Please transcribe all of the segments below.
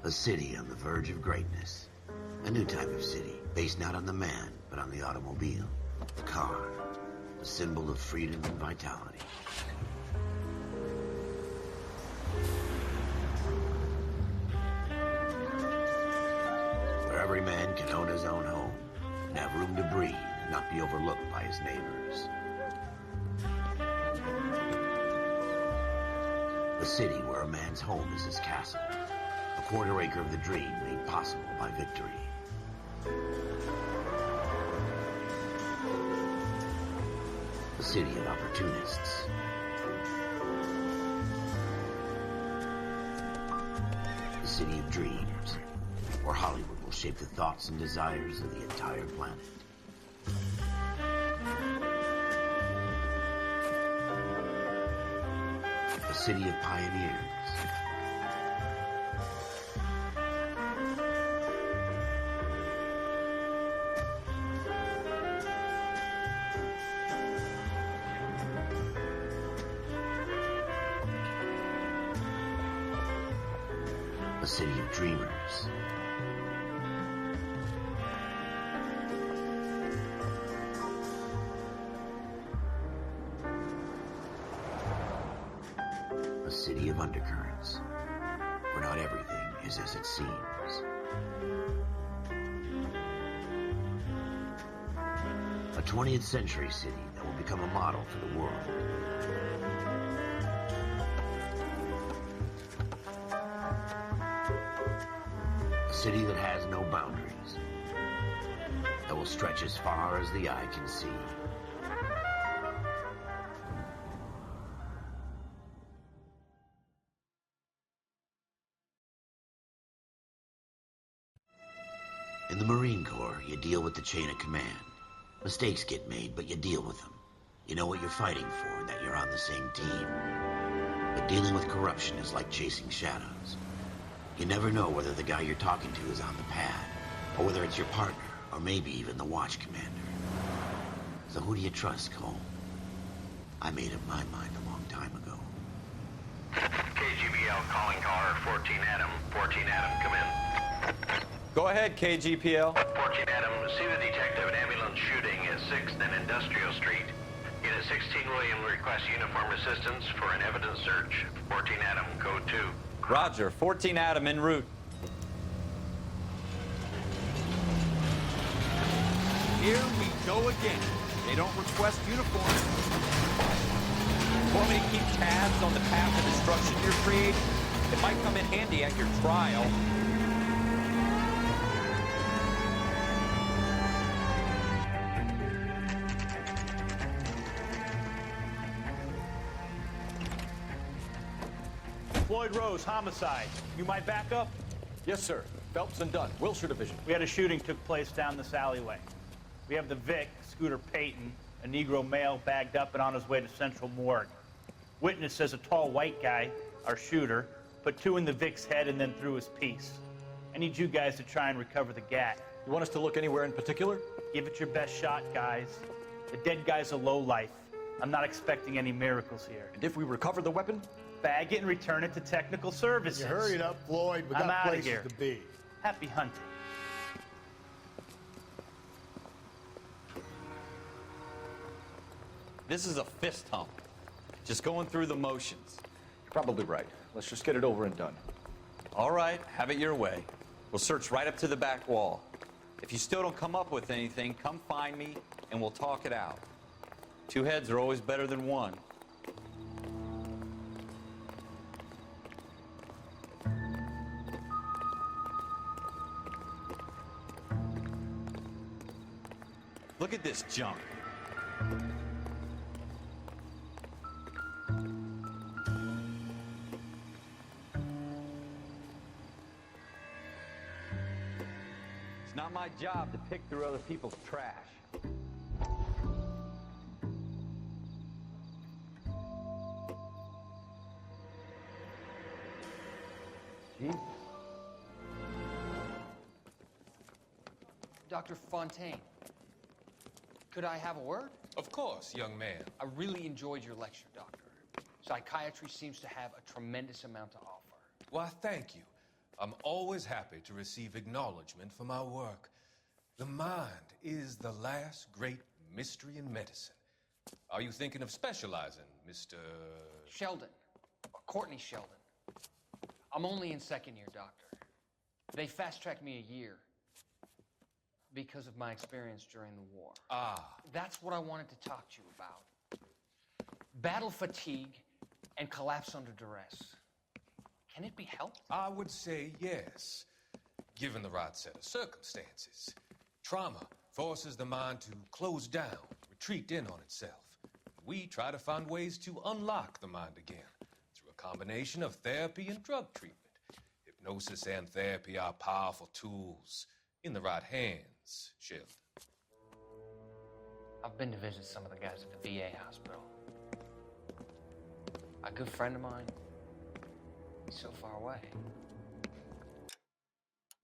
A city on the verge of greatness. A new type of city, based not on the man, but on the automobile. The car. A symbol of freedom and vitality. Where every man can own his own home, and have room to breathe, and not be overlooked by his neighbors. A city where a man's home is his castle. A quarter acre of the dream made possible by victory. A city of opportunists. A city of dreams, where Hollywood will shape the thoughts and desires of the entire planet. A city of pioneers. A city of dreamers. A city of undercurrents, where not everything is as it seems. A 20th century city that will become a model for the world. A city that has no boundaries, that will stretch as far as the eye can see. In the Marine Corps, you deal with the chain of command. Mistakes get made, but you deal with them. You know what you're fighting for and that you're on the same team. But dealing with corruption is like chasing shadows. You never know whether the guy you're talking to is on the pad, or whether it's your partner, or maybe even the watch commander. So who do you trust, Cole? I made up my mind a long time ago. KGBL calling caller 14 Adam. 14 Adam, come in. Go ahead, KGPL. 14 Adam, see the detective, an ambulance shooting at 6th and Industrial Street. Unit 16 William requests uniform assistance for an evidence search. 14 Adam, code 2. Roger, 14 Adam en route. Here we go again. They don't request uniforms. Want me to keep tabs on the path of destruction you're creating? It might come in handy at your trial. Floyd Rose, homicide. You might back up? Yes, sir. Phelps and Dunn, Wilshire Division. We had a shooting took place down this alleyway. We have the Vic, Scooter Payton, a Negro male bagged up and on his way to Central Morgue. Witness says a tall white guy, our shooter, put 2 in the Vic's head and then threw his piece. I need you guys to try and recover the gat. You want us to look anywhere in particular? Give it your best shot, guys. The dead guy's a lowlife. I'm not expecting any miracles here. And if we recover the weapon? Bag it and return it to technical services. You hurry it up, Floyd. We I'm got outta places here. to be. Happy hunting. This is a fist hump. Just going through the motions. You're probably right. Let's just get it over and done. All right, have it your way. We'll search right up to the back wall. If you still don't come up with anything, come find me and we'll talk it out. 2 heads are always better than 1. Look at this junk. It's not my job to pick through other people's trash. Jesus. Dr. Fontaine, could I have a word? Of course, young man. I really enjoyed your lecture, Doctor. Psychiatry seems to have a tremendous amount to offer. Why, thank you. I'm always happy to receive acknowledgement for my work. The mind is the last great mystery in medicine. Are you thinking of specializing, Mr. Sheldon. Courtney Sheldon. I'm only in second year, Doctor. They fast-tracked me a year because of my experience during the war. Ah. That's what I wanted to talk to you about. Battle fatigue and collapse under duress. Can it be helped? I would say yes, given the right set of circumstances. Trauma forces the mind to close down, retreat in on itself. We try to find ways to unlock the mind again through a combination of therapy and drug treatment. Hypnosis and therapy are powerful tools in the right hands, Sheldon. I've been to visit some of the guys at the VA hospital. A good friend of mine, he's so far away.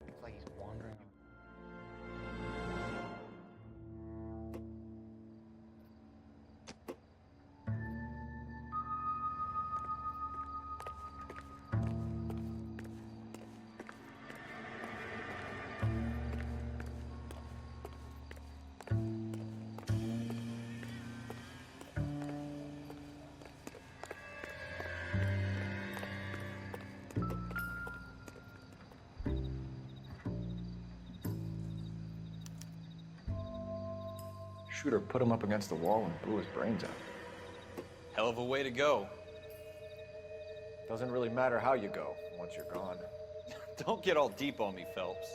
It's like he's wandering. Shooter put him up against the wall and blew his brains out. Hell of a way to go. Doesn't really matter how you go once you're gone. Don't get all deep on me, Phelps.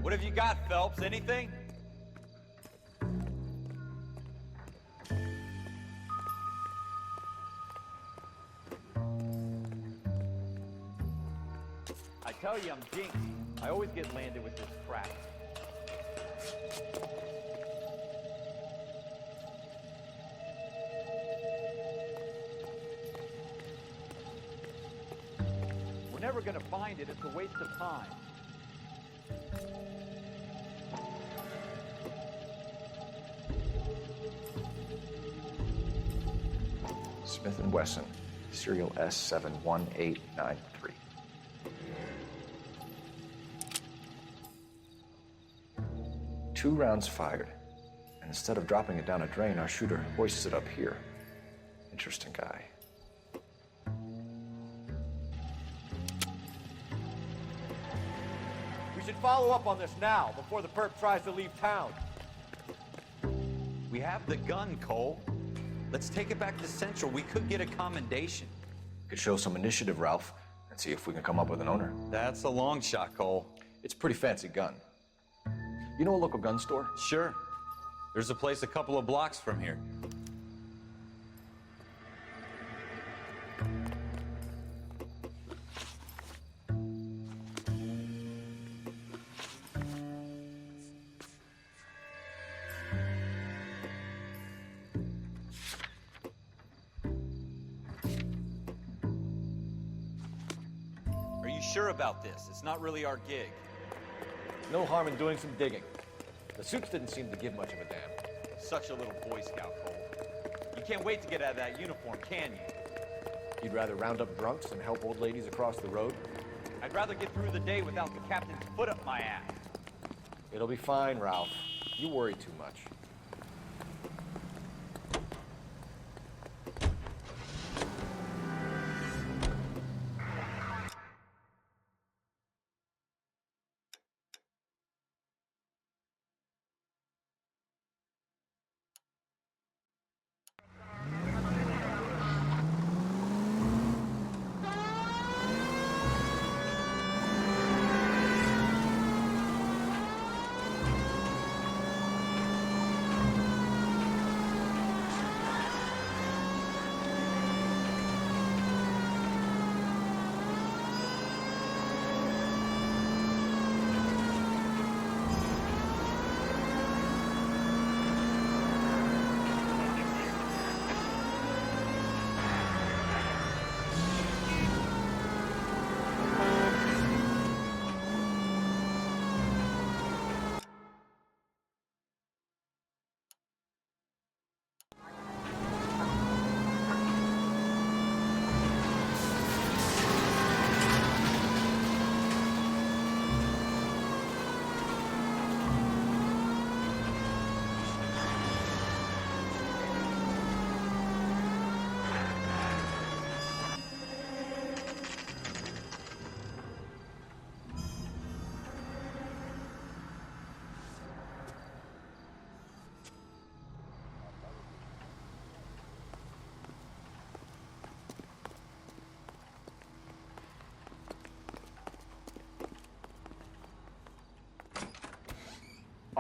What have you got, Phelps? Anything? I tell you, I'm jinxed. I always get landed with this crap. We're never gonna find it. It's a waste of time. Smith & Wesson, serial S71893. 2 rounds fired, and instead of dropping it down a drain, our shooter hoists it up here. Interesting guy. We should follow up on this now, before the perp tries to leave town. We have the gun, Cole. Let's take it back to Central. We could get a commendation. Could show some initiative, Ralph, and see if we can come up with an owner. That's a long shot, Cole. It's a pretty fancy gun. You know a local gun store? Sure. There's a place a couple of blocks from here. Are you sure about this? It's not really our gig. No harm in doing some digging. The suits didn't seem to give much of a damn. Such a little Boy Scout, Cole. You can't wait to get out of that uniform, can you? You'd rather round up drunks than help old ladies across the road? I'd rather get through the day without the captain's foot up my ass. It'll be fine, Ralph. You worry too much.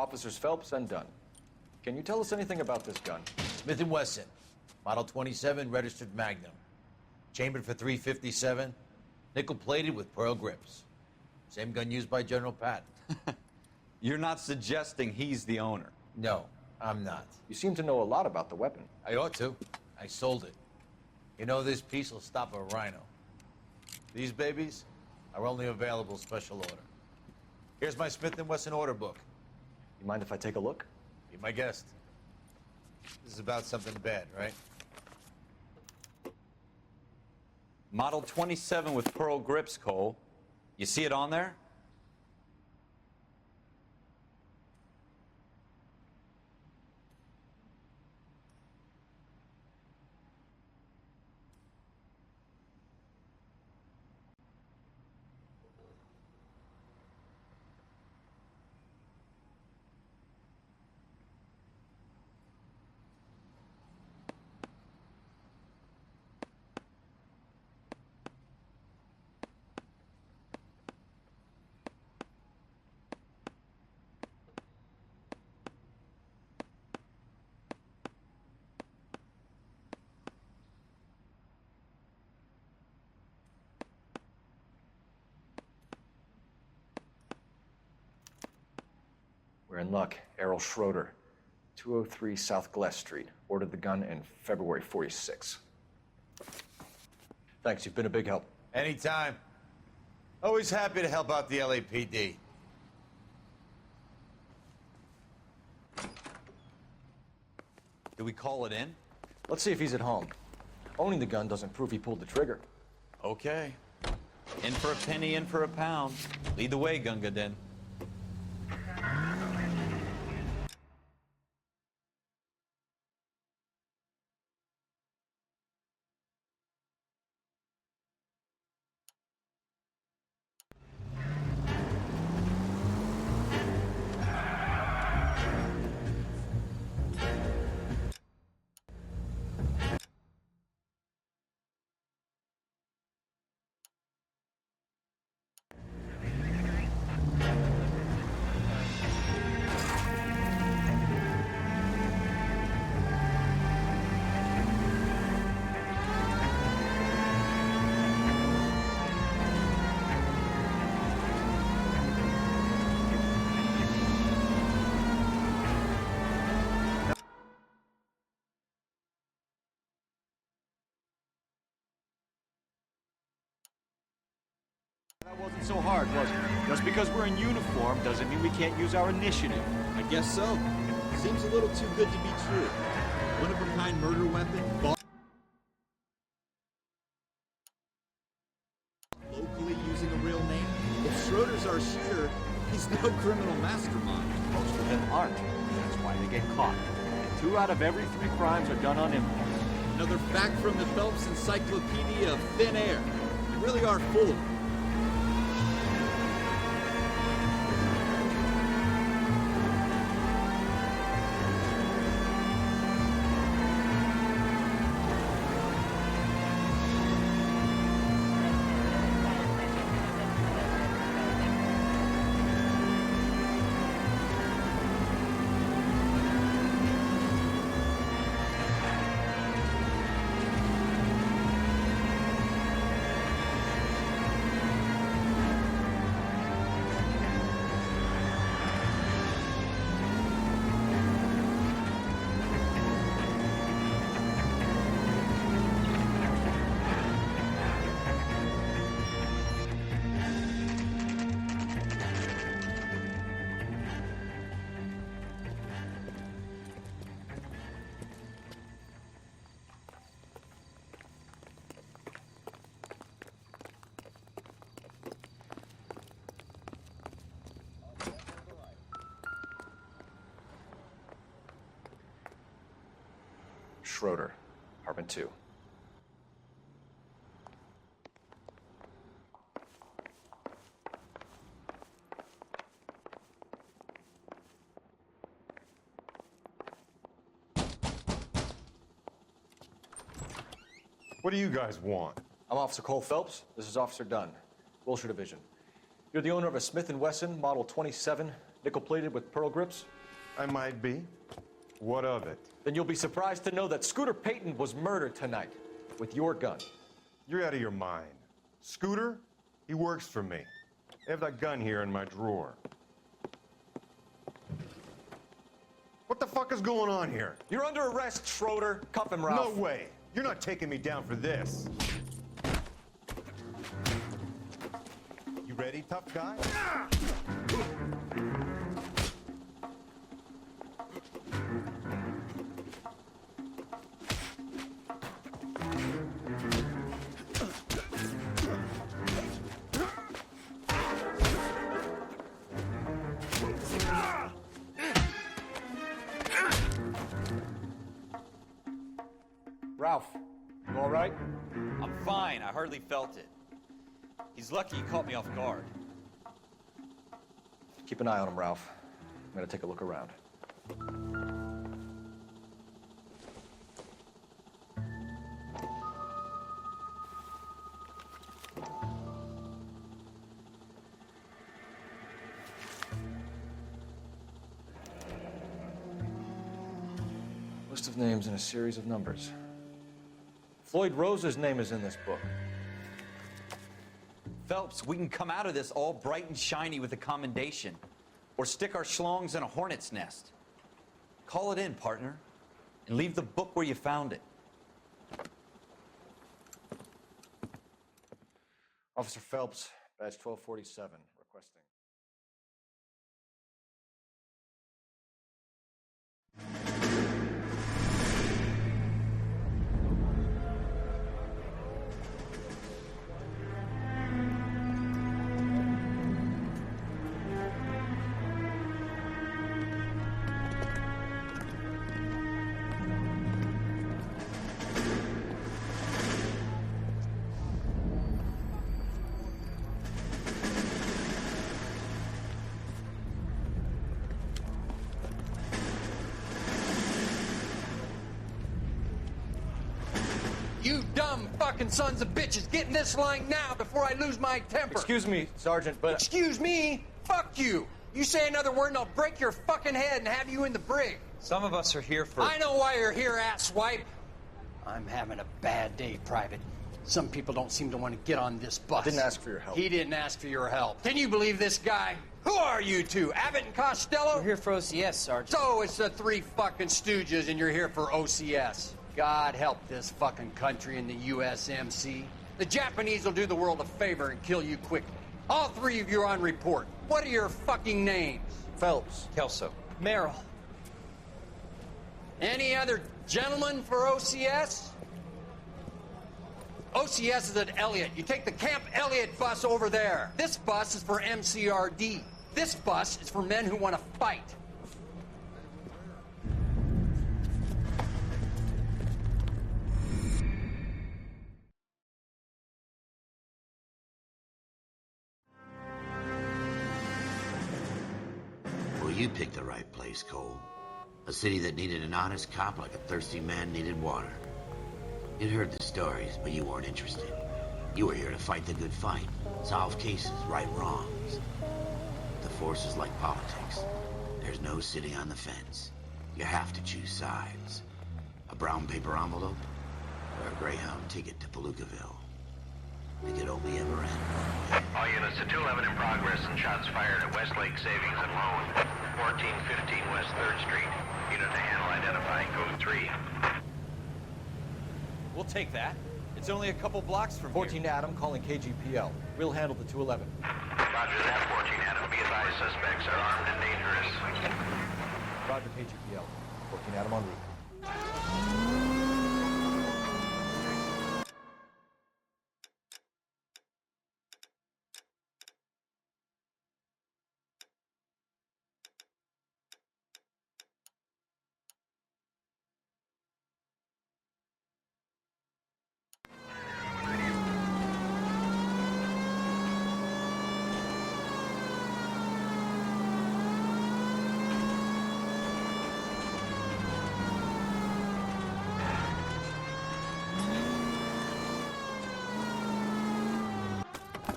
Officers Phelps and Dunn. Can you tell us anything about this gun? Smith & Wesson, Model 27, registered Magnum. Chambered for .357, nickel-plated with pearl grips. Same gun used by General Patton. You're not suggesting he's the owner? No, I'm not. You seem to know a lot about the weapon. I ought to. I sold it. You know, this piece will stop a rhino. These babies are only available special order. Here's my Smith & Wesson order book. You mind if I take a look? Be my guest. This is about something bad, right? Model 27 with pearl grips, Cole. You see it on there? We're in luck. Errol Schroeder, 203 South Glass Street. Ordered the gun in February '46. Thanks, you've been a big help. Anytime. Always happy to help out the LAPD. Do we call it in? Let's see if he's at home. Owning the gun doesn't prove he pulled the trigger. Okay. In for a penny, in for a pound. Lead the way, Gunga Din. That wasn't so hard, was it? Just because we're in uniform doesn't mean we can't use our initiative. I guess so. Seems a little too good to be true. One-of-a-kind murder weapon, locally using a real name. If Schroeder's our shooter, he's no criminal mastermind. Most of them aren't. That's why they get caught. 2 out of every 3 crimes are done on impulse. Another fact from the Phelps Encyclopedia of Thin Air. You really are full of it. Schroeder, apartment 2. What do you guys want? I'm Officer Cole Phelps. This is Officer Dunn, Wilshire Division. You're the owner of a Smith & Wesson Model 27, Nickel-plated with pearl grips? I might be. What of it? Then you'll be surprised to know that Scooter Payton was murdered tonight with your gun. You're out of your mind. Scooter? He works for me. I have that gun here in my drawer. What the fuck is going on here? You're under arrest, Schroeder. Cuff him, Ralph. No way. You're not taking me down for this. You ready, tough guy? Ralph, you all right? I'm fine. I hardly felt it. He's lucky he caught me off guard. Keep an eye on him, Ralph. I'm gonna take a look around. List of names and a series of numbers. Floyd Rose's name is in this book. Phelps, we can come out of this all bright and shiny with a commendation. Or stick our schlongs in a hornet's nest. Call it in, partner. And leave the book where you found it. Officer Phelps, badge 1247, requesting. You dumb fucking sons of bitches, get in this line now before I lose my temper. Excuse me, Sergeant, but... Excuse me? Fuck you. You say another word and I'll break your fucking head and have you in the brig. Some of us are here for... I know why you're here, asswipe. I'm having a bad day, Private. Some people don't seem to want to get on this bus. I didn't ask for your help. He didn't ask for your help. Can you believe this guy? Who are you two? Abbott and Costello? We're here for OCS, Sergeant. So it's the three fucking stooges and you're here for OCS. God help this fucking country and the USMC. The Japanese will do the world a favor and kill you quickly. All three of you are on report. What are your fucking names? Phelps. Kelso. Merrill. Any other gentlemen for OCS? OCS is at Elliott. You take the Camp Elliott bus over there. This bus is for MCRD. This bus is for men who want to fight. Well, you picked the right place, Cole. A city that needed an honest cop like a thirsty man needed water. You'd heard the stories, but you weren't interested. You were here to fight the good fight, solve cases, right wrongs. The force is like politics. There's no sitting on the fence. You have to choose sides. A brown paper envelope, or a Greyhound ticket to Palookaville. Think it only ever end. All units to 211 in progress and shots fired at Westlake Savings and Loan, 1415 West 3rd Street. Unit to handle identifying code 3. We'll take that. It's only a couple blocks from 14 here. Adam calling KGPL. We'll handle the 211. Roger that, 14 Adam. Be advised, suspects are armed and dangerous. Roger KGPL. 14 Adam en route.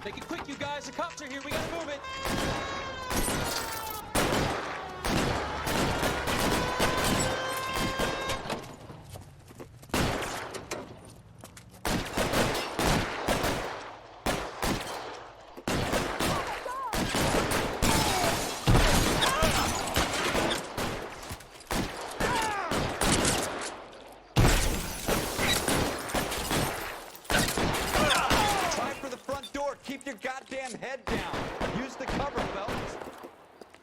Make it quick, you guys. The cops are here. We gotta move it.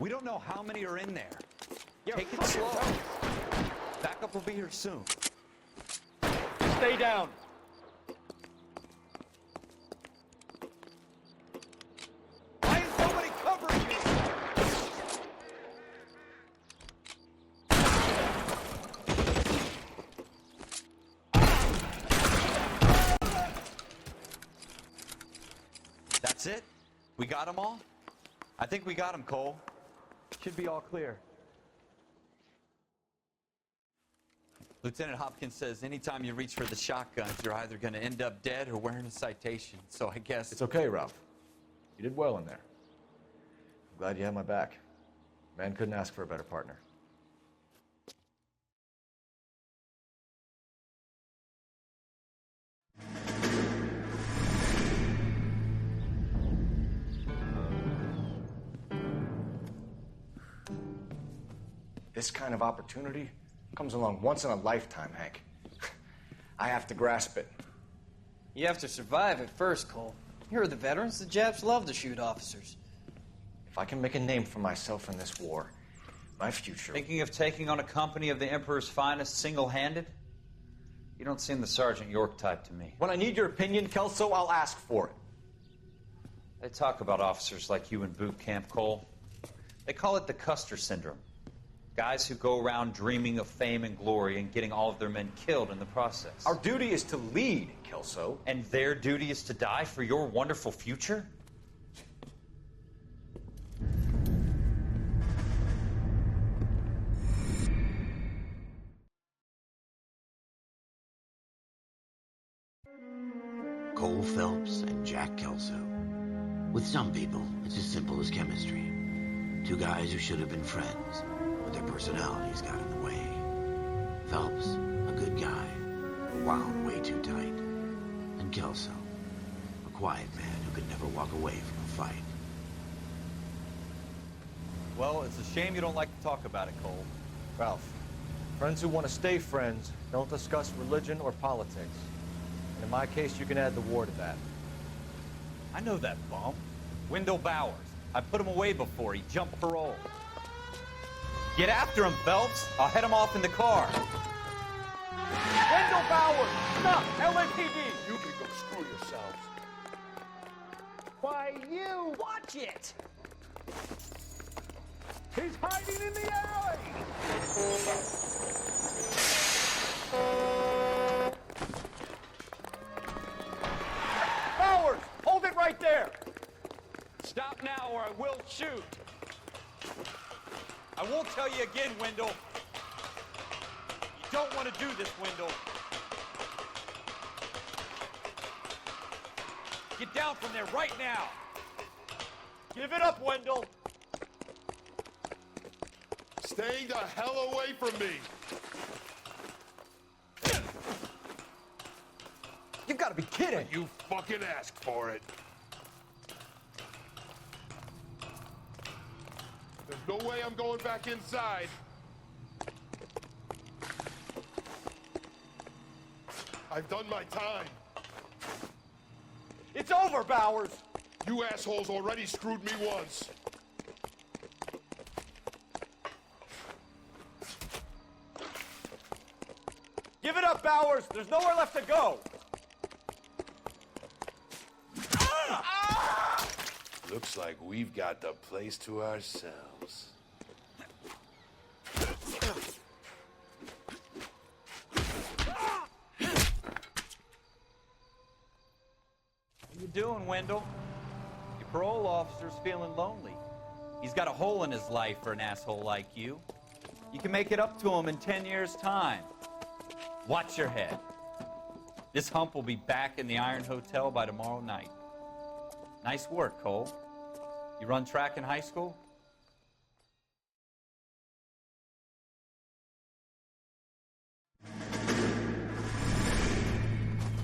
We don't know how many are in there. Take it slow. Backup will be here soon. Stay down. Why is nobody covering me? That's it? We got them all? I think we got them, Cole. Should be all clear. Lieutenant Hopkins says anytime you reach for the shotguns, you're either going to end up dead or wearing a citation. So I guess... It's okay, Ralph. You did well in there. I'm glad you had my back. Man couldn't ask for a better partner. This kind of opportunity comes along once in a lifetime, Hank. I have to grasp it. You have to survive it first, Cole. Here are the veterans. The Japs love to shoot officers. If I can make a name for myself in this war, my future... Thinking of taking on a company of the Emperor's finest single-handed? You don't seem the Sergeant York type to me. When I need your opinion, Kelso, I'll ask for it. They talk about officers like you in boot camp, Cole. They call it the Custer syndrome. Guys who go around dreaming of fame and glory and getting all of their men killed in the process. Our duty is to lead, Kelso. And their duty is to die for your wonderful future? Cole Phelps and Jack Kelso. With some people, it's as simple as chemistry. Two guys who should have been friends, but their personalities got in the way. Phelps, a good guy, wound way too tight. And Kelso, a quiet man who could never walk away from a fight. Well, it's a shame you don't like to talk about it, Cole. Ralph, friends who want to stay friends don't discuss religion or politics. And in my case, you can add the war to that. I know that bum. Wendell Bowers. I put him away before. He jumped parole. Get after him, Phelps. I'll head him off in the car. Wendell Bowers! Stop! LAPD! You can go screw yourselves. Why, you! Watch it! He's hiding in the alley! Bowers! Hold it right there! Stop now or I will shoot. I won't tell you again, Wendell. You don't want to do this, Wendell. Get down from there right now. Give it up, Wendell. Stay the hell away from me. You've got to be kidding. You fucking asked for it. There's no way I'm going back inside. I've done my time. It's over, Bowers. You assholes already screwed me once. Give it up, Bowers. There's nowhere left to go. Looks like we've got the place to ourselves. What you doing, Wendell? Your parole officer's feeling lonely. He's got a hole in his life for an asshole like you. You can make it up to him in 10 years' time. Watch your head. This hump will be back in the Iron Hotel by tomorrow night. Nice work, Cole. You run track in high school?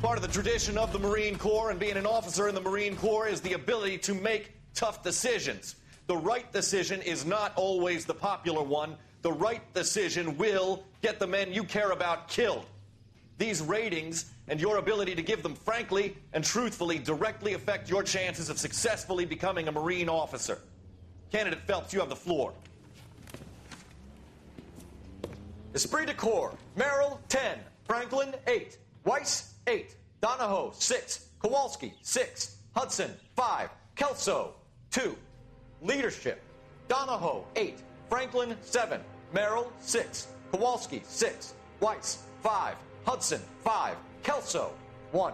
Part of the tradition of the Marine Corps and being an officer in the Marine Corps is the ability to make tough decisions. The right decision is not always the popular one. The right decision will get the men you care about killed. These ratings and your ability to give them frankly and truthfully directly affect your chances of successfully becoming a Marine officer. Candidate Phelps, you have the floor. Esprit de Corps, Merrill, 10. Franklin, 8. Weiss, 8. Donahoe, 6. Kowalski, 6. Hudson, 5. Kelso, 2. Leadership, Donahoe, 8. Franklin, 7. Merrill, 6. Kowalski, 6. Weiss, 5. Hudson, 5. Kelso, 1.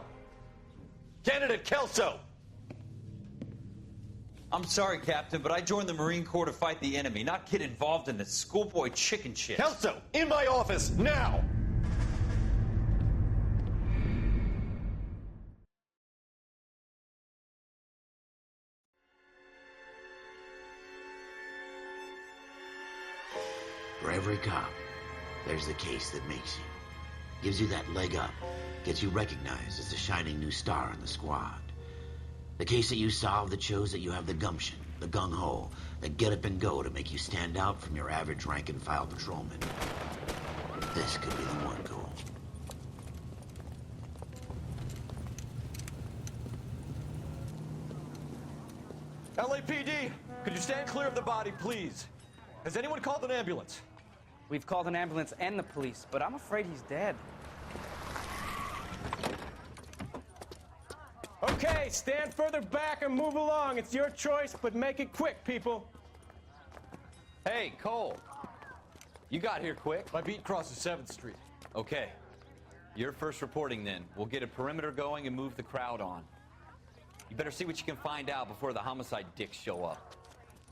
Candidate Kelso! I'm sorry, Captain, but I joined the Marine Corps to fight the enemy, not get involved in this schoolboy chicken shit. Kelso, in my office, now! For every cop, there's the case that makes you. Gives you that leg up, gets you recognized as the shining new star in the squad. The case that you solve that shows that you have the gumption, the gung-ho, the get up and go to make you stand out from your average rank-and-file patrolman. This could be the one, Cole. LAPD, could you stand clear of the body, please? Has anyone called an ambulance? We've called an ambulance and the police, but I'm afraid he's dead. Okay, stand further back and move along. It's your choice, but make it quick, people. Hey, Cole. You got here quick. My beat crosses 7th Street. Okay. You're first reporting then. We'll get a perimeter going and move the crowd on. You better see what you can find out before the homicide dicks show up.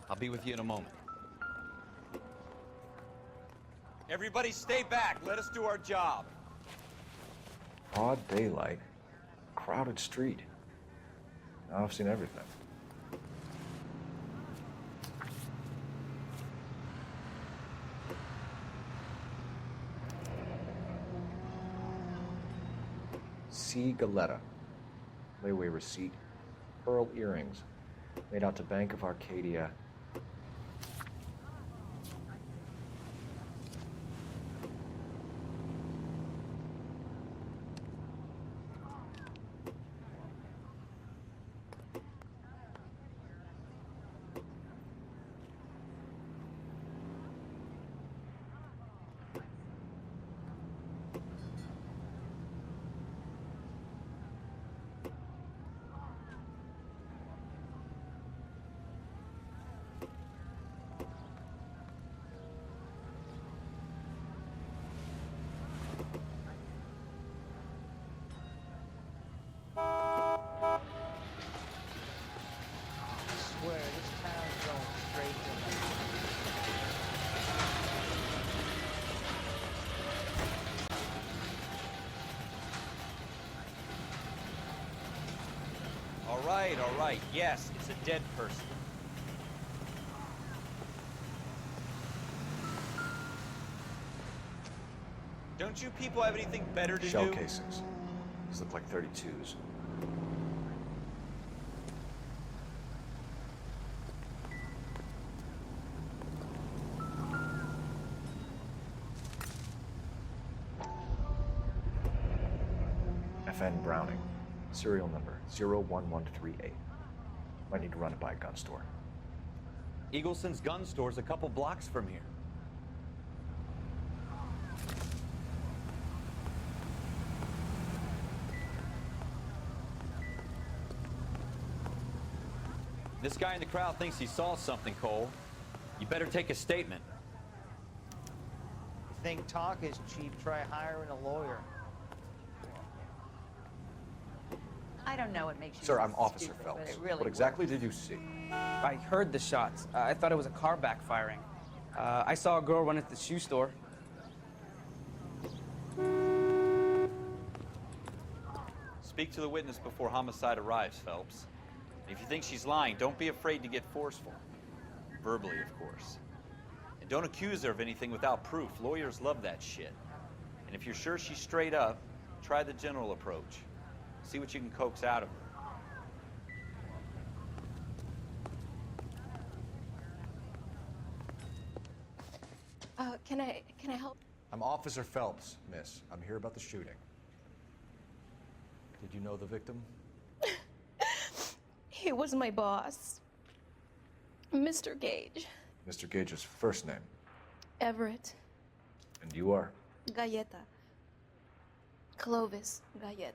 I'll be with you in a moment. Everybody stay back. Let us do our job. Broad daylight. Crowded street. Now I've seen everything. C. Galetta. Layaway receipt. Pearl earrings. Made out to Bank of Arcadia. All right. Yes, it's a dead person. Don't you people have anything better to do? Shell casings. These look like 32s. FN Browning. Serial number 01138. Might need to run it by a gun store. Eagleson's gun store's a couple blocks from here. This guy in the crowd thinks he saw something, Cole. You better take a statement. You think talk is cheap, try hiring a lawyer. I don't know what makes you Sir, I'm Officer stupid, Phelps. but it really What exactly did you see? I heard the shots. I thought it was a car backfiring. I saw a girl run into the shoe store. Speak to the witness before homicide arrives, Phelps. If you think she's lying, don't be afraid to get forceful. Verbally, of course. And don't accuse her of anything without proof. Lawyers love that shit. And if you're sure she's straight up, try the general approach. See what you can coax out of her. Can I help? I'm Officer Phelps, miss. I'm here about the shooting. Did you know the victim? He was my boss. Mr. Gage. Mr. Gage's first name. Everett. And you are? Galleta. Clovis Galleta.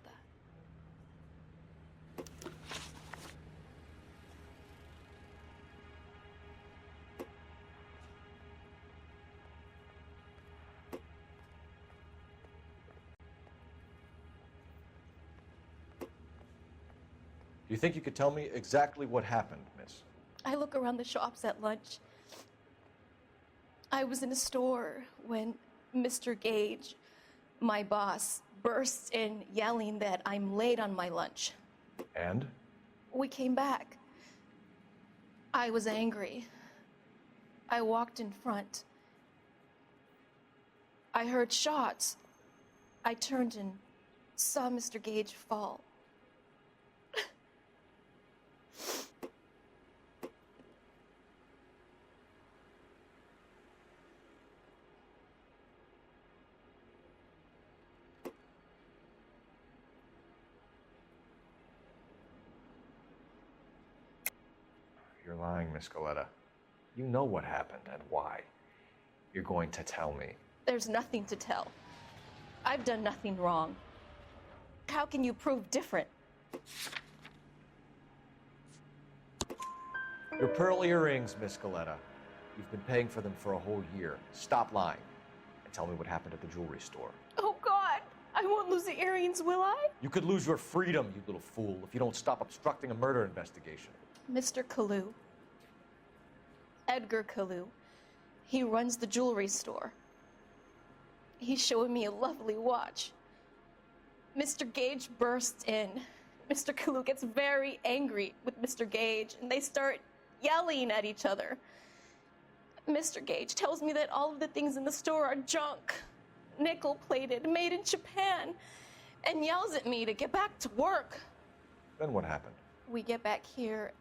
Do you think you could tell me exactly what happened, miss? I look around the shops at lunch. I was in a store when Mr. Gage, my boss, bursts in yelling that I'm late on my lunch. And? We came back. I was angry. I walked in front. I heard shots. I turned and saw Mr. Gage fall. You're lying, Miss Galleta. You know what happened and why. You're going to tell me. There's nothing to tell. I've done nothing wrong. How can you prove different? Your pearl earrings, Miss Galleta. You've been paying for them for a whole year. Stop lying and tell me what happened at the jewelry store. Oh, God! I won't lose the earrings, will I? You could lose your freedom, you little fool, if you don't stop obstructing a murder investigation. Mr. Kalu. Edgar Kalu. He runs the jewelry store. He's showing me a lovely watch. Mr. Gage bursts in. Mr. Kalu gets very angry with Mr. Gage, and they start yelling at each other. Mr. Gage tells me that all of the things in the store are junk, nickel-plated, made in Japan, and yells at me to get back to work. Then what happened? We get back here,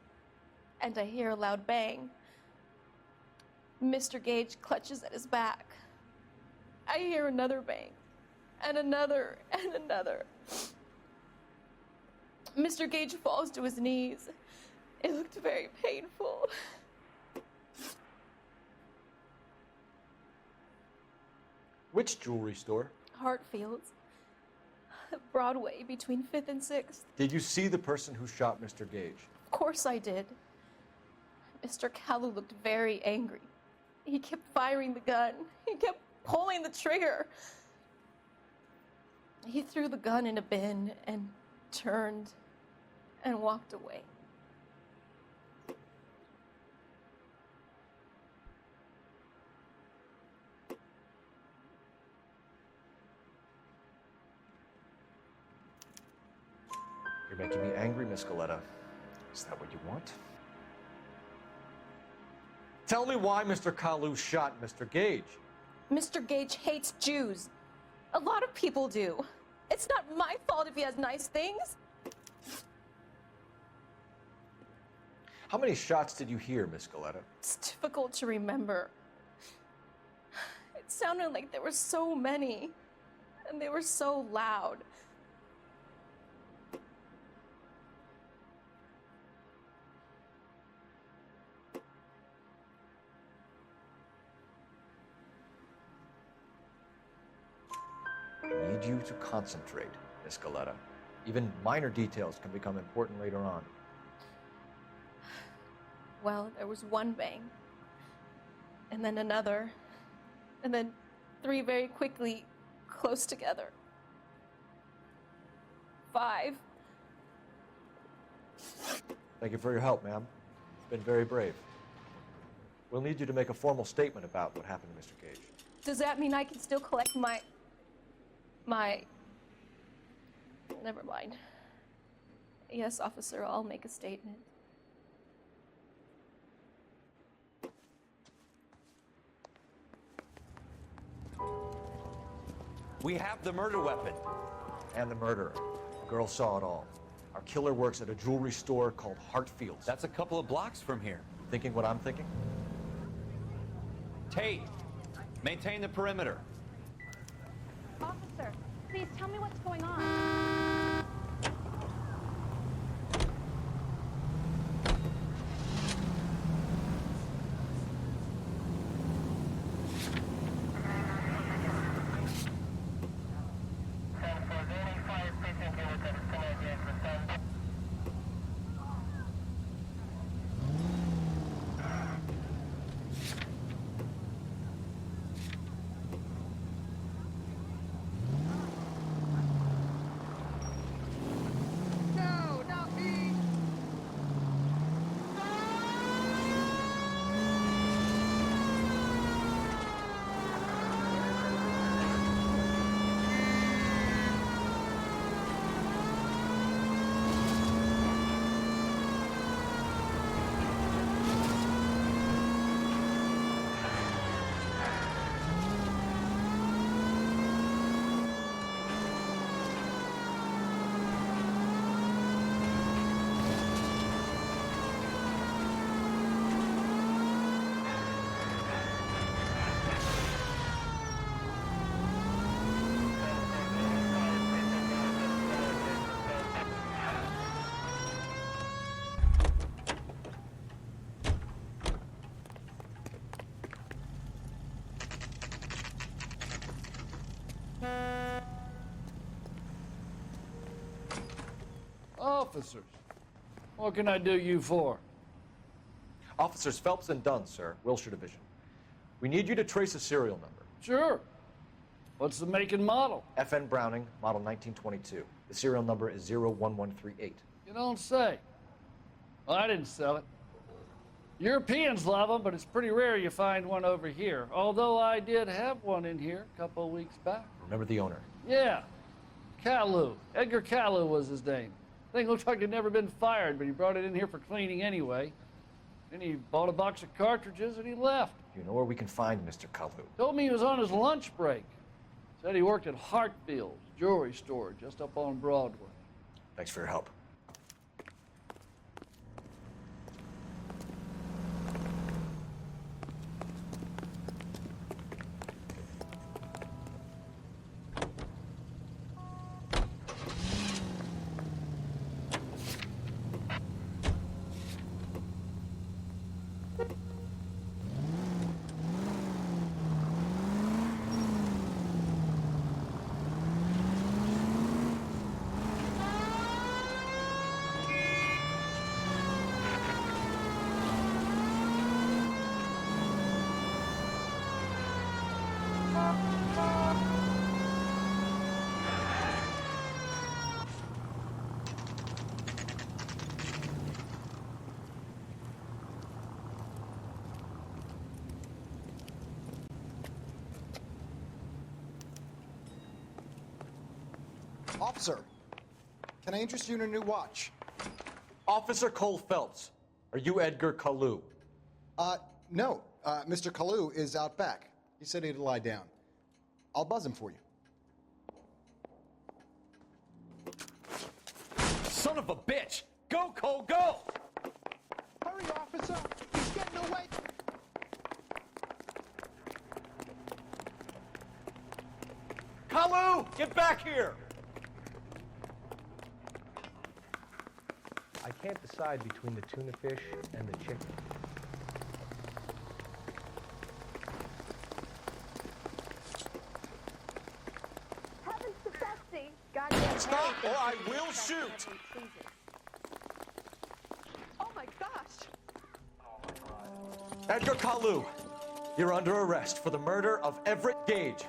and I hear a loud bang. Mr. Gage clutches at his back. I hear another bang, and another, and another. Mr. Gage falls to his knees. It looked very painful. Which jewelry store? Hartfield's. Broadway, between 5th and 6th. Did you see the person who shot Mr. Gage? Of course I did. Mr. Kalu looked very angry. He kept firing the gun. He kept pulling the trigger. He threw the gun in a bin and turned and walked away. You're making me angry, Miss Galleta. Is that what you want? Tell me why Mr. Kalu shot Mr. Gage. Mr. Gage hates Jews. A lot of people do. It's not my fault if he has nice things. How many shots did you hear, Miss Galleta? It's difficult to remember. It sounded like there were so many, and they were so loud. I need you to concentrate, Miss Galleta. Even minor details can become important later on. Well, there was one bang, and then another, and then 3 very quickly, close together. 5. Thank you for your help, ma'am. You've been very brave. We'll need you to make a formal statement about what happened to Mr. Gage. Does that mean I can still collect my... Never mind. Yes, officer, I'll make a statement. We have the murder weapon. And the murderer. The girl saw it all. Our killer works at a jewelry store called Hartfield's. That's a couple of blocks from here. Thinking what I'm thinking? Tate, maintain the perimeter. Officer, please tell me what's going on. officers. What can I do you for? Officers Phelps and Dunn, sir, Wilshire Division. We need you to trace a serial number. Sure. What's the make and model? FN Browning, model 1922. The serial number is 01138. You don't say. Well, I didn't sell it. Europeans love them, but it's pretty rare you find one over here. Although I did have one in here a couple of weeks back. Remember the owner? Yeah. Kalu. Edgar Kalu was his name. Thing looked like it'd never been fired, but he brought it in here for cleaning anyway. Then he bought a box of cartridges and he left. You know where we can find Mr. Kalu? Told me he was on his lunch break. Said he worked at Hartfield's jewelry store just up on Broadway. Thanks for your help. Officer, can I interest you in a new watch? Officer Cole Phelps, are you Edgar Kalu? No. Mr. Kalu is out back. He said he'd lie down. I'll buzz him for you. Son of a bitch! Go, Cole, go! Hurry, officer! He's getting away! Kalu, get back here! I can't decide between the tuna fish and the chicken. Heavens to Betsy! Goddamn Stop or I will shoot! Oh my gosh! Edgar Kalu, you're under arrest for the murder of Everett Gage.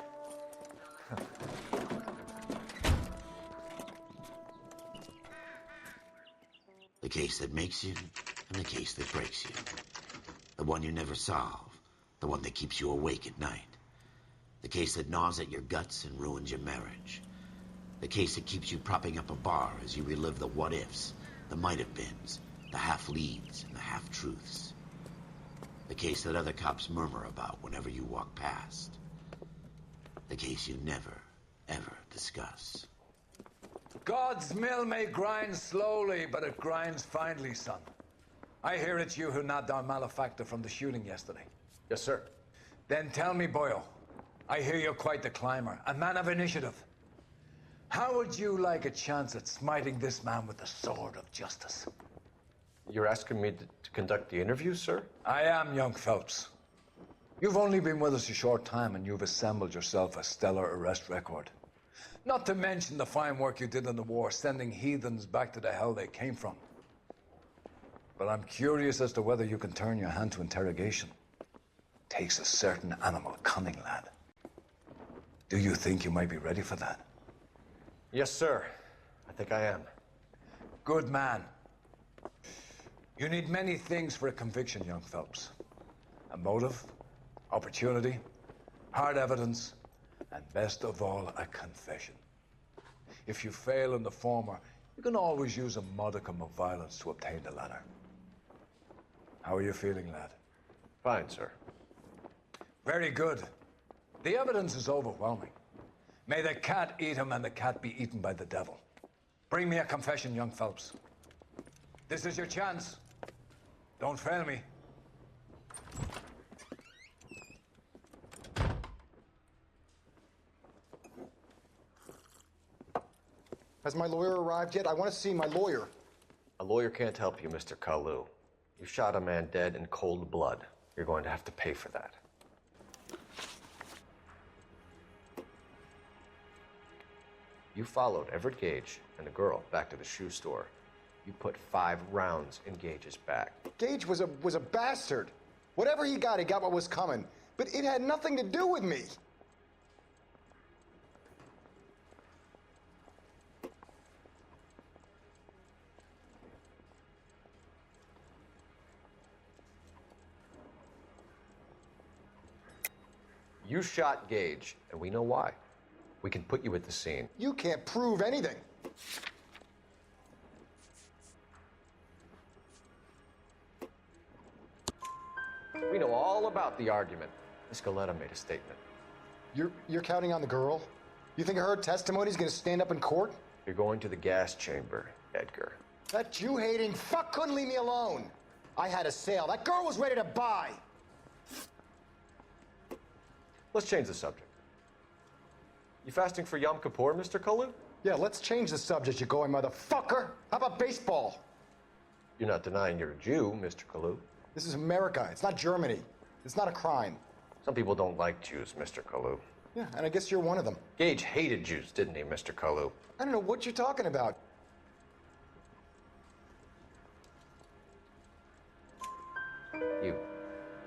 The case that makes you, and the case that breaks you. The one you never solve. The one that keeps you awake at night. The case that gnaws at your guts and ruins your marriage. The case that keeps you propping up a bar as you relive the what-ifs, the might-have-beens, the half-leads, and the half-truths. The case that other cops murmur about whenever you walk past. The case you never, ever discuss. God's mill may grind slowly, but it grinds finely, son. I hear it's you who nabbed our malefactor from the shooting yesterday. Yes, sir. Then tell me, boyo, I hear you're quite the climber, a man of initiative. How would you like a chance at smiting this man with the sword of justice? You're asking me to conduct the interview, sir? I am, young Phelps. You've only been with us a short time, and you've assembled yourself a stellar arrest record. Not to mention the fine work you did in the war, sending heathens back to the hell they came from. But I'm curious as to whether you can turn your hand to interrogation. Takes a certain animal cunning, lad. Do you think you might be ready for that? Yes, sir. I think I am. Good man. You need many things for a conviction, young Phelps. A motive, opportunity, hard evidence, and best of all, a confession. If you fail in the former, you can always use a modicum of violence to obtain the latter. How are you feeling, lad? Fine, sir. Very good. The evidence is overwhelming. May the cat eat him and the cat be eaten by the devil. Bring me a confession, young Phelps. This is your chance. Don't fail me. Has my lawyer arrived yet? I want to see my lawyer. A lawyer can't help you, Mr. Kalu. You shot a man dead in cold blood. You're going to have to pay for that. You followed Everett Gage and the girl back to the shoe store. You put 5 rounds in Gage's back. Gage was a bastard. Whatever he got what was coming. But it had nothing to do with me. You shot Gage, and we know why. We can put you at the scene. You can't prove anything. We know all about the argument. Miss Galetta made a statement. You're counting on the girl? You think her testimony's gonna stand up in court? You're going to the gas chamber, Edgar. That Jew-hating fuck couldn't leave me alone. I had a sale. That girl was ready to buy. Let's change the subject. You fasting for Yom Kippur, Mr. Kalu? Yeah, let's change the subject, you going motherfucker. How about baseball? You're not denying you're a Jew, Mr. Kalu. This is America. It's not Germany. It's not a crime. Some people don't like Jews, Mr. Kalu. Yeah, and I guess you're one of them. Gage hated Jews, didn't he, Mr. Kalu? I don't know what you're talking about. You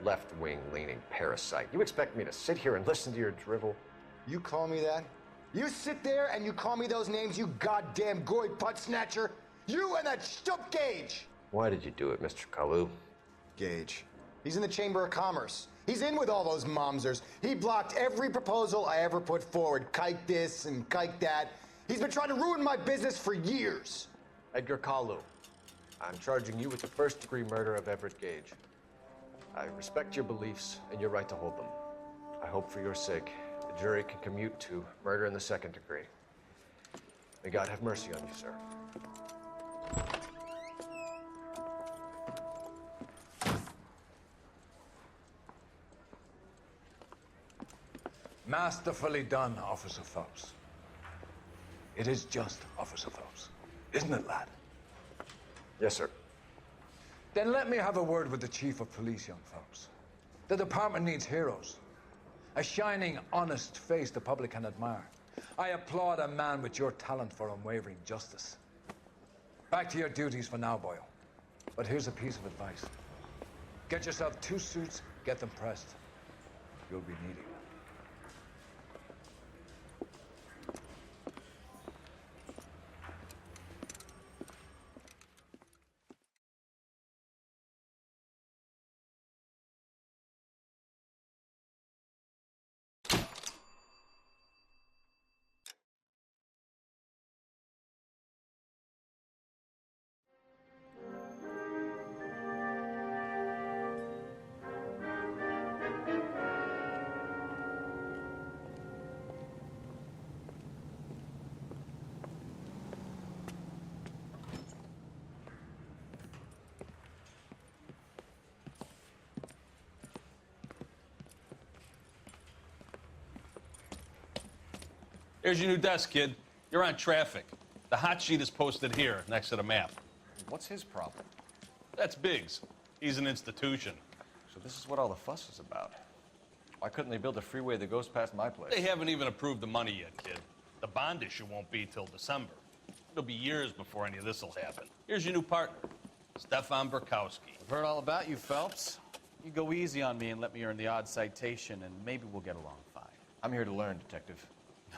left-wing leaning parasite. You expect me to sit here and listen to your drivel? You call me that? You sit there and you call me those names, you goddamn goy putt snatcher? You and that stup Gage! Why did you do it, Mr. Kalu? Gage. He's in the Chamber of Commerce. He's in with all those momsers. He blocked every proposal I ever put forward. Kike this and kike that. He's been trying to ruin my business for years. Edgar Kalu, I'm charging you with the first-degree murder of Everett Gage. I respect your beliefs and your right to hold them. I hope for your sake the jury can commute to murder in the second degree. May God have mercy on you, sir. Masterfully done, Officer Phelps. It is just, Officer Phelps. Isn't it, lad? Yes, sir. Then let me have a word with the Chief of Police, young Phelps. The department needs heroes. A shining, honest face the public can admire. I applaud a man with your talent for unwavering justice. Back to your duties for now, Boyle. But here's a piece of advice. Get yourself 2 suits, get them pressed. You'll be needing them. Here's your new desk, kid. You're on traffic. The hot sheet is posted here, next to the map. What's his problem? That's Biggs. He's an institution. So this is what all the fuss is about. Why couldn't they build a freeway that goes past my place? They haven't even approved the money yet, kid. The bond issue won't be till December. It'll be years before any of this will happen. Here's your new partner, Stefan Burkowski. I've heard all about you, Phelps. You go easy on me and let me earn the odd citation, and maybe we'll get along fine. I'm here to learn, Detective.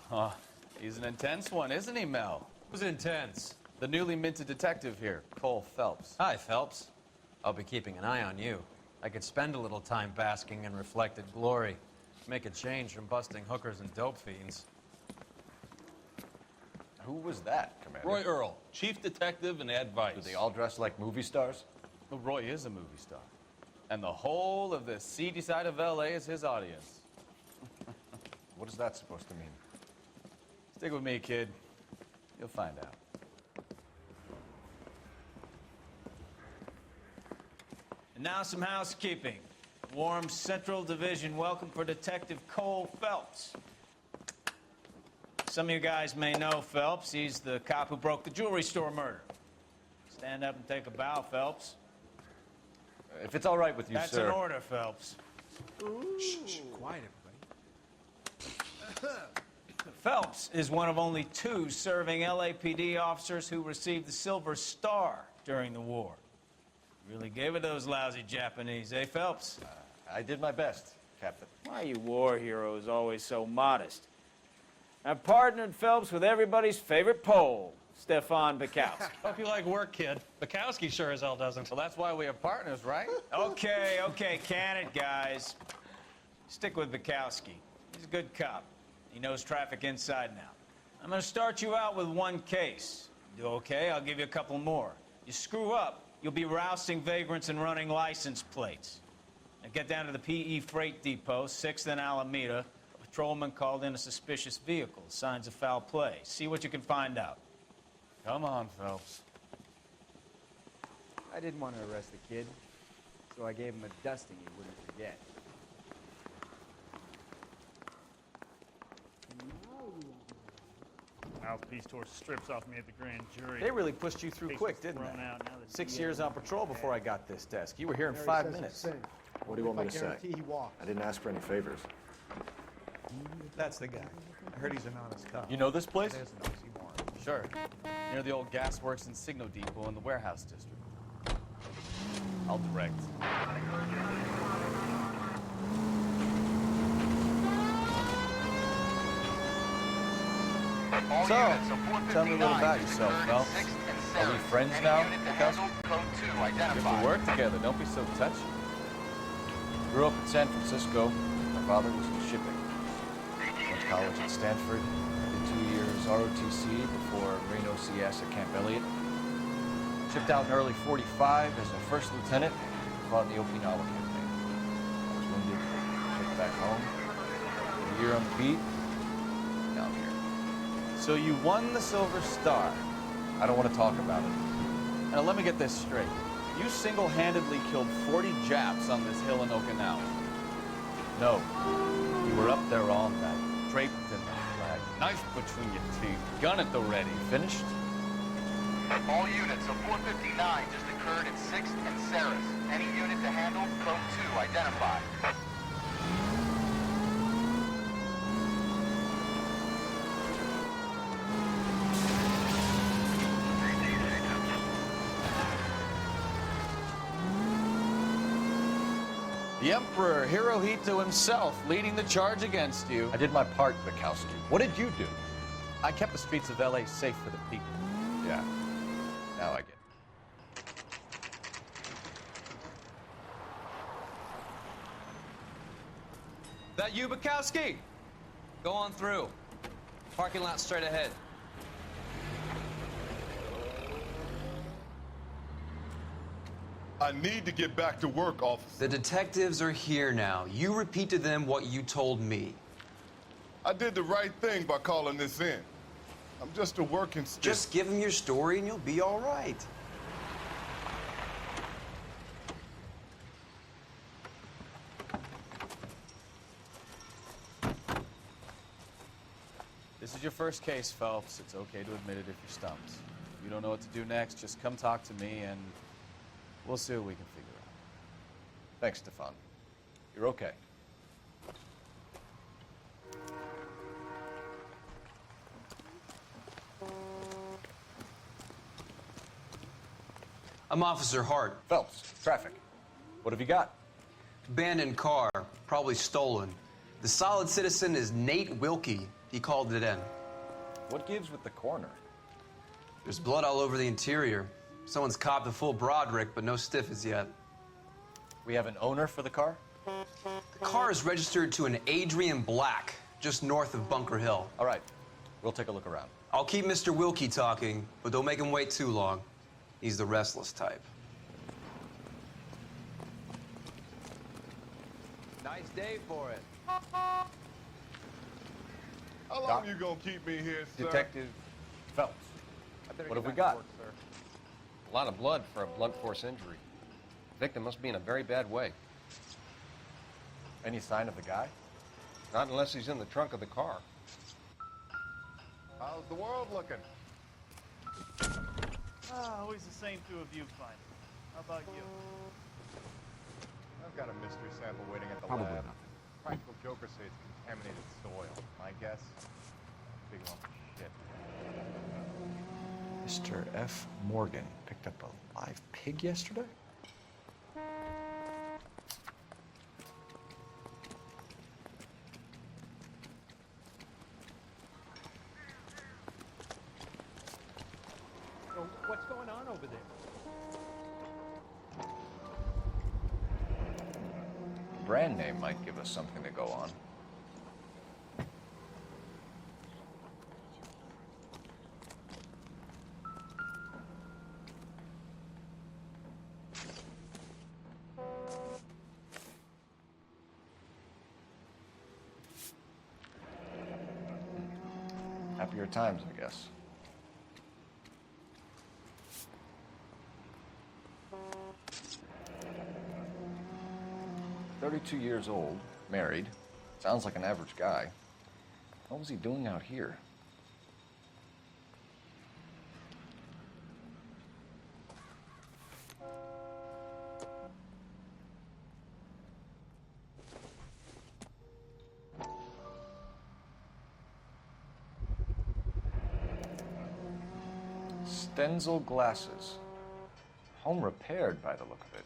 Oh, he's an intense one, isn't he, Mel? Who's intense? The newly minted detective here, Cole Phelps. Hi, Phelps. I'll be keeping an eye on you. I could spend a little time basking in reflected glory. Make a change from busting hookers and dope fiends. Who was that, Commander? Roy Earl, chief detective and advice. Do they all dress like movie stars? Well, Roy is a movie star. And the whole of the seedy side of L.A. is his audience. What is that supposed to mean? Stick with me, kid. You'll find out. And now some housekeeping. Warm Central Division welcome for Detective Cole Phelps. Some of you guys may know Phelps. He's the cop who broke the jewelry store murder. Stand up and take a bow, Phelps. If it's all right with you, That's sir. an order, Phelps. Shh, quiet, everybody. Phelps is one of only 2 serving LAPD officers who received the Silver Star during the war. Really gave it those lousy Japanese, eh, Phelps? I did my best, Captain. Why are you war heroes always so modest? I've partnered Phelps with everybody's favorite Pole, Stefan Bukowski. Hope you like work, kid. Bukowski sure as hell doesn't. Well, that's why we have partners, right? Okay, can it, guys. Stick with Bukowski. He's a good cop. He knows traffic inside and out. I'm gonna start you out with one case. Do okay, I'll give you a couple more. You screw up, you'll be rousting vagrants and running license plates. Now get down to the PE Freight Depot, 6th and Alameda. A patrolman called in a suspicious vehicle, signs of foul play. See what you can find out. Come on, Phelps. I didn't want to arrest the kid, so I gave him a dusting he wouldn't forget. Mouthpiece tore strips off me at the grand jury. They really pushed you through quick, didn't they? 6 years on patrol before I got this desk. You were here in 5 minutes. What do you want me to say? I didn't ask for any favors. That's the guy. I heard he's an honest cop. You know this place? Sure. Near the old gasworks and Signo Depot in the warehouse district. I'll direct. So, tell me a little about yourself, Phelps. Are we friends now, Kelso? If we work together, don't be so touchy. Grew up in San Francisco. My father was in shipping. Went to college at Stanford. Did 2 years ROTC before Marine OCS at Camp Elliott. Shipped out in early '45 as a first lieutenant. Fought in the Okinawa campaign. I was wounded. Shipped back home. A year on the beat. Now I'm here. So you won the Silver Star. I don't want to talk about it. Now let me get this straight. You single-handedly killed 40 Japs on this hill in Okinawa. No. You were up there all night, draped in the flag, knife between your teeth, gun at the ready. Finished? All units, a 459 just occurred in 6th and Saris. Any unit to handle, code 2, identify. The Emperor Hirohito himself leading the charge against you. I did my part, Bukowski. What did you do? I kept the streets of LA safe for the people. Yeah. Now I get it. That you, Bukowski? Go on through. Parking lot straight ahead. I need to get back to work, officer. The detectives are here now. You repeat to them what you told me. I did the right thing by calling this in. I'm just a working stiff. Just give them your story and you'll be all right. This is your first case, Phelps. It's okay to admit it if you're stumped. If you don't know what to do next, just come talk to me and we'll see what we can figure out. Thanks, Stefan. You're okay. I'm Officer Hart. Phelps, traffic. What have you got? Abandoned car, probably stolen. The solid citizen is Nate Wilkie. He called it in. What gives with the coroner? There's blood all over the interior. Someone's copped a full Broderick, but no stiff as yet. We have an owner for the car? The car is registered to an Adrian Black, just north of Bunker Hill. All right. We'll take a look around. I'll keep Mr. Wilkie talking, but don't make him wait too long. He's the restless type. Nice day for it. How long you gonna keep me here, sir? Detective Phelps. What have we got? Sir. A lot of blood for a blunt force injury. Victim must be in a very bad way. Any sign of the guy? Not unless he's in the trunk of the car. How's the world looking? Always the same two of you find it. How about you? I've got a mystery sample waiting at the Probably lab. not. Practical Joker say it's contaminated soil. My guess? Big lump of shit. Mr. F. Morgan picked up a live pig yesterday? So what's going on over there? Brand name might give us something to go on. Happier times, I guess. "32 years old, married. Sounds like an average guy. What was he doing out here?" Stenzel glasses. Home repaired by the look of it.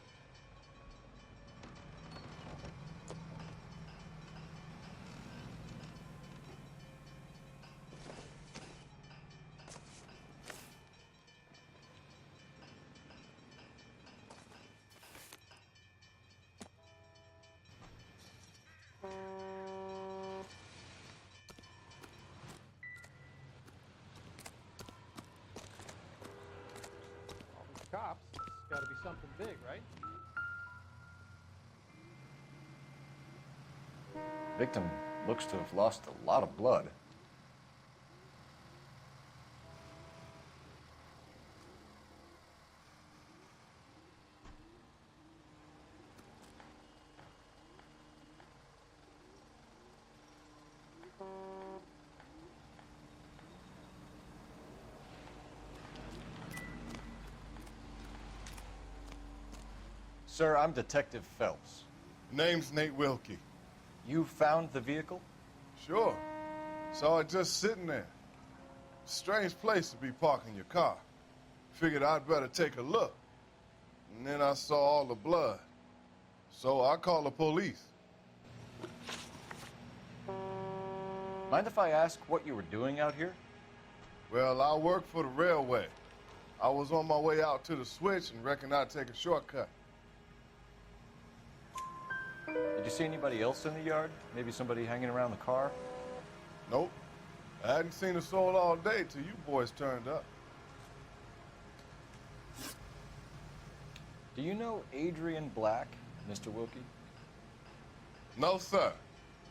Cops. It's got to be something big, right? Victim looks to have lost a lot of blood. Sir, I'm Detective Phelps. Name's Nate Wilkie. You found the vehicle? Sure. Saw it just sitting there. Strange place to be parking your car. Figured I'd better take a look. And then I saw all the blood. So I called the police. Mind if I ask what you were doing out here? Well, I work for the railway. I was on my way out to the switch and reckoned I'd take a shortcut. Did you see anybody else in the yard? Maybe somebody hanging around the car? Nope. I hadn't seen a soul all day till you boys turned up. Do you know Adrian Black, Mr. Wilkie? No, sir.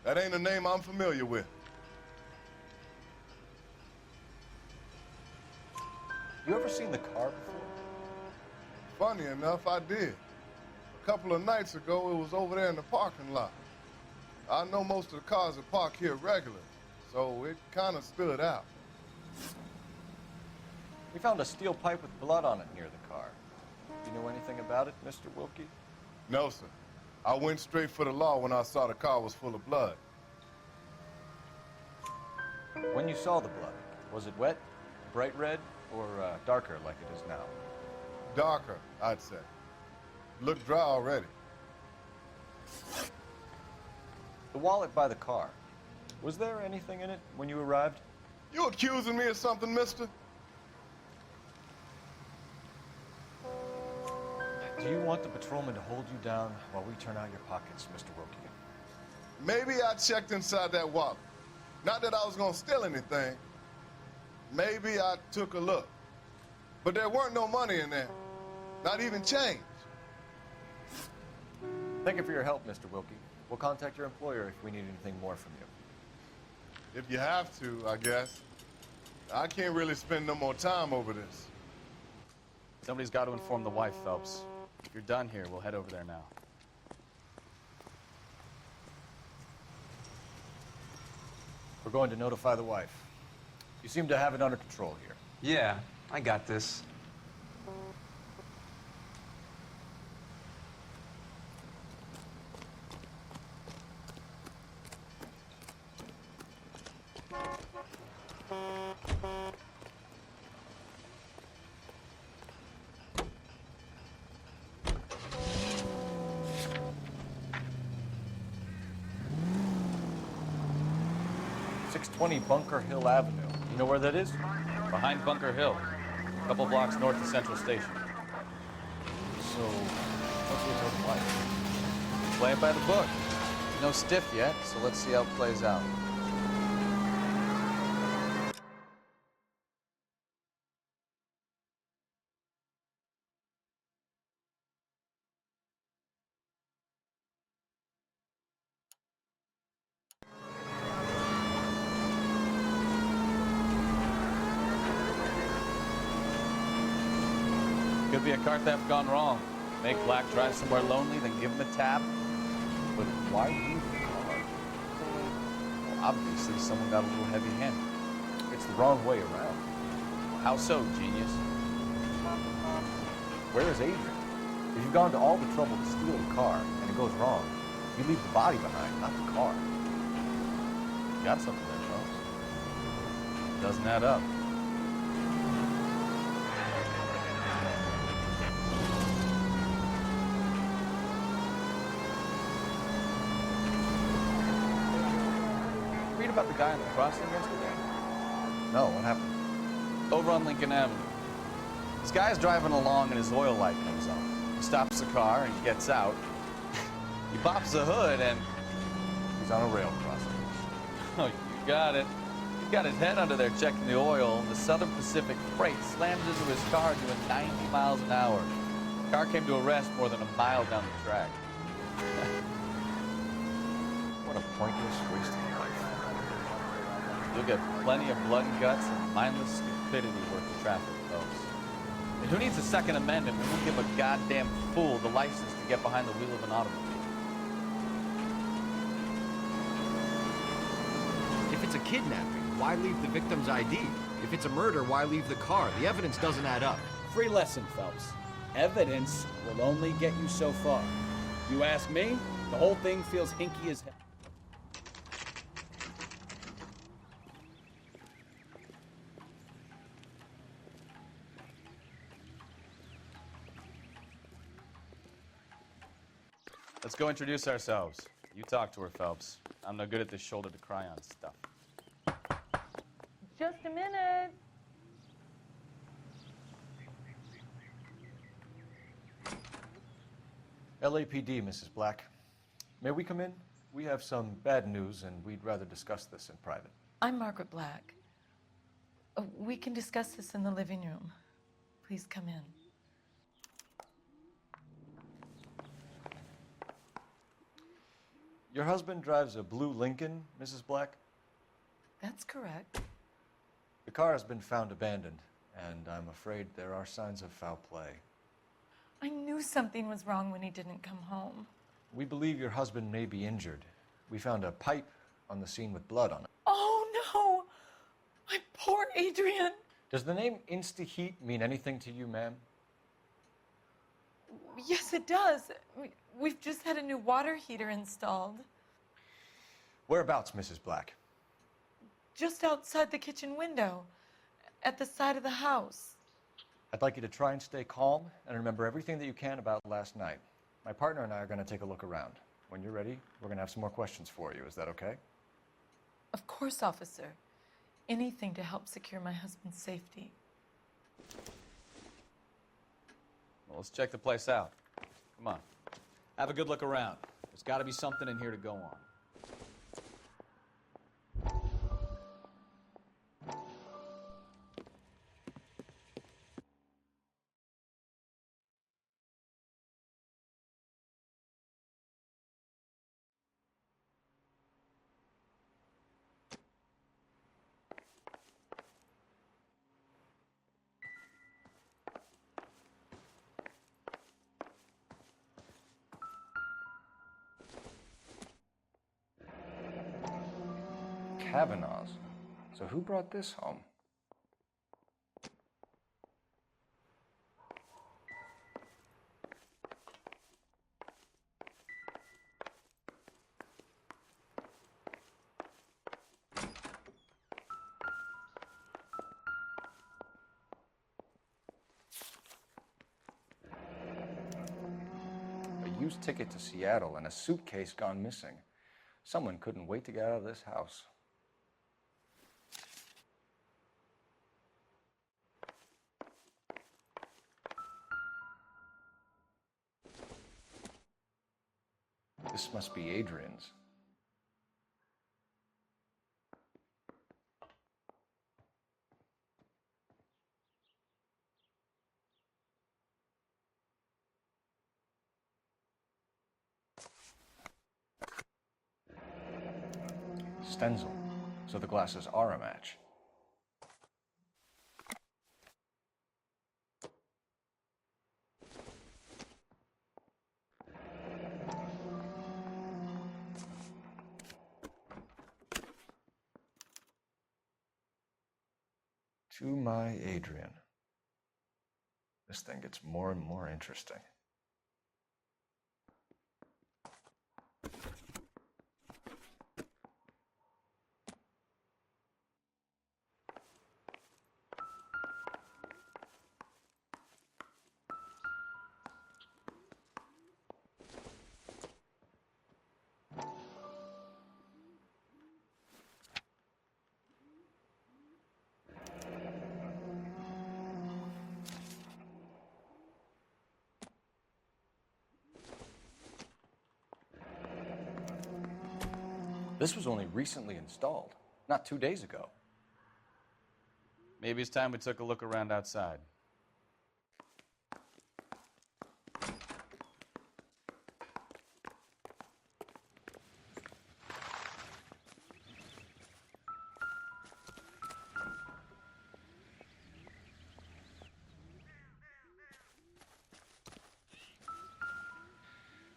That ain't a name I'm familiar with. You ever seen the car before? Funny enough, I did. A couple of nights ago, it was over there in the parking lot. I know most of the cars are parked here regularly, so it kind of stood out. We found a steel pipe with blood on it near the car. Do you know anything about it, Mr. Wilkie? No, sir. I went straight for the law when I saw the car was full of blood. When you saw the blood, was it wet, bright red, or darker like it is now? Darker, I'd say. Looked dry already. The wallet by the car. Was there anything in it when you arrived? You accusing me of something, mister? Do you want the patrolman to hold you down while we turn out your pockets, Mr. Wilkie? Maybe I checked inside that wallet. Not that I was gonna steal anything. Maybe I took a look. But there weren't no money in there. Not even change. Thank you for your help, Mr. Wilkie. We'll contact your employer if we need anything more from you. If you have to, I guess. I can't really spend no more time over this. Somebody's got to inform the wife, Phelps. If you're done here, we'll head over there now. We're going to notify the wife. You seem to have it under control here. Yeah, I got this. 620 Bunker Hill Avenue. You know where that is? Behind Bunker Hill, a couple blocks north of Central Station. So, what's your total life? Play it by the book. No stiff yet, so let's see how it plays out. Could be a car theft gone wrong. Make Black drive somewhere lonely, then give him a tab. But why leave the car? Well, obviously, someone got a little heavy-handed. It's the wrong way around. How so, genius? Where is Adrian? If you've gone to all the trouble to steal the car and it goes wrong, you leave the body behind, not the car. You got something there, Phelps. Doesn't add up. Read about the guy on the crossing yesterday? No, what happened? Over on Lincoln Avenue. This guy's driving along and his oil light comes on. He stops the car and he gets out. He pops the hood and he's on a rail crossing. Oh, you got it. He's got his head under there checking the oil, and the Southern Pacific Freight slams into his car doing 90 miles an hour. The car came to a rest more than a mile down the track. What a pointless waste of life. You'll get plenty of blood and guts and mindless stupidity worth of traffic, folks. And who needs a Second Amendment when we give a goddamn fool the license to get behind the wheel of an automobile? If it's a kidnapping, why leave the victim's ID? If it's a murder, why leave the car? The evidence doesn't add up. Free lesson, Phelps. Evidence will only get you so far. You ask me, the whole thing feels hinky as hell. Let's go introduce ourselves. You talk to her, Phelps. I'm no good at this shoulder-to-cry-on stuff. Just a minute. LAPD, Mrs. Black. May we come in? We have some bad news, and we'd rather discuss this in private. I'm Margaret Black. We can discuss this in the living room. Please come in. Your husband drives a blue Lincoln, Mrs. Black? That's correct. The car has been found abandoned, and I'm afraid there are signs of foul play. I knew something was wrong when he didn't come home. We believe your husband may be injured. We found a pipe on the scene with blood on it. Oh, no! My poor Adrian! Does the name Insta-Heat mean anything to you, ma'am? Yes, it does. We've just had a new water heater installed. Whereabouts, Mrs. Black? Just outside the kitchen window, at the side of the house. I'd like you to try and stay calm and remember everything that you can about last night. My partner and I are going to take a look around. When you're ready, we're going to have some more questions for you. Is that okay? Of course, officer. Anything to help secure my husband's safety. Well, let's check the place out. Come on. Have a good look around. There's got to be something in here to go on. Kavanaugh's. So who brought this home? A used ticket to Seattle and a suitcase gone missing. Someone couldn't wait to get out of this house. This must be Adrian's. Stenzel. So the glasses are a match. To my Adrian. This thing gets more and more interesting. This was only recently installed, not 2 days ago. Maybe it's time we took a look around outside.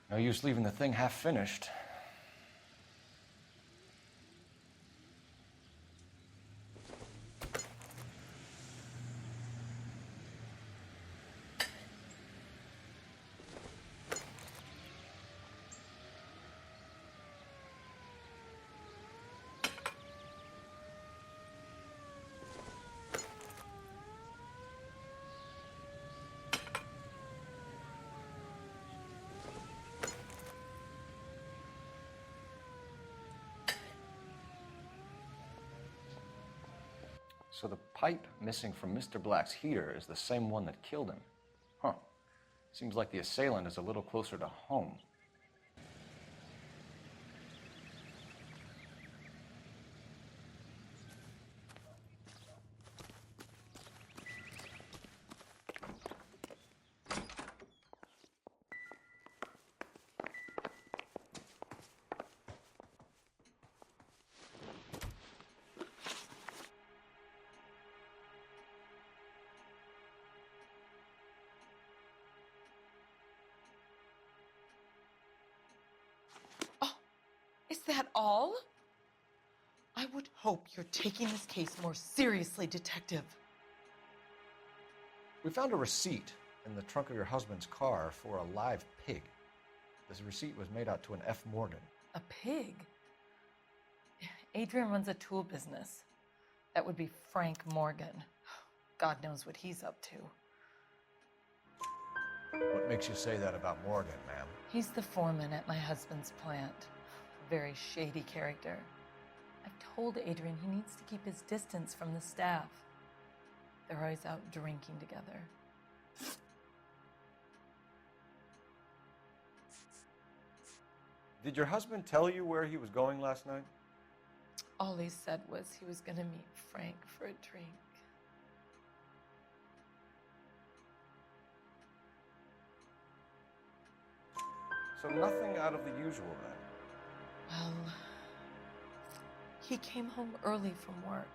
No use leaving the thing half finished. So the pipe missing from Mr. Black's heater is the same one that killed him. Huh. Seems like the assailant is a little closer to home. Is that all? I would hope you're taking this case more seriously, Detective. We found a receipt in the trunk of your husband's car for a live pig. This receipt was made out to an F. Morgan. A pig? Adrian runs a tool business. That would be Frank Morgan. God knows what he's up to. What makes you say that about Morgan, ma'am? He's the foreman at my husband's plant. A very shady character. I've told Adrian he needs to keep his distance from the staff. They're always out drinking together. Did your husband tell you where he was going last night? All he said was he was going to meet Frank for a drink. So nothing out of the usual then? Well, he came home early from work.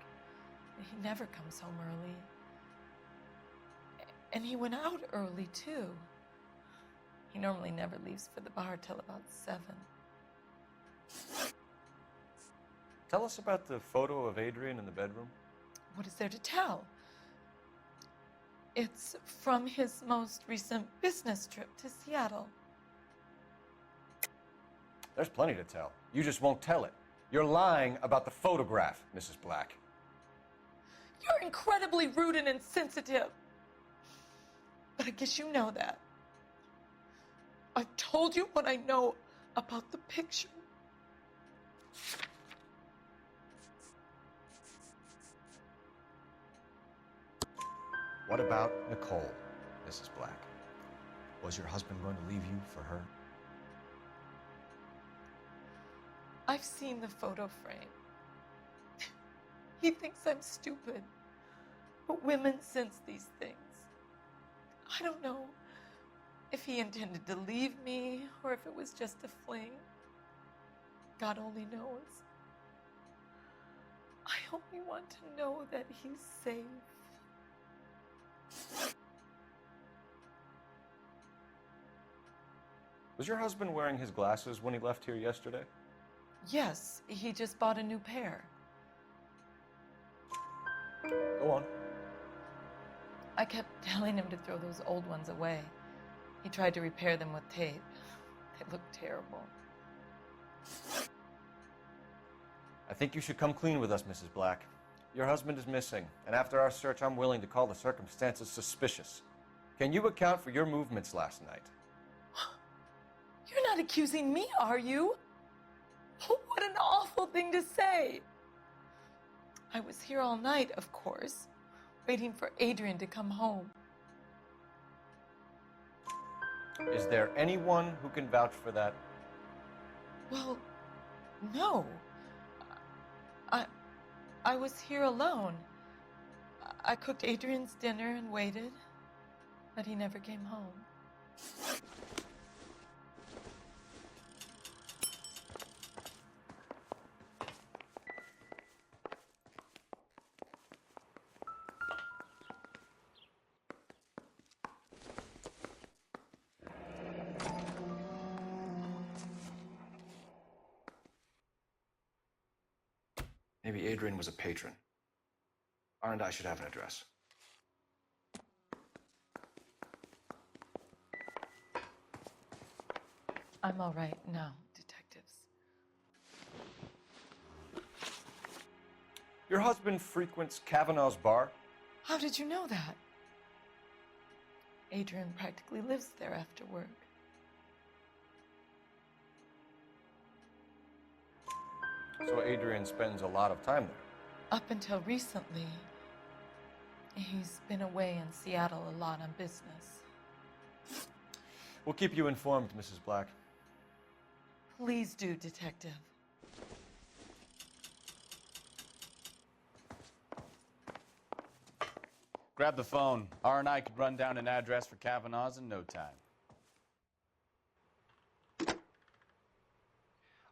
He never comes home early. And he went out early, too. He normally never leaves for the bar till about 7. Tell us about the photo of Adrian in the bedroom. What is there to tell? It's from his most recent business trip to Seattle. There's plenty to tell. You just won't tell it. You're lying about the photograph, Mrs. Black. You're incredibly rude and insensitive. But I guess you know that. I've told you what I know about the picture. What about Nicole, Mrs. Black? Was your husband going to leave you for her? I've seen the photo frame. He thinks I'm stupid, but women sense these things. I don't know if he intended to leave me or if it was just a fling. God only knows. I only want to know that he's safe. Was your husband wearing his glasses when he left here yesterday? Yes, he just bought a new pair. Go on. I kept telling him to throw those old ones away. He tried to repair them with tape. They look terrible. I think you should come clean with us, Mrs. Black. Your husband is missing, and after our search, I'm willing to call the circumstances suspicious. Can you account for your movements last night? You're not accusing me, are you? What an awful thing to say. I was here all night, of course, waiting for Adrian to come home. Is there anyone who can vouch for that? Well, no. I was here alone. I cooked Adrian's dinner and waited, but he never came home. Maybe Adrian was a patron. R&I should have an address. I'm all right now, detectives. Your husband frequents Kavanaugh's bar? How did you know that? Adrian practically lives there after work. So Adrian spends a lot of time there? Up until recently, he's been away in Seattle a lot on business. We'll keep you informed, Mrs. Black. Please do, Detective. Grab the phone. R&I could run down an address for Kavanaugh's in no time.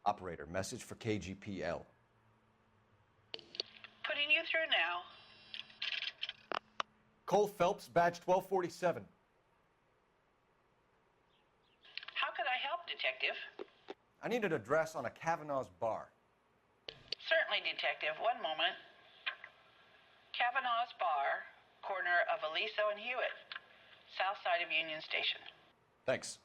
Operator, message for KGPL. Putting you through now. Cole Phelps, badge 1247. How could I help, Detective? I need an address on a Kavanaugh's bar. Certainly, Detective. One moment. Kavanaugh's Bar, corner of Aliso and Hewitt, south side of Union Station. Thanks.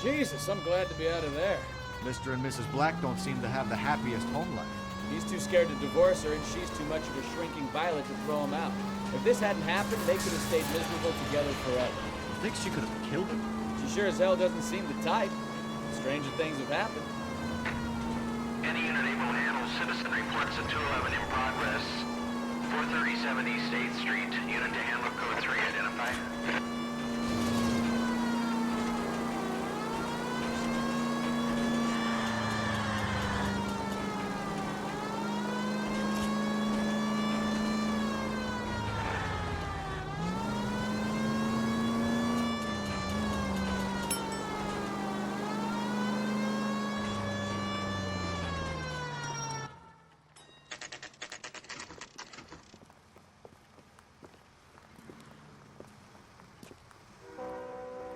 Jesus, I'm glad to be out of there. Mr. and Mrs. Black don't seem to have the happiest home life. He's too scared to divorce her, and she's too much of a shrinking violet to throw him out. If this hadn't happened, they could have stayed miserable together forever. You think she could have killed him? She sure as hell doesn't seem the type. Stranger things have happened. Any unit able to handle citizen reports at 211 in progress. 437 East 8th Street. Unit to handle code 3 identified.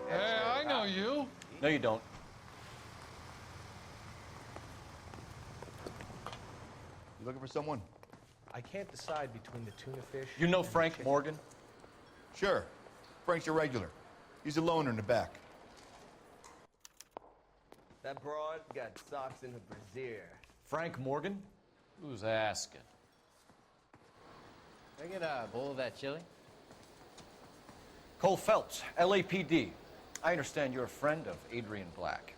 Hey, I know you. No, you don't. You looking for someone? I can't decide between the tuna fish. You know Frank Morgan? Sure. Frank's your regular. He's a loner in the back. That broad got socks in her brassiere. Frank Morgan? Who's asking? Can I get a bowl of that chili? Cole Phelps, LAPD. I understand you're a friend of Adrian Black.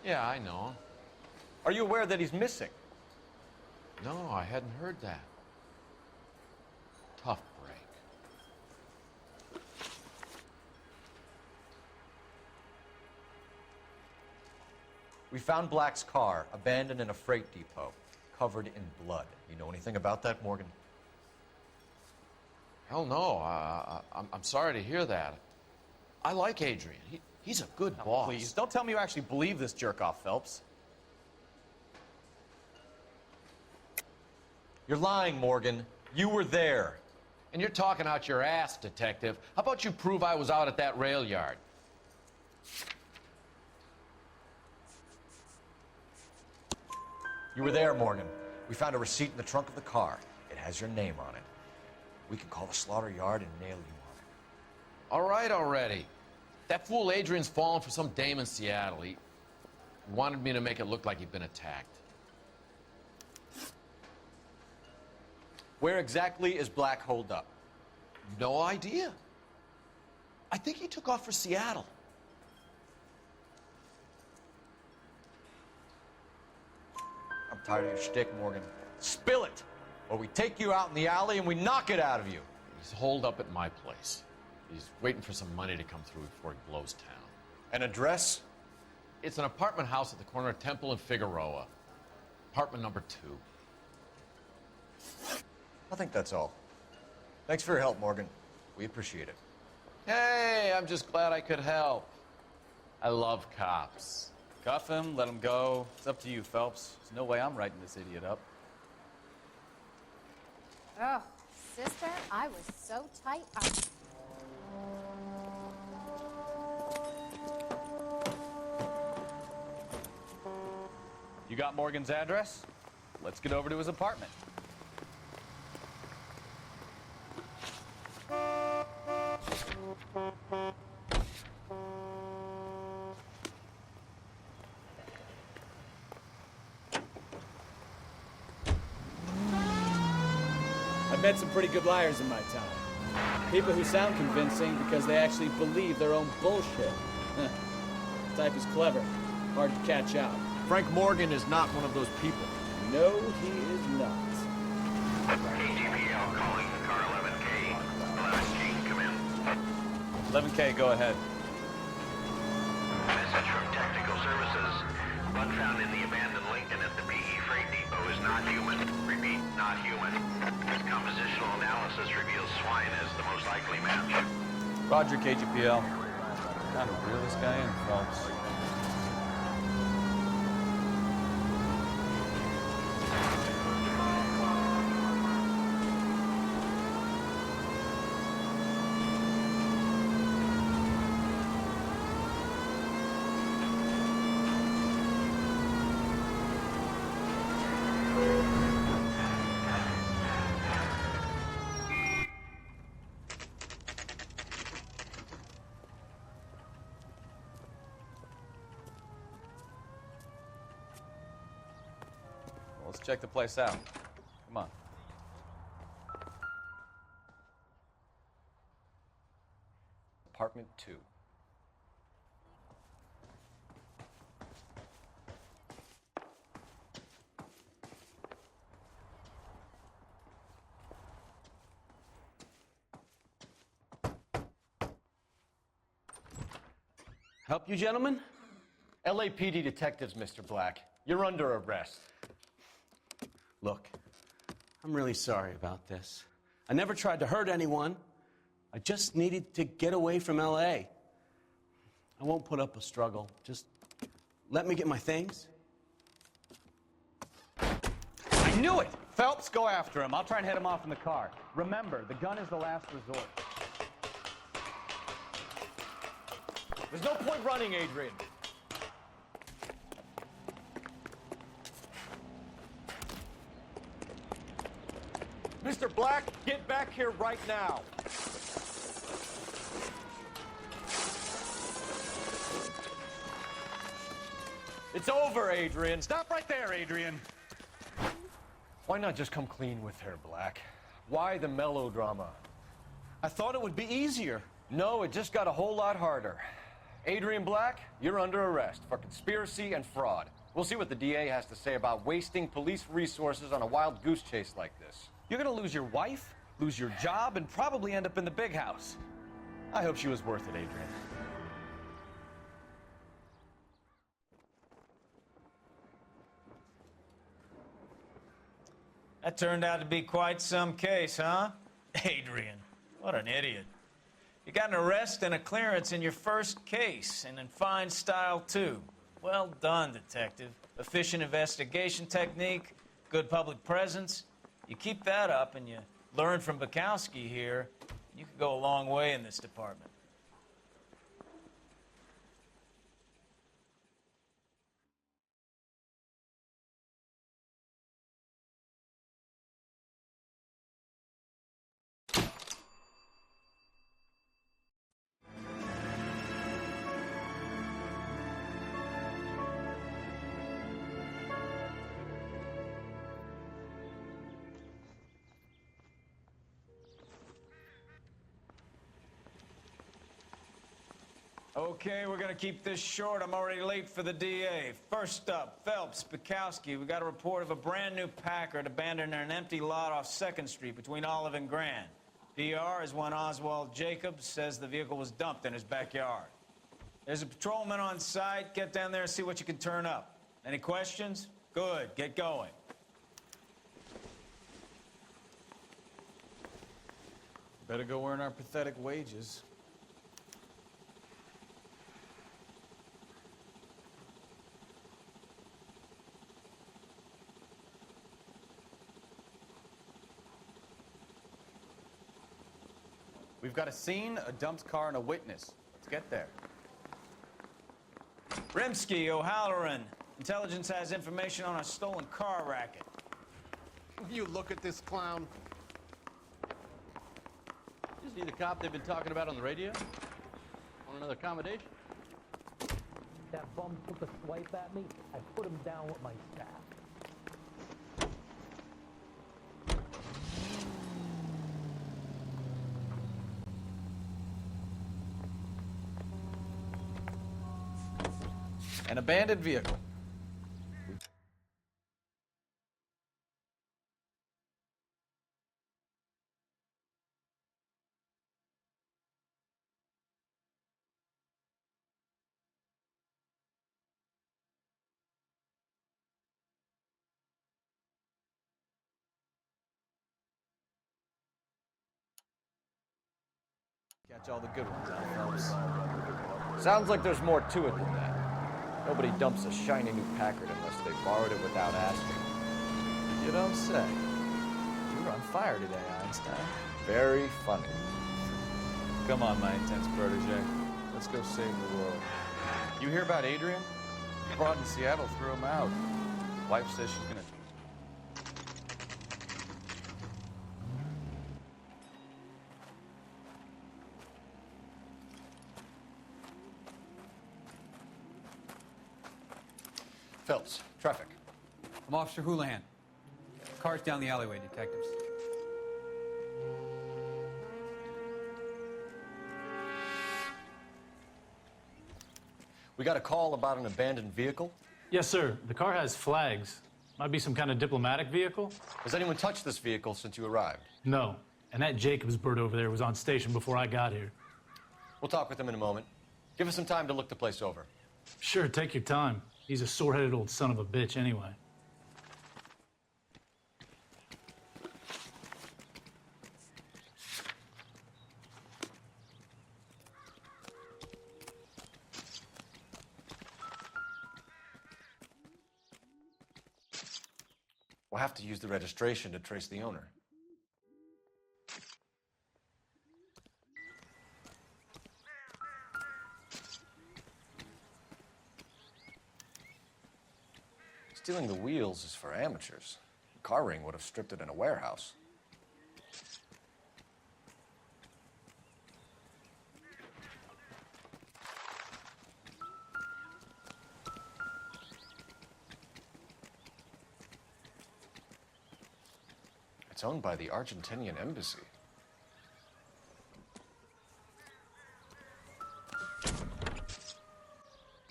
Yeah, I know him. Are you aware that he's missing? No, I hadn't heard that. Tough break. We found Black's car abandoned in a freight depot, covered in blood. You know anything about that, Morgan? Hell no. I'm sorry to hear that. I like Adrian. He's a good boss. Please, don't tell me you actually believe this jerk-off, Phelps. You're lying, Morgan. You were there. And you're talking out your ass, detective. How about you prove I was out at that rail yard? You were there, Morgan. We found a receipt in the trunk of the car. It has your name on it. We can call the slaughter yard and nail you on it. All right already. That fool Adrian's fallen for some dame in Seattle. He wanted me to make it look like he'd been attacked. Where exactly is Black holed up? No idea. I think he took off for Seattle. I'm tired of your shtick, Morgan. Spill it, or we take you out in the alley and we knock it out of you. He's holed up at my place. He's waiting for some money to come through before he blows town. An address? It's an apartment house at the corner of Temple and Figueroa. Apartment number 2. I think that's all. Thanks for your help, Morgan. We appreciate it. Hey, I'm just glad I could help. I love cops. Cuff him, let him go. It's up to you, Phelps. There's no way I'm writing this idiot up. Oh, sister, I was so tight. You got Morgan's address? Let's get over to his apartment. I've met some pretty good liars in my time. People who sound convincing because they actually believe their own bullshit. The type is clever, hard to catch out. Frank Morgan is not one of those people. No, he is not. KGPL calling car 11K. 11K, come in. 11K, go ahead. Message from Technical Services. Blood found in the abandoned Lincoln at the PE freight depot is not human. Repeat, not human. Compositional analysis reveals swine as the most likely match. Roger, KGPL. Time to reel this guy in, Phelps. Let's check the place out. Come on. Apartment 2. Help you, gentlemen? LAPD detectives, Mr. Black. You're under arrest. Look, I'm really sorry about this. I never tried to hurt anyone. I just needed to get away from L.A. I won't put up a struggle. Just let me get my things. I knew it! Phelps, go after him. I'll try and head him off in the car. Remember, the gun is the last resort. There's no point running, Adrian. Mr. Black, get back here right now. It's over, Adrian. Stop right there, Adrian. Why not just come clean with her, Black? Why the melodrama? I thought it would be easier. No, it just got a whole lot harder. Adrian Black, you're under arrest for conspiracy and fraud. We'll see what the DA has to say about wasting police resources on a wild goose chase like this. You're gonna lose your wife, lose your job, and probably end up in the big house. I hope she was worth it, Adrian. That turned out to be quite some case, huh? Adrian, what an idiot. You got an arrest and a clearance in your first case, and in fine style, too. Well done, detective. Efficient investigation technique, good public presence. You keep that up and you learn from Bukowski here, you could go a long way in this department. Okay, we're gonna keep this short. I'm already late for the DA. First up, Phelps, Bukowski. We got a report of a brand new Packard abandoned in an empty lot off 2nd Street between Olive and Grand. PR is one Oswald Jacobs says the vehicle was dumped in his backyard. There's a patrolman on site. Get down there and see what you can turn up. Any questions? Good, get going. Better go earn our pathetic wages. We've got a scene, a dumped car, and a witness. Let's get there. Rimsky, O'Halloran. Intelligence has information on a stolen car racket. You look at this clown. Is he the cop they've been talking about on the radio? Want another accommodation? That bum took a swipe at me. I put him down with my staff. An abandoned vehicle. Catch all the good ones out, Phelps. Sounds like there's more to it than that. Nobody dumps a shiny new Packard unless they borrowed it without asking. You don't say. You were on fire today, Einstein. Very funny. Come on, my intense protege. Let's go save the world. You hear about Adrian? Fraud in Seattle threw him out. Wife says she's gonna... Phelps, traffic. I'm Officer Houlihan. Car's down the alleyway, detectives. We got a call about an abandoned vehicle. Yes, sir. The car has flags. Might be some kind of diplomatic vehicle. Has anyone touched this vehicle since you arrived? No. And that Jacobs bird over there was on station before I got here. We'll talk with him in a moment. Give us some time to look the place over. Sure, take your time. He's a sore-headed old son of a bitch anyway. We'll have to use the registration to trace the owner. Stealing the wheels is for amateurs. The car ring would have stripped it in a warehouse. It's owned by the Argentinian embassy.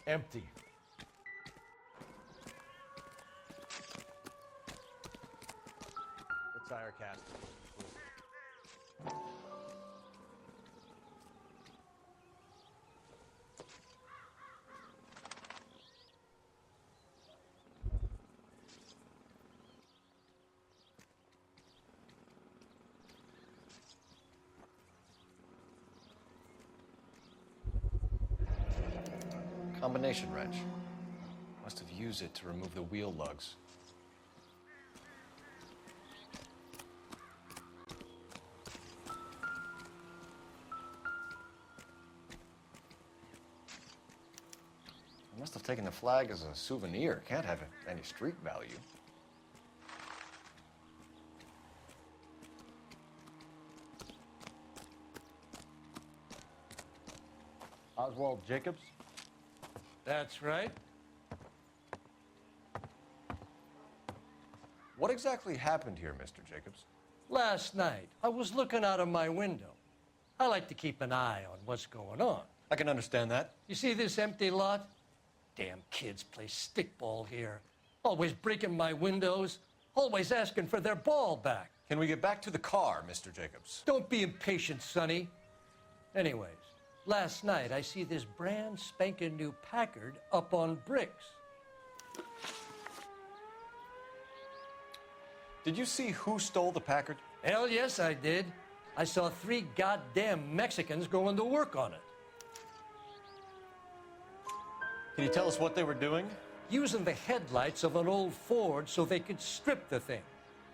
Empty. The tire cast. Combination wrench. Must have used it to remove the wheel lugs. I must have taken the flag as a souvenir. Can't have any street value. Oswald Jacobs? That's right. What exactly happened here, Mr. Jacobs? Last night, I was looking out of my window. I like to keep an eye on what's going on. I can understand that. You see this empty lot? Damn kids play stickball here. Always breaking my windows, always asking for their ball back. Can we get back to the car, Mr. Jacobs? Don't be impatient, Sonny. Anyways, last night I see this brand spanking new Packard up on bricks. Did you see who stole the Packard? Hell yes, I did. I saw 3 goddamn Mexicans going to work on it. Can you tell us what they were doing? Using the headlights of an old Ford so they could strip the thing.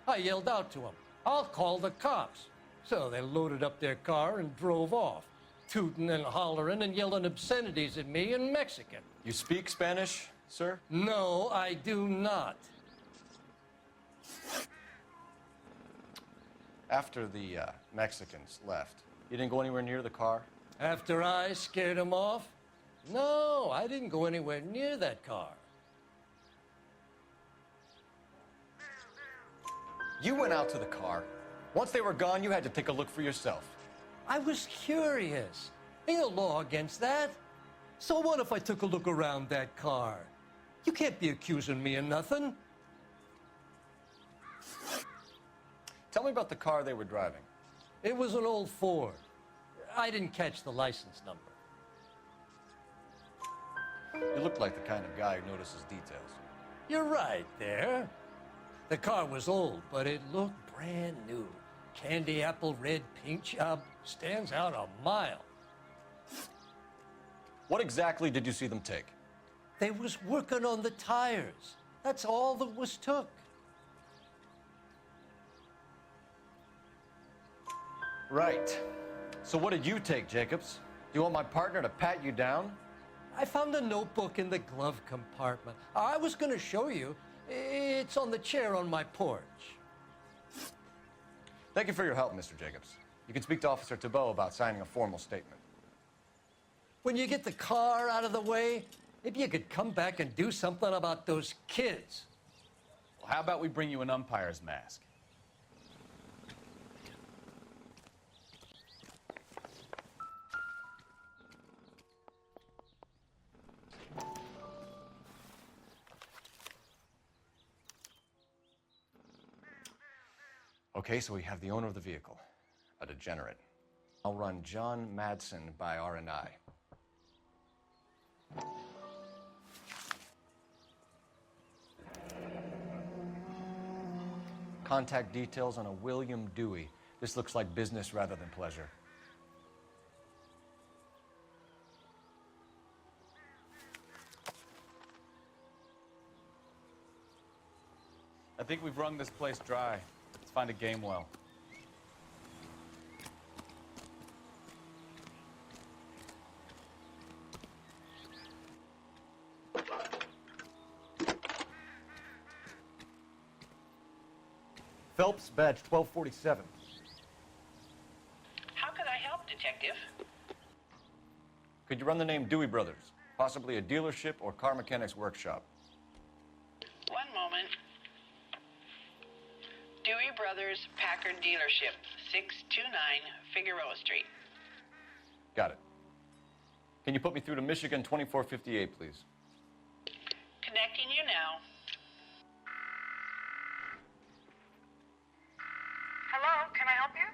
I yelled out to them, "I'll call the cops." So they loaded up their car and drove off, tooting and hollering and yelling obscenities at me in Mexican. You speak Spanish, sir? No, I do not. After the Mexicans left, you didn't go anywhere near the car? After I scared them off? No, I didn't go anywhere near that car. You went out to the car. Once they were gone, you had to take a look for yourself. I was curious. Ain't a law against that. So what if I took a look around that car? You can't be accusing me of nothing. Tell me about the car they were driving. It was an old Ford. I didn't catch the license number. You look like the kind of guy who notices details. You're right there. The car was old, but it looked brand new. Candy apple red paint job stands out a mile. What exactly did you see them take? They was working on the tires. That's all that was took. Right. So what did you take, Jacobs? Do you want my partner to pat you down? I found a notebook in the glove compartment. I was going to show you. It's on the chair on my porch. Thank you for your help, Mr. Jacobs. You can speak to Officer Thibault about signing a formal statement. When you get the car out of the way, maybe you could come back and do something about those kids. Well, how about we bring you an umpire's mask? Okay, so we have the owner of the vehicle, a degenerate. I'll run John Madsen by R&I. Contact details on a William Dewey. This looks like business rather than pleasure. I think we've wrung this place dry. Let's find a game well. Phelps, badge 1247. How could I help, Detective? Could you run the name Dewey Brothers? Possibly a dealership or car mechanics workshop. One moment. Dewey Brothers Packard Dealership, 629 Figueroa Street. Got it. Can you put me through to Michigan 2458, please? Connecting you now. Hello, can I help you?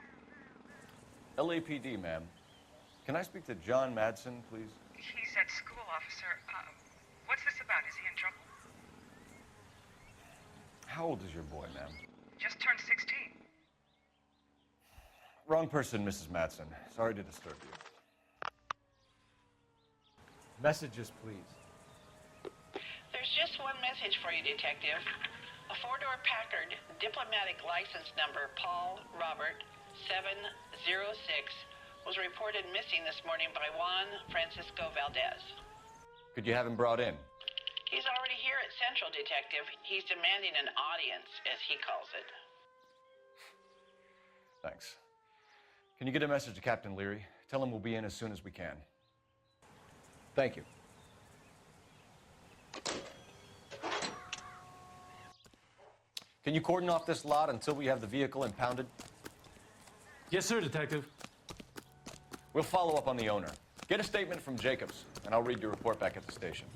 LAPD, ma'am. Can I speak to John Madsen, please? He's at school, officer. What's this about? Is he in trouble? How old is your boy, ma'am? Just turned 16. Wrong person, Mrs. Madsen. Sorry to disturb you. Messages, please. There's just one message for you, Detective. A four-door Packard, diplomatic license number Paul Robert 706, was reported missing this morning by Juan Francisco Valdez. Could you have him brought in? He's already here at Central, Detective. He's demanding an audience, as he calls it. Thanks. Can you get a message to Captain Leary? Tell him we'll be in as soon as we can. Thank you. Can you cordon off this lot until we have the vehicle impounded? Yes, sir, Detective. We'll follow up on the owner. Get a statement from Jacobs, and I'll read your report back at the station.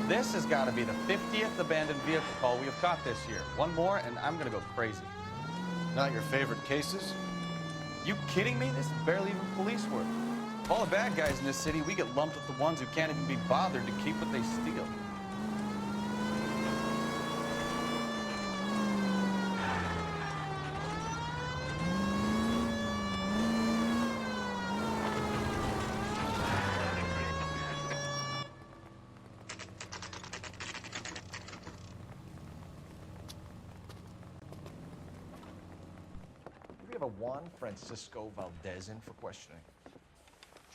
This has got to be the 50th abandoned vehicle call we have caught this year. One more, and I'm going to go crazy. Not your favorite cases? You kidding me? This is barely even police work. Of all the bad guys in this city, we get lumped with the ones who can't even be bothered to keep what they steal. Do we have a Juan Francisco Valdez in for questioning?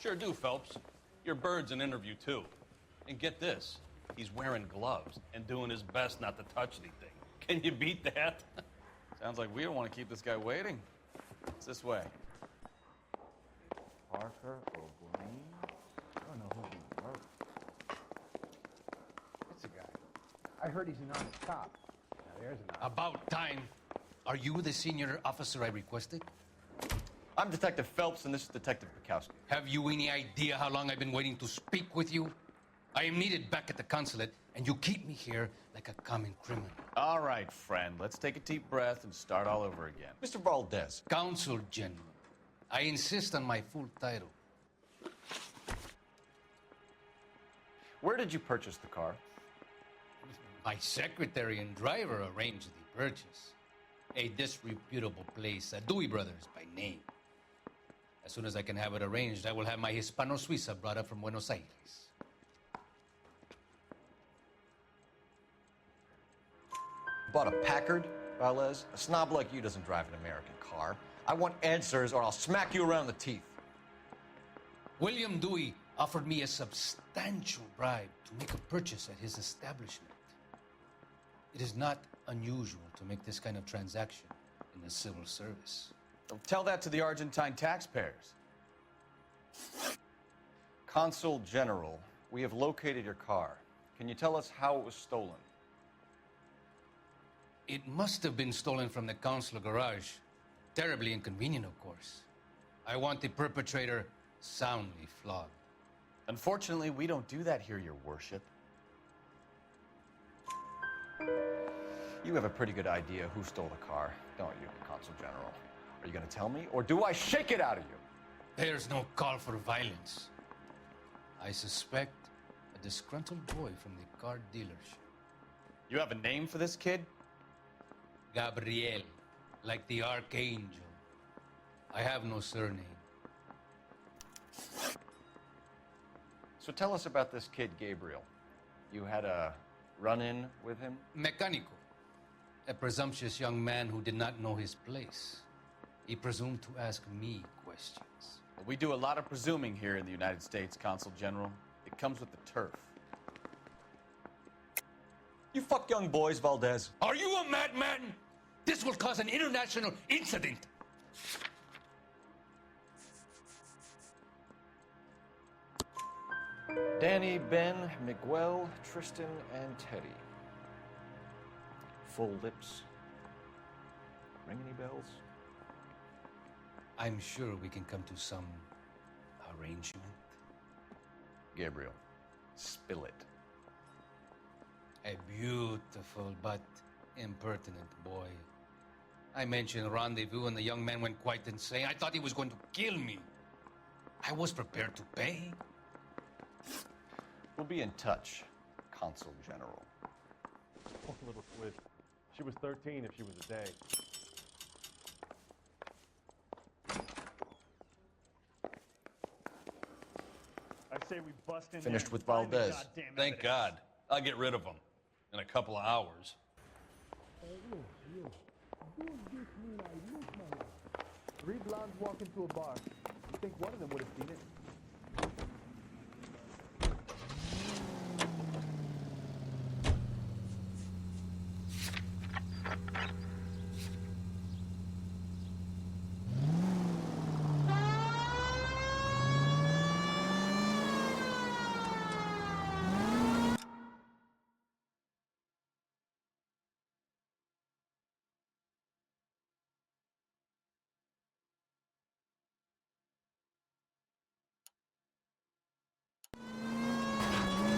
Sure do, Phelps. Your bird's an interview, too. And get this, he's wearing gloves and doing his best not to touch anything. Can you beat that? Sounds like we don't want to keep this guy waiting. It's this way. Parker O'Brien? I don't know who he wrote. It's a guy. I heard he's an honest cop. Now there's an honest. About time. Are you the senior officer I requested? I'm Detective Phelps, and this is Detective Bukowski. Have you any idea how long I've been waiting to speak with you? I am needed back at the consulate, and you keep me here like a common criminal. All right, friend. Let's take a deep breath and start all over again. Mr. Valdez. Consul General. I insist on my full title. Where did you purchase the car? My secretary and driver arranged the purchase. A disreputable place, Dewey Brothers by name. As soon as I can have it arranged, I will have my Hispano Suiza brought up from Buenos Aires. Bought a Packard, Valdez? A snob like you doesn't drive an American car. I want answers or I'll smack you around the teeth. William Dewey offered me a substantial bribe to make a purchase at his establishment. It is not unusual to make this kind of transaction in the civil service. Tell that to the Argentine taxpayers. Consul General, we have located your car. Can you tell us how it was stolen? It must have been stolen from the consular garage. Terribly inconvenient, of course. I want the perpetrator soundly flogged. Unfortunately, we don't do that here, Your Worship. You have a pretty good idea who stole the car, don't you, Consul General? Are you going to tell me, or do I shake it out of you? There's no call for violence. I suspect a disgruntled boy from the car dealership. You have a name for this kid? Gabriel, like the archangel. I have no surname. So tell us about this kid, Gabriel. You had a run-in with him? Mecánico. A presumptuous young man who did not know his place. He presumed to ask me questions. Well, we do a lot of presuming here in the United States, Consul General. It comes with the turf. You fuck young boys, Valdez. Are you a madman? This will cause an international incident. Danny, Ben, Miguel, Tristan, and Teddy. Full lips. Ring any bells? I'm sure we can come to some arrangement. Gabriel, spill it. A beautiful but impertinent boy. I mentioned rendezvous and the young man went quite insane. I thought he was going to kill me. I was prepared to pay. We'll be in touch, Consul General. Poor little squid. She was 13 if she was a day. I say we bust in Finished there with and find the Valdez. goddamn Thank evidence. God. I'll get rid of him in a couple of hours. Three blondes walk into a bar. You think one of them would have seen it?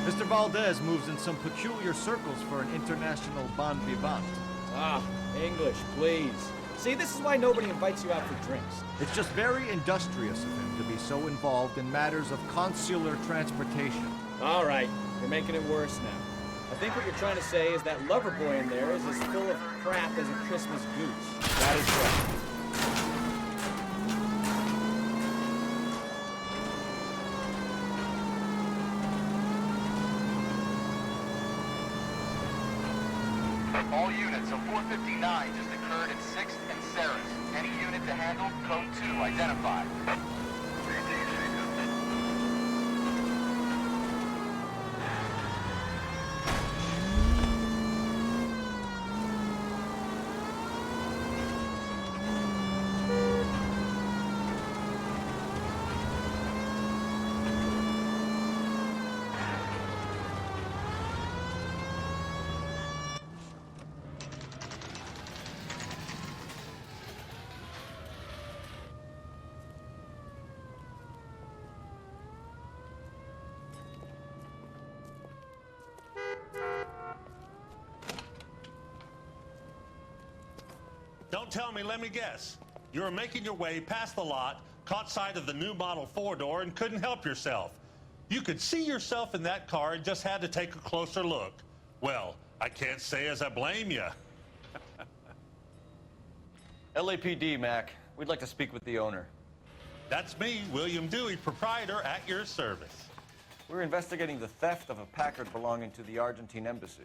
Mr. Valdez moves in some peculiar circles for an international bon vivant. Ah, English, please. See, this is why nobody invites you out for drinks. It's just very industrious of him to be so involved in matters of consular transportation. All right, you're making it worse now. I think what you're trying to say is that lover boy in there is as full of crap as a Christmas goose. That is right. All units, so 459 just occurred at 6th and Sarah's. Any unit to handle, code 2, identified. Don't tell me, let me guess. You were making your way past the lot, caught sight of the new model four-door, and couldn't help yourself. You could see yourself in that car and just had to take a closer look. Well, I can't say as I blame you. LAPD, Mac. We'd like to speak with the owner. That's me, William Dewey, proprietor, at your service. We're investigating the theft of a Packard belonging to the Argentine embassy.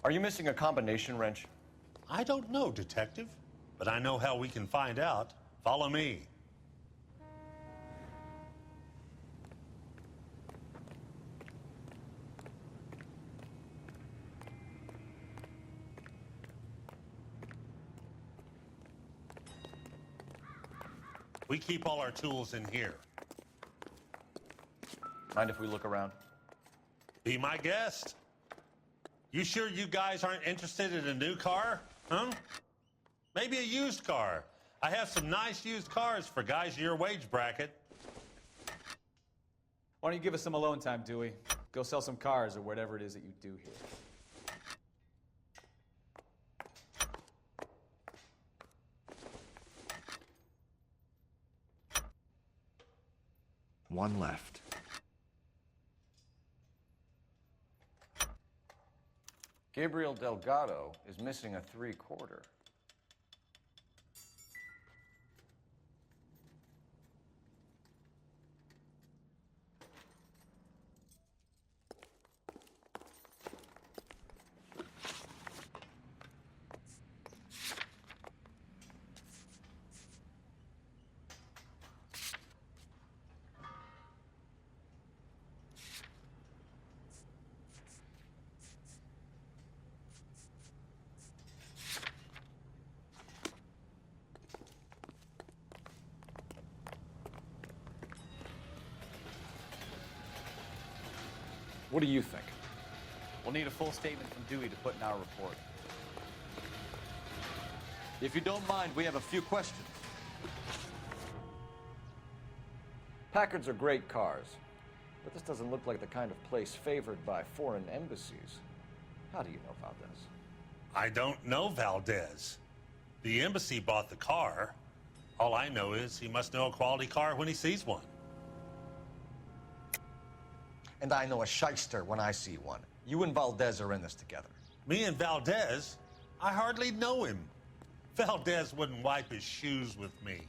Are you missing a combination wrench? I don't know, Detective, but I know how we can find out. Follow me. We keep all our tools in here. Mind if we look around? Be my guest. You sure you guys aren't interested in a new car? Huh? Maybe a used car. I have some nice used cars for guys your wage bracket. Why don't you give us some alone time, Dewey? Go sell some cars or whatever it is that you do here. One left. Gabriel Delgado is missing a 3/4. What do you think? We'll need a full statement from Dewey to put in our report. If you don't mind, we have a few questions. Packards are great cars, but this doesn't look like the kind of place favored by foreign embassies. How do you know Valdez? I don't know Valdez. The embassy bought the car. All I know is he must know a quality car when he sees one. And I know a shyster when I see one. You and Valdez are in this together. Me and Valdez? I hardly know him. Valdez wouldn't wipe his shoes with me.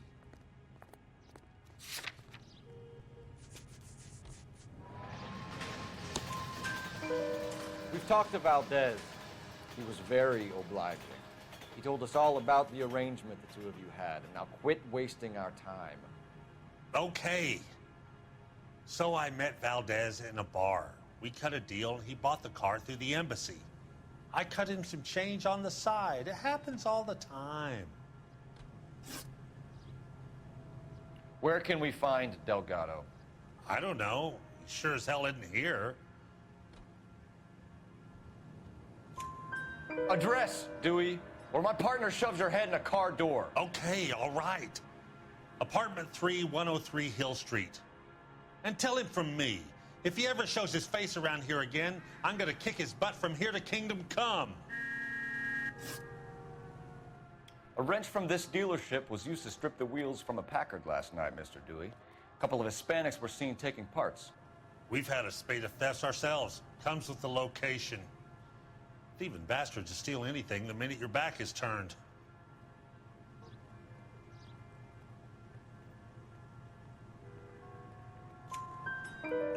We've talked to Valdez. He was very obliging. He told us all about the arrangement the two of you had, and now quit wasting our time. Okay. So I met Valdez in a bar. We cut a deal, and he bought the car through the embassy. I cut him some change on the side. It happens all the time. Where can we find Delgado? I don't know. He sure as hell isn't here. Address, Dewey, or my partner shoves your head in a car door. Okay, all right. Apartment 3, 103 Hill Street. And tell him from me, if he ever shows his face around here again, I'm gonna kick his butt from here to Kingdom Come. A wrench from this dealership was used to strip the wheels from a Packard last night, Mr. Dewey. A couple of Hispanics were seen taking parts. We've had a spate of thefts ourselves. Comes with the location. Thieving bastards will steal anything the minute your back is turned.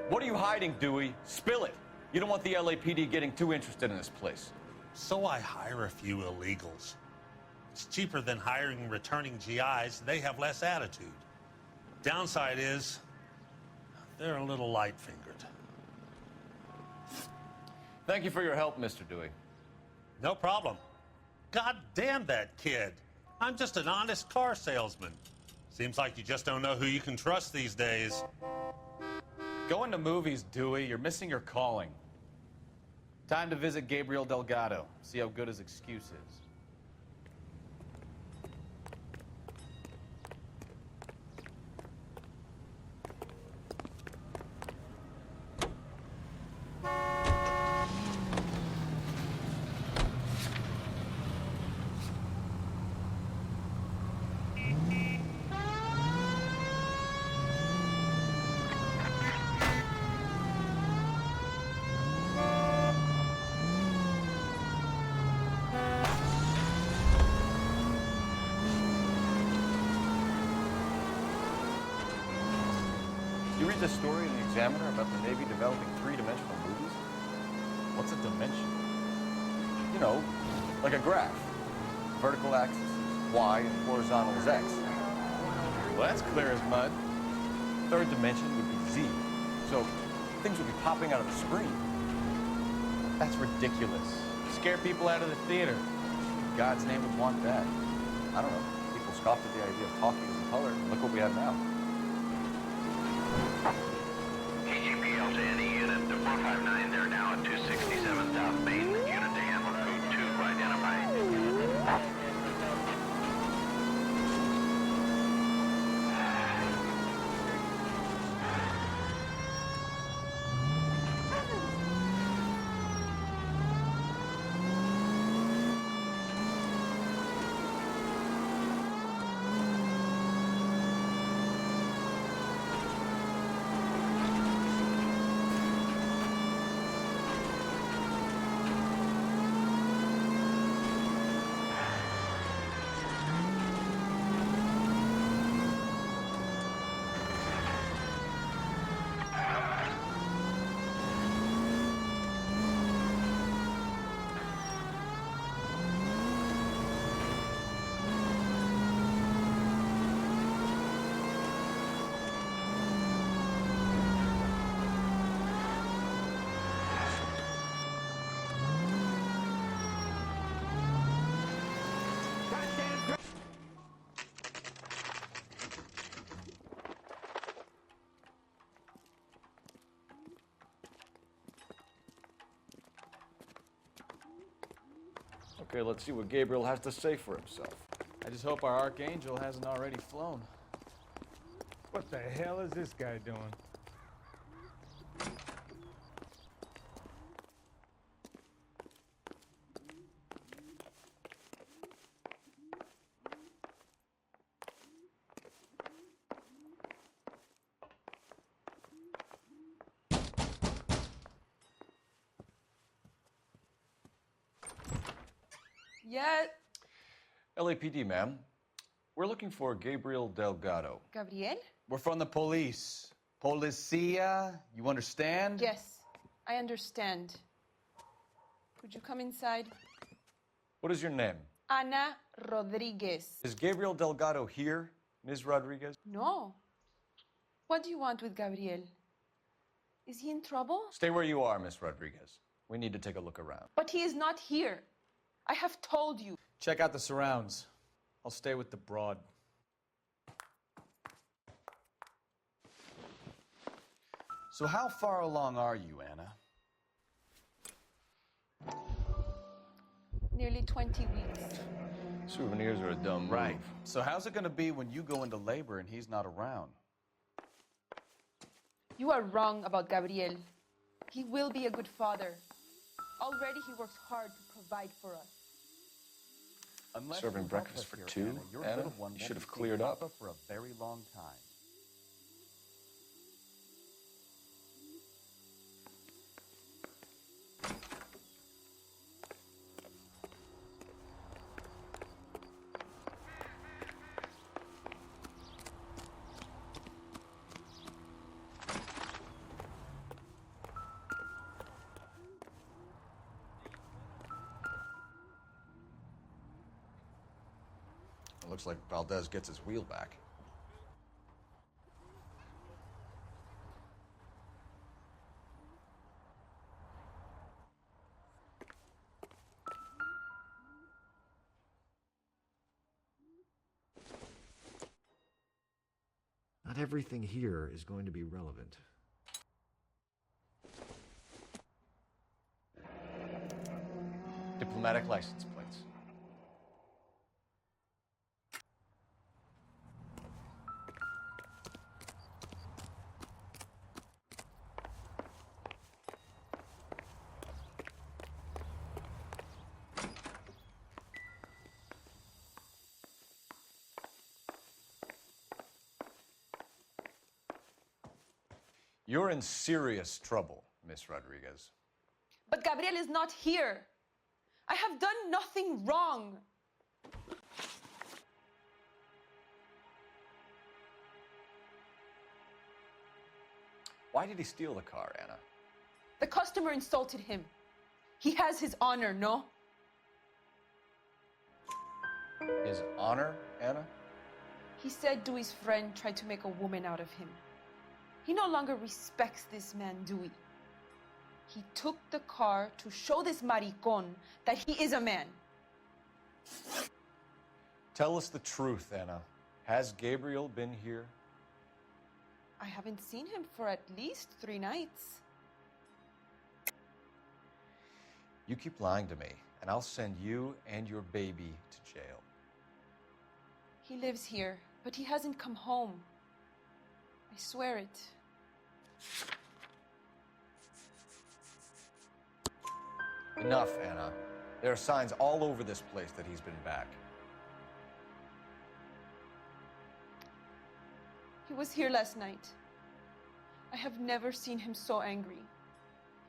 What are you hiding, Dewey? Spill it. You don't want the LAPD getting too interested in this place. So I hire a few illegals. It's cheaper than hiring returning GIs. They have less attitude. Downside is, they're a little light-fingered. Thank you for your help, Mr. Dewey. No problem. God damn that kid. I'm just an honest car salesman. Seems like you just don't know who you can trust these days. Going to movies, Dewey. You're missing your calling. Time to visit Gabriel Delgado. See how good his excuse is. You read the story in the Examiner about the Navy developing three-dimensional movies? What's a dimension? You know, like a graph. Vertical axis is Y and horizontal is X. Well, that's clear as mud. Third dimension would be Z. So things would be popping out of the screen. That's ridiculous. Scare people out of the theater. In God's name would want that. I don't know. People scoffed at the idea of talkies in color. Look what we have now. KGPL to any unit, the 459, they're now at 267 South Main. Unit to handle code 2 identified. Okay, let's see what Gabriel has to say for himself. I just hope our Archangel hasn't already flown. What the hell is this guy doing? Yeah, LAPD, ma'am. We're looking for Gabriel Delgado. Gabriel? We're from the police. Policia, you understand? Yes, I understand. Could you come inside? What is your name? Ana Rodriguez. Is Gabriel Delgado here, Ms. Rodriguez? No. What do you want with Gabriel? Is he in trouble? Stay where you are, Ms. Rodriguez. We need to take a look around. But he is not here. I have told you. Check out the surrounds. I'll stay with the broad. So how far along are you, Anna? Nearly 20 weeks. Souvenirs are a dumb move. Right. So how's it going to be when you go into labor and he's not around? You are wrong about Gabriel. He will be a good father. Already he works hard to provide for us. Unless Serving you help breakfast us for here, two, your Anna? little one You won't should have be cleared seeing up. Papa for a very long time. It looks like Valdez gets his wheel back. Not everything here is going to be relevant. Diplomatic license plates. You're in serious trouble, Miss Rodriguez. But Gabriel is not here. I have done nothing wrong. Why did he steal the car, Anna? The customer insulted him. He has his honor, no? His honor, Anna? He said Dewey's friend tried to make a woman out of him. He no longer respects this man, Dewey. He took the car to show this maricon that he is a man. Tell us the truth, Anna. Has Gabriel been here? I haven't seen him for at least 3 nights. You keep lying to me, and I'll send you and your baby to jail. He lives here, but he hasn't come home. I swear it. Enough, Anna. There are signs all over this place that he's been back. He was here last night. I have never seen him so angry.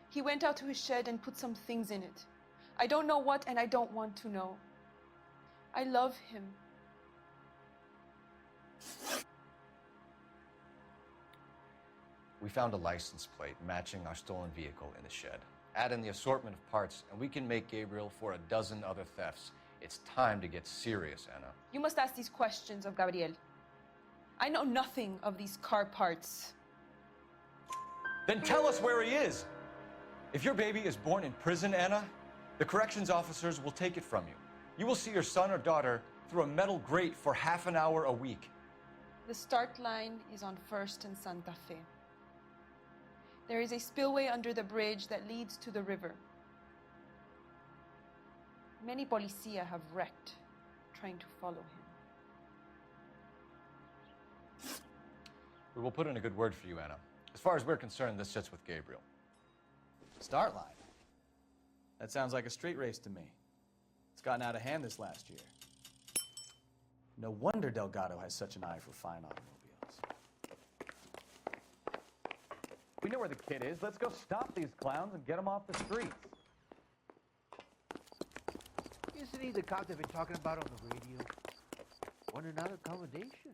He went out to his shed and put some things in it. I don't know what, and I don't want to know. I love him. We found a license plate matching our stolen vehicle in the shed. Add in the assortment of parts, and we can make Gabriel for a dozen other thefts. It's time to get serious, Anna. You must ask these questions of Gabriel. I know nothing of these car parts. Then tell us where he is! If your baby is born in prison, Anna, the corrections officers will take it from you. You will see your son or daughter through a metal grate for half an hour a week. The start line is on 1st and Santa Fe. There is a spillway under the bridge that leads to the river. Many policia have wrecked trying to follow him. We will put in a good word for you, Anna. As far as we're concerned, this sits with Gabriel. Start line. That sounds like a street race to me. It's gotten out of hand this last year. No wonder Delgado has such an eye for fine automobiles. We know where the kid is. Let's go stop these clowns and get them off the streets. Isn't he the cop they've been talking about on the radio? Want another accommodation?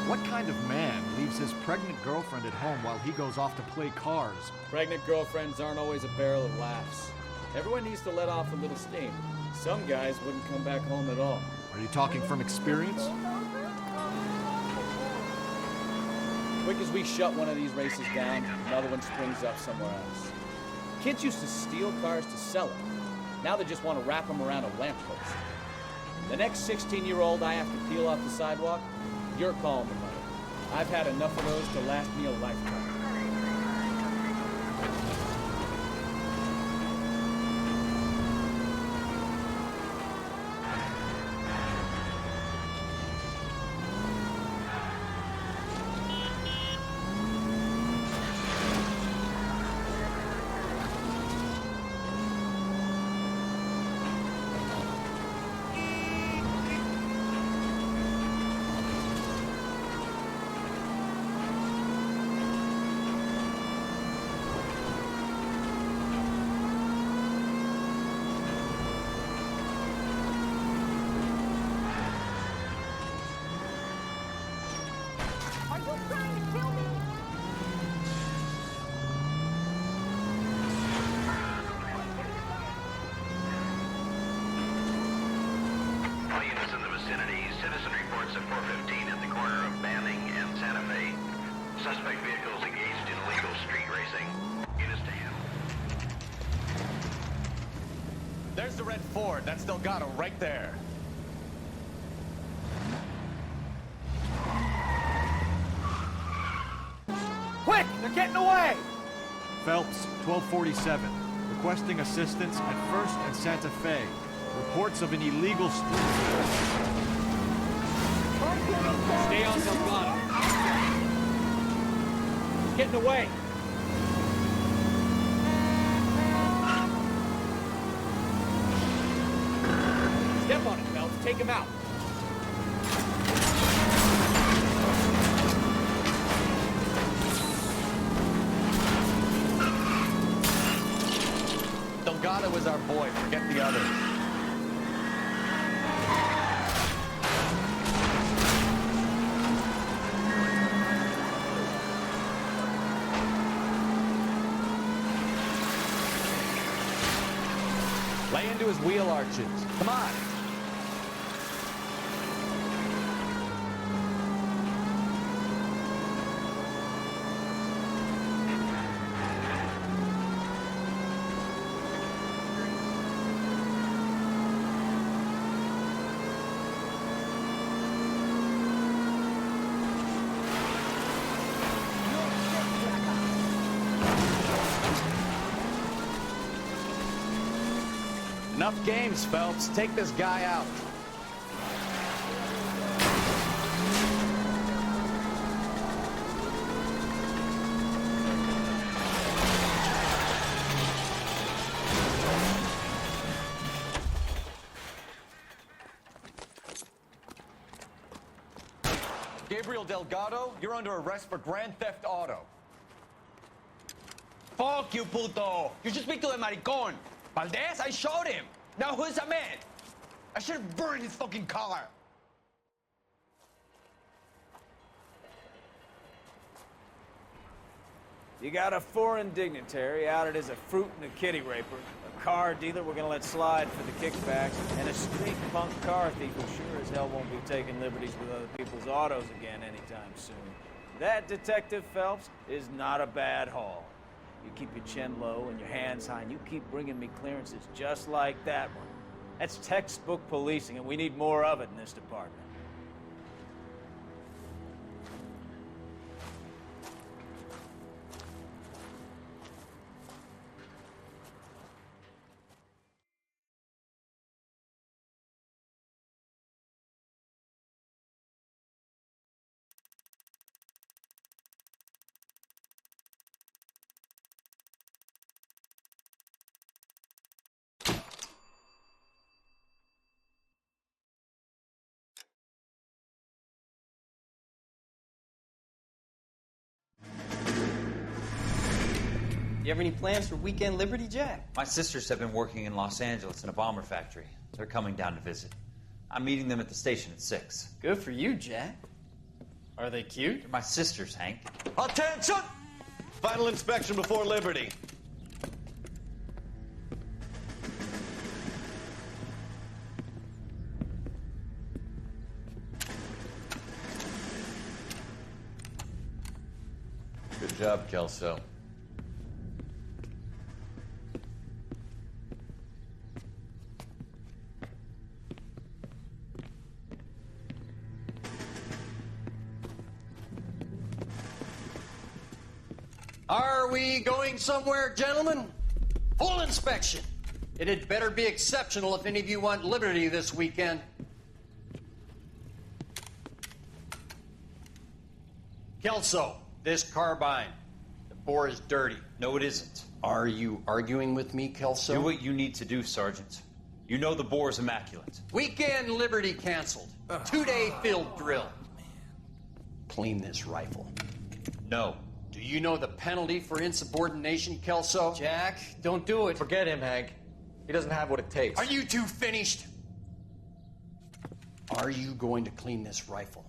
What kind of man leaves his pregnant girlfriend at home while he goes off to play cars? Pregnant girlfriends aren't always a barrel of laughs. Everyone needs to let off a little steam. Some guys wouldn't come back home at all. Are you talking from experience? Quick as we shut one of these races down, another one springs up somewhere else. Kids used to steal cars to sell them. Now they just want to wrap them around a lamppost. The next 16-year-old I have to peel off the sidewalk, you're calling the mother. I've had enough of those to last me a lifetime. Suspect vehicles engaged in illegal street racing. Units to handle. There's the red Ford. That's Delgado right there. Quick! They're getting away! Phelps, 1247. Requesting assistance at 1st and Santa Fe. Reports of an illegal street. Stay on Delgado. Getting away. Step on it, Phelps. Take him out. Delgado is our boy. Forget the others. Lay into his wheel arches. Come on. Enough games, Phelps. Take this guy out. Gabriel Delgado, you're under arrest for Grand Theft Auto. Fuck you, puto! You should speak to the maricón. Valdez, I showed him. Now who's the man? I should have burned his fucking car. You got a foreign dignitary outed as a fruit and a kitty raper, a car dealer we're gonna let slide for the kickback, and a street punk car thief who sure as hell won't be taking liberties with other people's autos again anytime soon. That, Detective Phelps, is not a bad haul. You keep your chin low and your hands high, and you keep bringing me clearances just like that one. That's textbook policing, and we need more of it in this department. You have any plans for weekend Liberty, Jack? My sisters have been working in Los Angeles in a bomber factory. They're coming down to visit. I'm meeting them at the station at 6. Good for you, Jack. Are they cute? They're my sisters, Hank. Attention! Final inspection before Liberty. Good job, Kelso. Are we going somewhere, gentlemen? Full inspection. It had better be exceptional if any of you want liberty this weekend. Kelso, this carbine. The bore is dirty. No, it isn't. Are you arguing with me, Kelso? Do what you need to do, Sergeant. You know the bore is immaculate. Weekend liberty canceled. 2-day field drill. Clean this rifle. No. Do you know the penalty for insubordination, Kelso? Jack, don't do it. Forget him, Hank. He doesn't have what it takes. Are you two finished? Are you going to clean this rifle?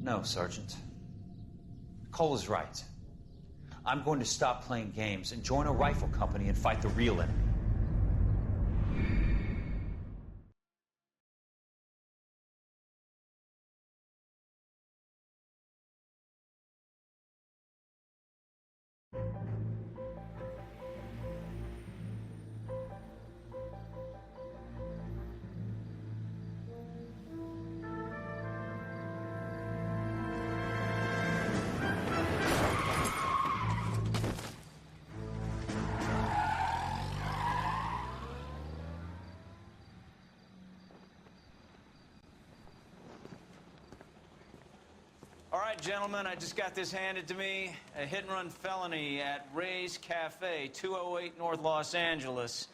No, Sergeant. Cole is right. I'm going to stop playing games and join a rifle company and fight the real enemy. All right, gentlemen, I just got this handed to me. A hit-and-run felony at Ray's Cafe, 208 North Los Angeles.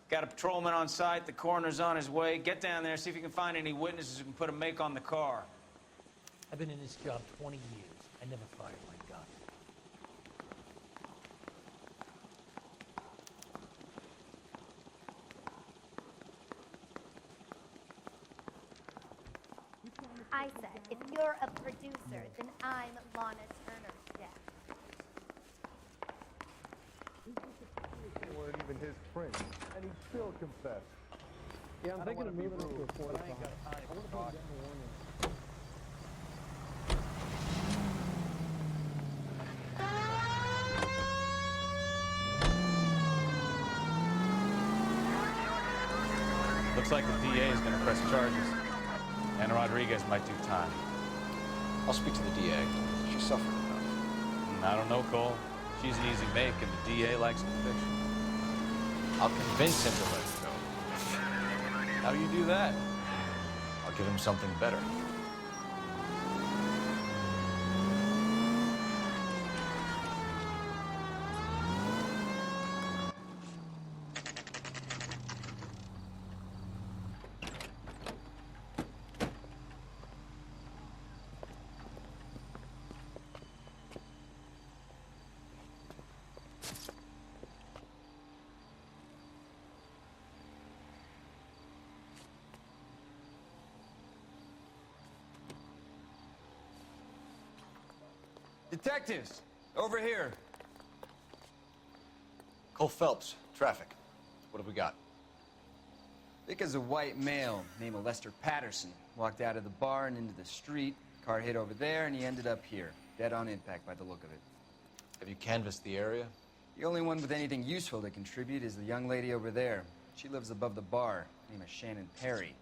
Got a patrolman on site. The coroner's on his way. Get down there, see if you can find any witnesses who can put a make on the car. I've been in this job 20 years. I never fired my gun. I said, if you're a producer, then I'm Lana Turner's dad. They weren't even his friends, and he still confessed. Yeah, I'm thinking of moving up to a 45. I ain't got time. I want to put down the warning. Looks like the DA is going to press charges. And Rodriguez might do time. I'll speak to the DA. She suffered enough. I don't know, Cole. She's an easy make, and the DA likes conviction. I'll convince him to let it go. How do you do that? I'll give him something better. Detectives, over here. Cole Phelps, traffic. What have we got? Thick as a white male named Lester Patterson walked out of the bar and into the street. car hit over there, and he ended up here. Dead on impact by the look of it. Have you canvassed the area? The only one with anything useful to contribute is the young lady over there. She lives above the bar. Name is Shannon Perry.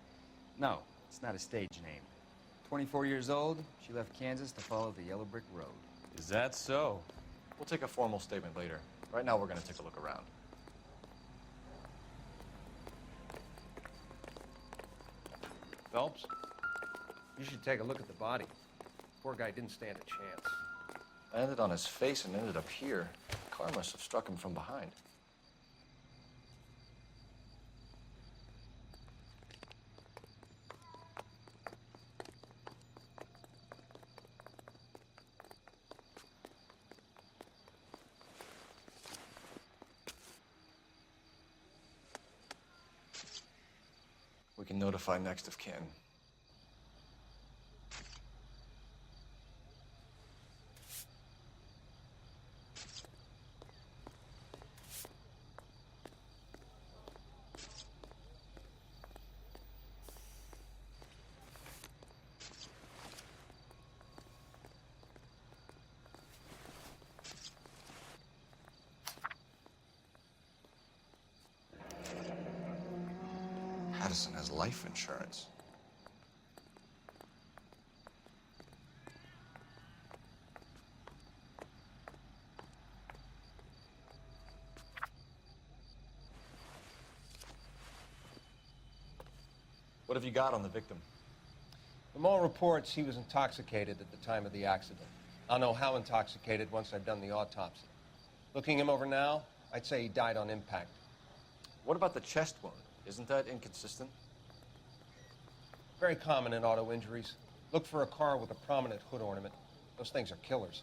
No, it's not a stage name. 24 years old, she left Kansas to follow the Yellow Brick Road. Is that so? We'll take a formal statement later. Right now, we're going to take a look around. Phelps, you should take a look at the body. Poor guy didn't stand a chance. Landed on his face and ended up here. The car must have struck him from behind. We can notify next of kin. Addison has life insurance. What have you got on the victim? From all reports, he was intoxicated at the time of the accident. I'll know how intoxicated once I've done the autopsy. Looking him over now, I'd say he died on impact. What about the chest wound? Isn't that inconsistent? Very common in auto injuries. Look for a car with a prominent hood ornament. Those things are killers.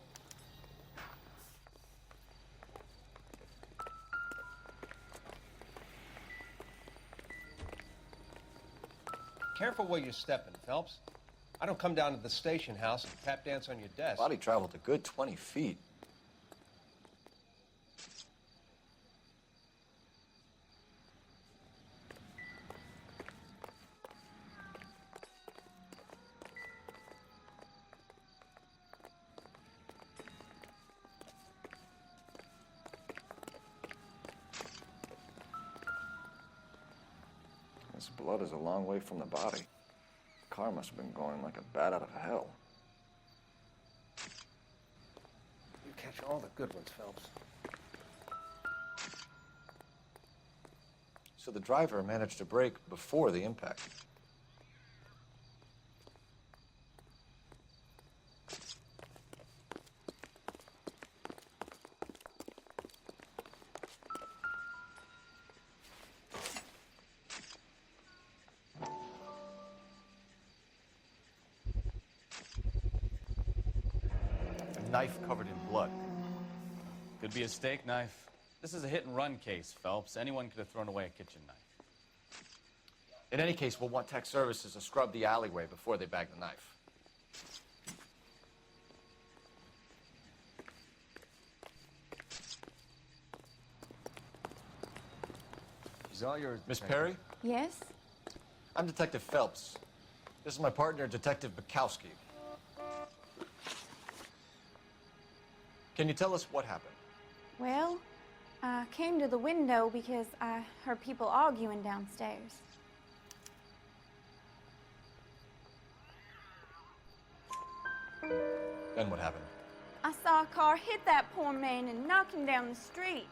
Careful where you're stepping, Phelps. I don't come down to the station house and tap dance on your desk. Body traveled a good 20 feet. This blood is a long way from the body. The car must have been going like a bat out of hell. You catch all the good ones, Phelps. So the driver managed to brake before the impact. Knife covered in blood. Could be a steak knife. This is a hit-and-run case, Phelps. Anyone could have thrown away a kitchen knife. In any case, we'll want tech services to scrub the alleyway before they bag the knife. He's all yours, Miss Perry? Yes? I'm Detective Phelps. This is my partner, Detective Bukowski. Can you tell us what happened? Well, I came to the window because I heard people arguing downstairs. Then what happened? I saw a car hit that poor man and knock him down the street.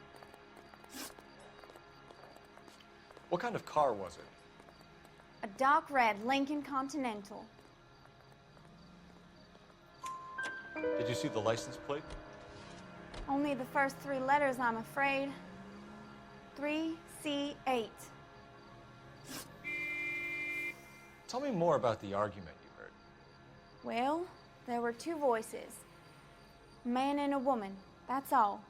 What kind of car was it? A dark red Lincoln Continental. Did you see the license plate? Only the first three letters, I'm afraid. 3C8. Tell me more about the argument you heard. Well, there were two voices. A man and a woman, that's all.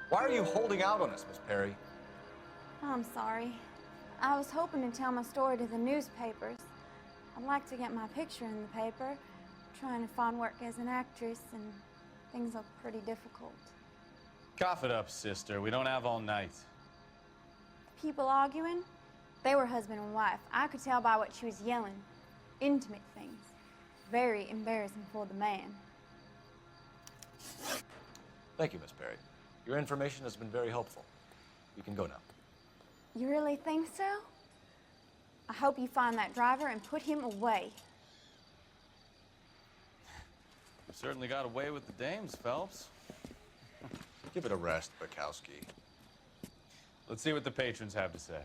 Why are you holding out on us, Miss Perry? I'm sorry. I was hoping to tell my story to the newspapers. I'd like to get my picture in the paper. Trying to find work as an actress, and things look pretty difficult. Cough it up, sister. We don't have all night. people arguing? They were husband and wife. I could tell by what she was yelling. Intimate things. Very embarrassing for the man. Thank you, Miss Perry. Your information has been very helpful. You can go now. You really think so? I hope you find that driver and put him away. You certainly got away with the dames, Phelps. Give it a rest, Bukowski. Let's see what the patrons have to say.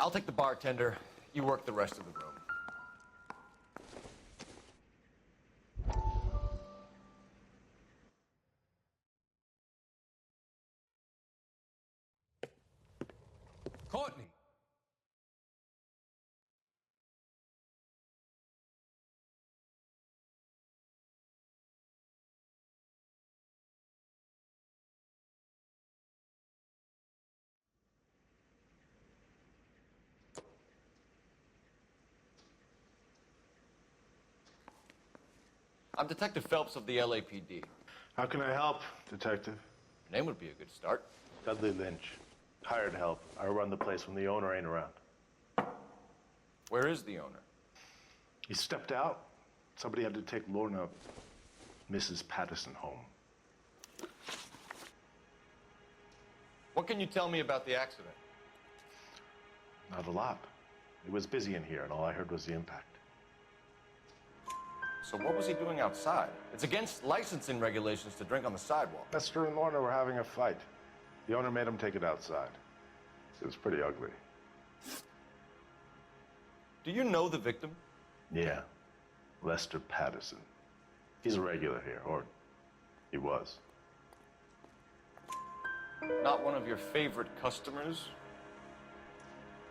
I'll take the bartender. You work the rest of the room. Courtney! I'm Detective Phelps of the LAPD. How can I help, Detective? Your name would be a good start. Dudley Lynch. Hired help. I run the place when the owner ain't around. Where is the owner? He stepped out. Somebody had to take Lorna, Mrs. Patterson, home. What can you tell me about the accident? Not a lot. It was busy in here, and all I heard was the impact. So what was he doing outside? It's against licensing regulations to drink on the sidewalk. Lester and Lorna were having a fight. The owner made him take it outside. It was pretty ugly. Do you know the victim? Yeah. Lester Patterson. He's a regular here, or he was. Not one of your favorite customers?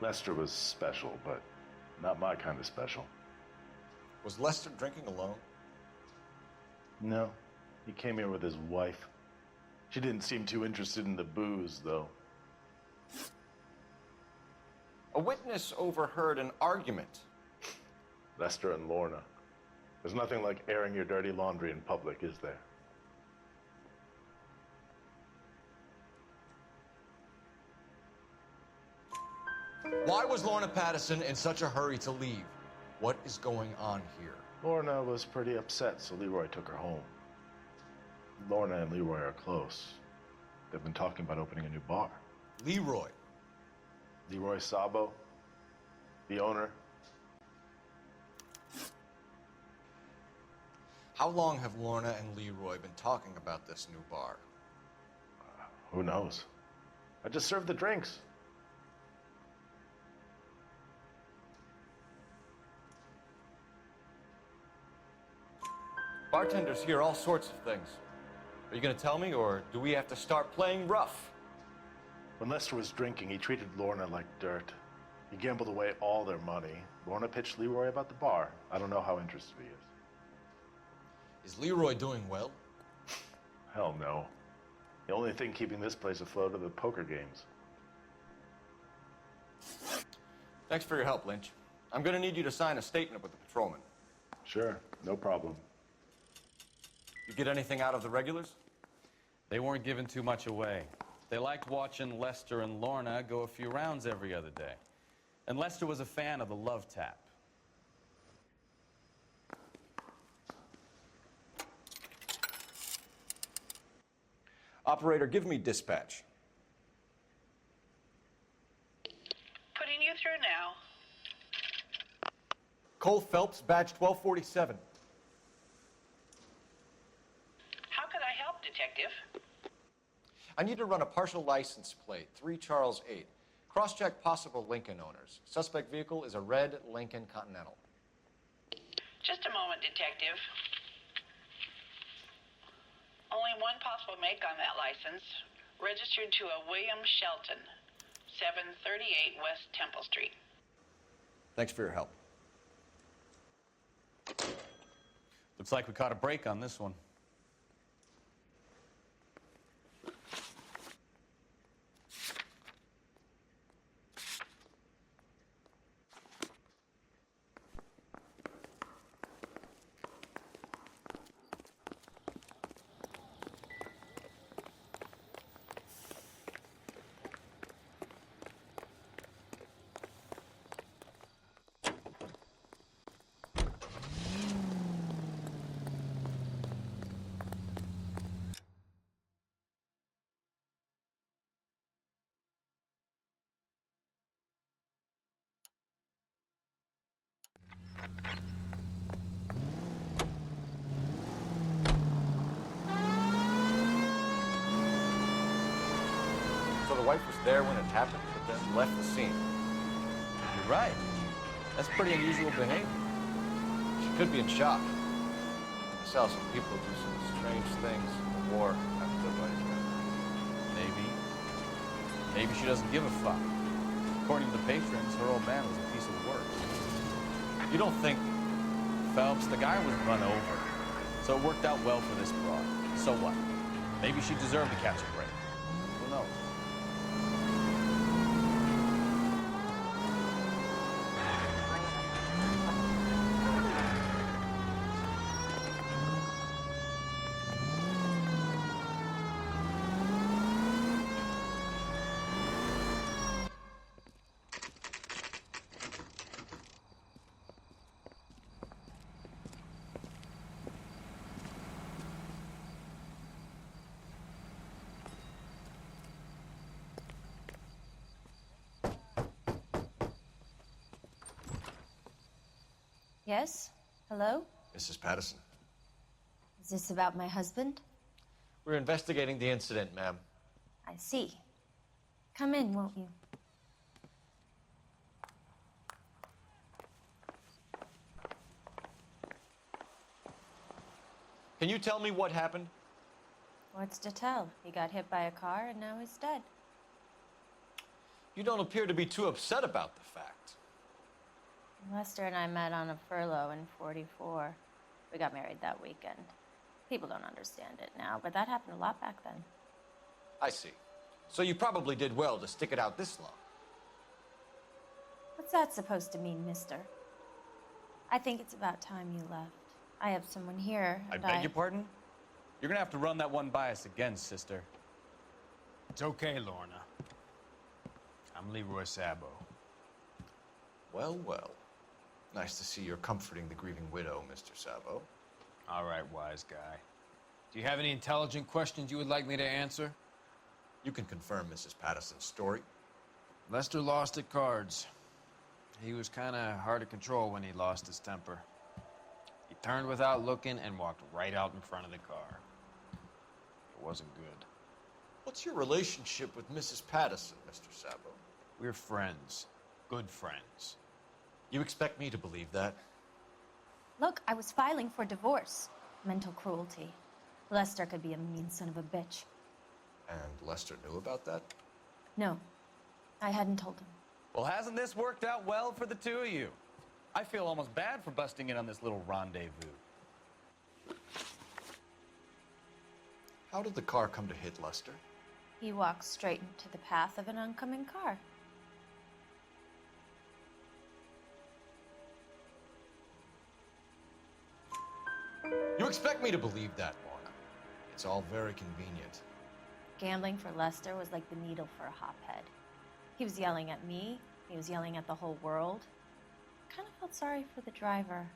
Lester was special, but not my kind of special. Was Lester drinking alone? No. He came here with his wife. She didn't seem too interested in the booze, though. A witness overheard an argument. Lester and Lorna. There's nothing like airing your dirty laundry in public, is there? Why was Lorna Patterson in such a hurry to leave? What is going on here? Lorna was pretty upset, so Leroy took her home. Lorna and Leroy are close. They've been talking about opening a new bar. Leroy? Leroy Sabo, the owner. How long have Lorna and Leroy been talking about this new bar? Who knows? I just served the drinks. Bartenders hear all sorts of things. Are you going to tell me, or do we have to start playing rough? When Lester was drinking, he treated Lorna like dirt. He gambled away all their money. Lorna pitched Leroy about the bar. I don't know how interested he is. Is Leroy doing well? Hell no. The only thing keeping this place afloat are the poker games. Thanks for your help, Lynch. I'm going to need you to sign a statement with the patrolman. Sure, no problem. You get anything out of the regulars? They weren't giving too much away. They liked watching Lester and Lorna go a few rounds every other day. And Lester was a fan of the love tap. Operator, give me dispatch. Putting you through now. Cole Phelps, badge 1247. How could I help, Detective? I need to run a partial license plate, 3 Charles 8. Cross-check possible Lincoln owners. Suspect vehicle is a red Lincoln Continental. Just a moment, Detective. Only one possible make on that license. Registered to a William Shelton, 738 West Temple Street. Thanks for your help. Looks like we caught a break on this one. the wife was there when it happened, but then left the scene. You're right. That's pretty unusual behavior. She could be in shock. I saw some people do some strange things in the war after their wife got hurt. Maybe she doesn't give a fuck. According to the patrons, her old man was a piece of work. You don't think, Phelps, the guy was run over. So it worked out well for this broad. So what? Maybe she deserved to catch a break. Who knows? Yes? Hello? Mrs. Patterson. Is this about my husband? We're investigating the incident, ma'am. I see. Come in, won't you? Can you tell me what happened? What's to tell? He got hit by a car and now he's dead. You don't appear to be too upset about the fact. Lester and I met on a furlough in '44. We got married that weekend. People don't understand it now, but that happened a lot back then. I see. So you probably did well to stick it out this long. What's that supposed to mean, mister? I think it's about time you left. I have someone here. I beg your pardon? You're gonna have to run that one by us again, sister. It's okay, Lorna. I'm Leroy Sabo. Well, well. Nice to see you're comforting the grieving widow, Mr. Sabo. All right, wise guy. Do you have any intelligent questions you would like me to answer? You can confirm Mrs. Patterson's story. Lester lost at cards. He was kind of hard to control when he lost his temper. He turned without looking and walked right out in front of the car. It wasn't good. What's your relationship with Mrs. Patterson, Mr. Sabo? We're friends. Good friends. You expect me to believe that? Look, I was filing for divorce. Mental cruelty. Lester could be a mean son of a bitch. And Lester knew about that? No, I hadn't told him. Well, hasn't this worked out well for the two of you? I feel almost bad for busting in on this little rendezvous. How did the car come to hit Lester? He walked straight into the path of an oncoming car. You expect me to believe that, Lorna. It's all very convenient. Gambling for Lester was like the needle for a hophead. He was yelling at me. He was yelling at the whole world. I kind of felt sorry for the driver.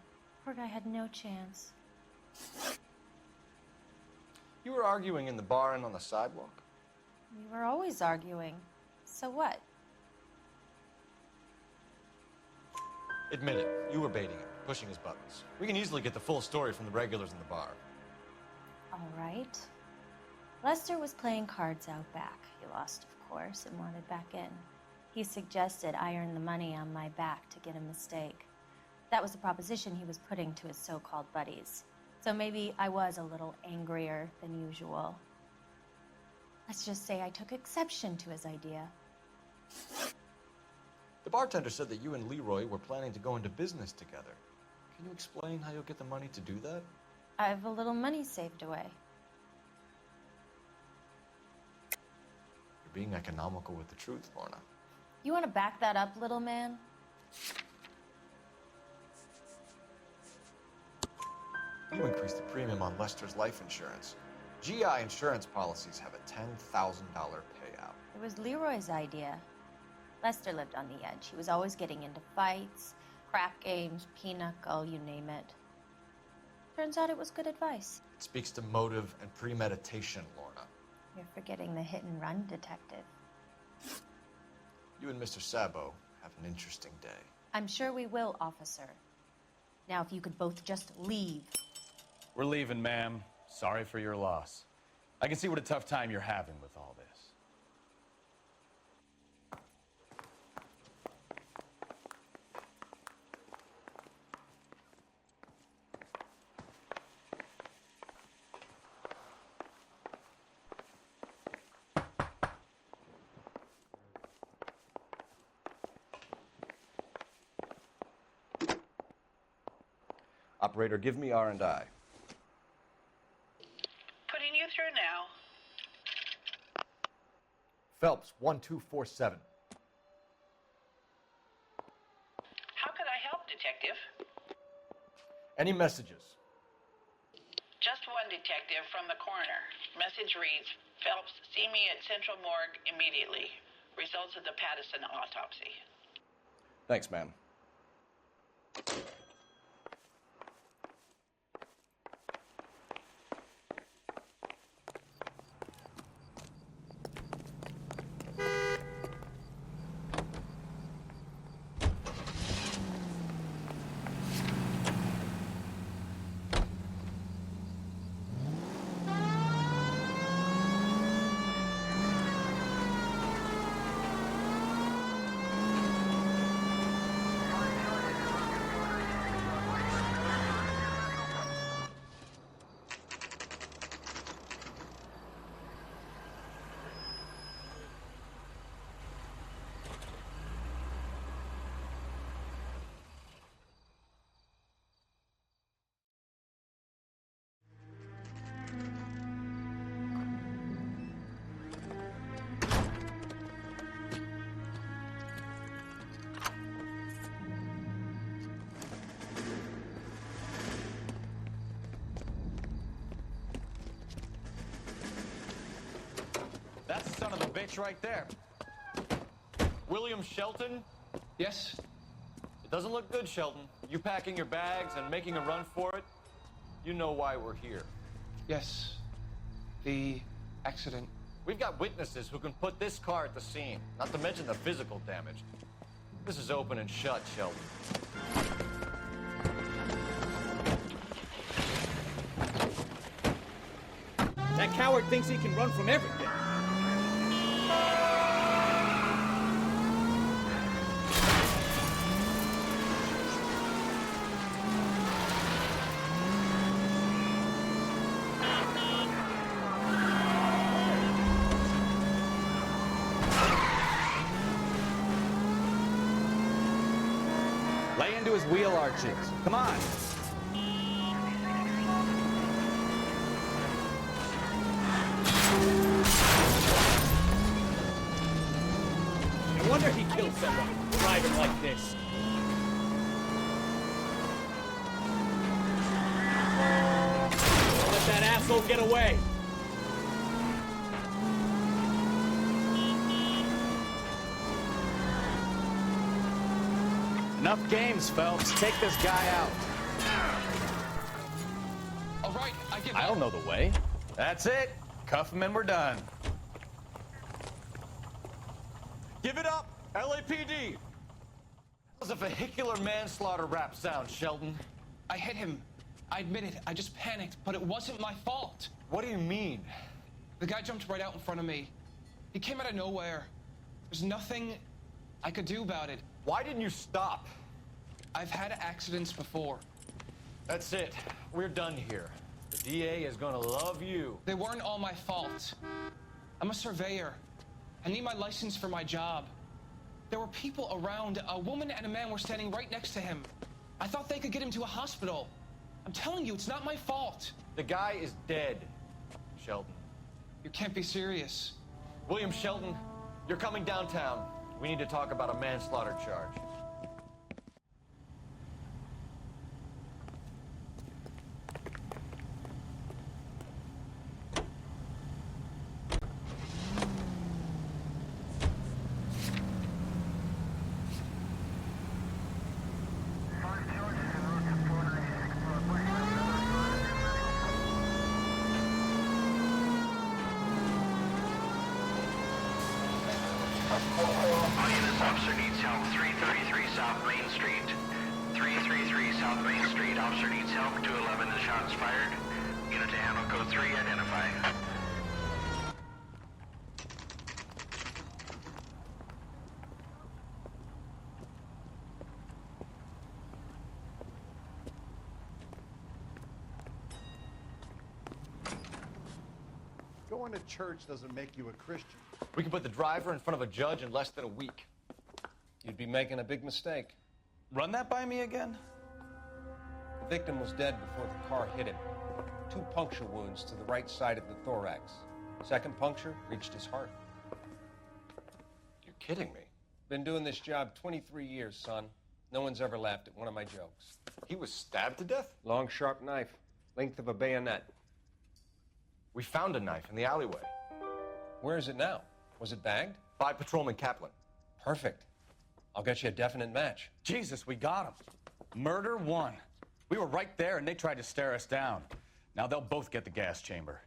Poor guy had no chance. You were arguing in the bar and on the sidewalk? We were always arguing. So what? Admit it, you were baiting him, pushing his buttons. We can easily get the full story from the regulars in the bar. All right. Lester was playing cards out back. He lost, of course, and wanted back in. He suggested I earn the money on my back to get a mistake. That was the proposition he was putting to his so-called buddies. So maybe I was a little angrier than usual. Let's just say I took exception to his idea. The bartender said that you and Leroy were planning to go into business together. Can you explain how you'll get the money to do that? I have a little money saved away. You're being economical with the truth, Lorna. You want to back that up, little man? You increased the premium on Lester's life insurance. GI insurance policies have a $10,000 payout. It was Leroy's idea. Lester lived on the edge. He was always getting into fights, crap games, pinochle, you name it. Turns out it was good advice. It speaks to motive and premeditation, Lorna. You're forgetting the hit-and-run detective. You and Mr. Sabo have an interesting day. I'm sure we will, officer. Now, if you could both just leave. We're leaving, ma'am. Sorry for your loss. I can see what a tough time you're having with all this. Operator, give me R&I. Putting you through now. Phelps, 1247. How could I help, Detective? Any messages? Just one detective from the coroner. Message reads, Phelps, see me at Central Morgue immediately. Results of the Pattison autopsy. Thanks, ma'am. That's the son of a bitch right there. William Shelton? Yes? It doesn't look good, Shelton. You packing your bags and making a run for it? You know why we're here. Yes. The accident. We've got witnesses who can put this car at the scene, not to mention the physical damage. This is open and shut, Shelton. That coward thinks he can run from everything. Lay into his wheel arches. Come on. No wonder he killed someone driving like this. Don't let that asshole get away. Enough games, Phelps. Take this guy out. All right, I give I don't know the way. That's it. Cuff him and we're done. Give it up, LAPD! That was a vehicular manslaughter rap sound, Shelton. I hit him. I admit it. I just panicked, but it wasn't my fault. What do you mean? The guy jumped right out in front of me. He came out of nowhere. There's nothing I could do about it. Why didn't you stop? I've had accidents before. That's it. We're done here. The DA is gonna love you. They weren't all my fault. I'm a surveyor. I need my license for my job. There were people around. A woman and a man were standing right next to him. I thought they could get him to a hospital. I'm telling you, it's not my fault. The guy is dead, Shelton. You can't be serious. William Shelton, you're coming downtown. We need to talk about a manslaughter charge. Officer needs help, 333 South Main Street. 333 South Main Street, officer needs help, 211 is shots fired. Unit to handle code 3, identify. Going to church doesn't make you a Christian. We can put the driver in front of a judge in less than a week. You'd be making a big mistake. Run that by me again? The victim was dead before the car hit him. 2 puncture wounds to the right side of the thorax. Second puncture reached his heart. You're kidding me. Been doing this job 23 years, son. No one's ever laughed at one of my jokes. He was stabbed to death? Long, sharp knife. Length of a bayonet. We found a knife in the alleyway. Where is it now? Was it bagged? By Patrolman Kaplan. Perfect. I'll get you a definite match. Jesus, we got him. Murder 1. We were right there and they tried to stare us down. Now they'll both get the gas chamber.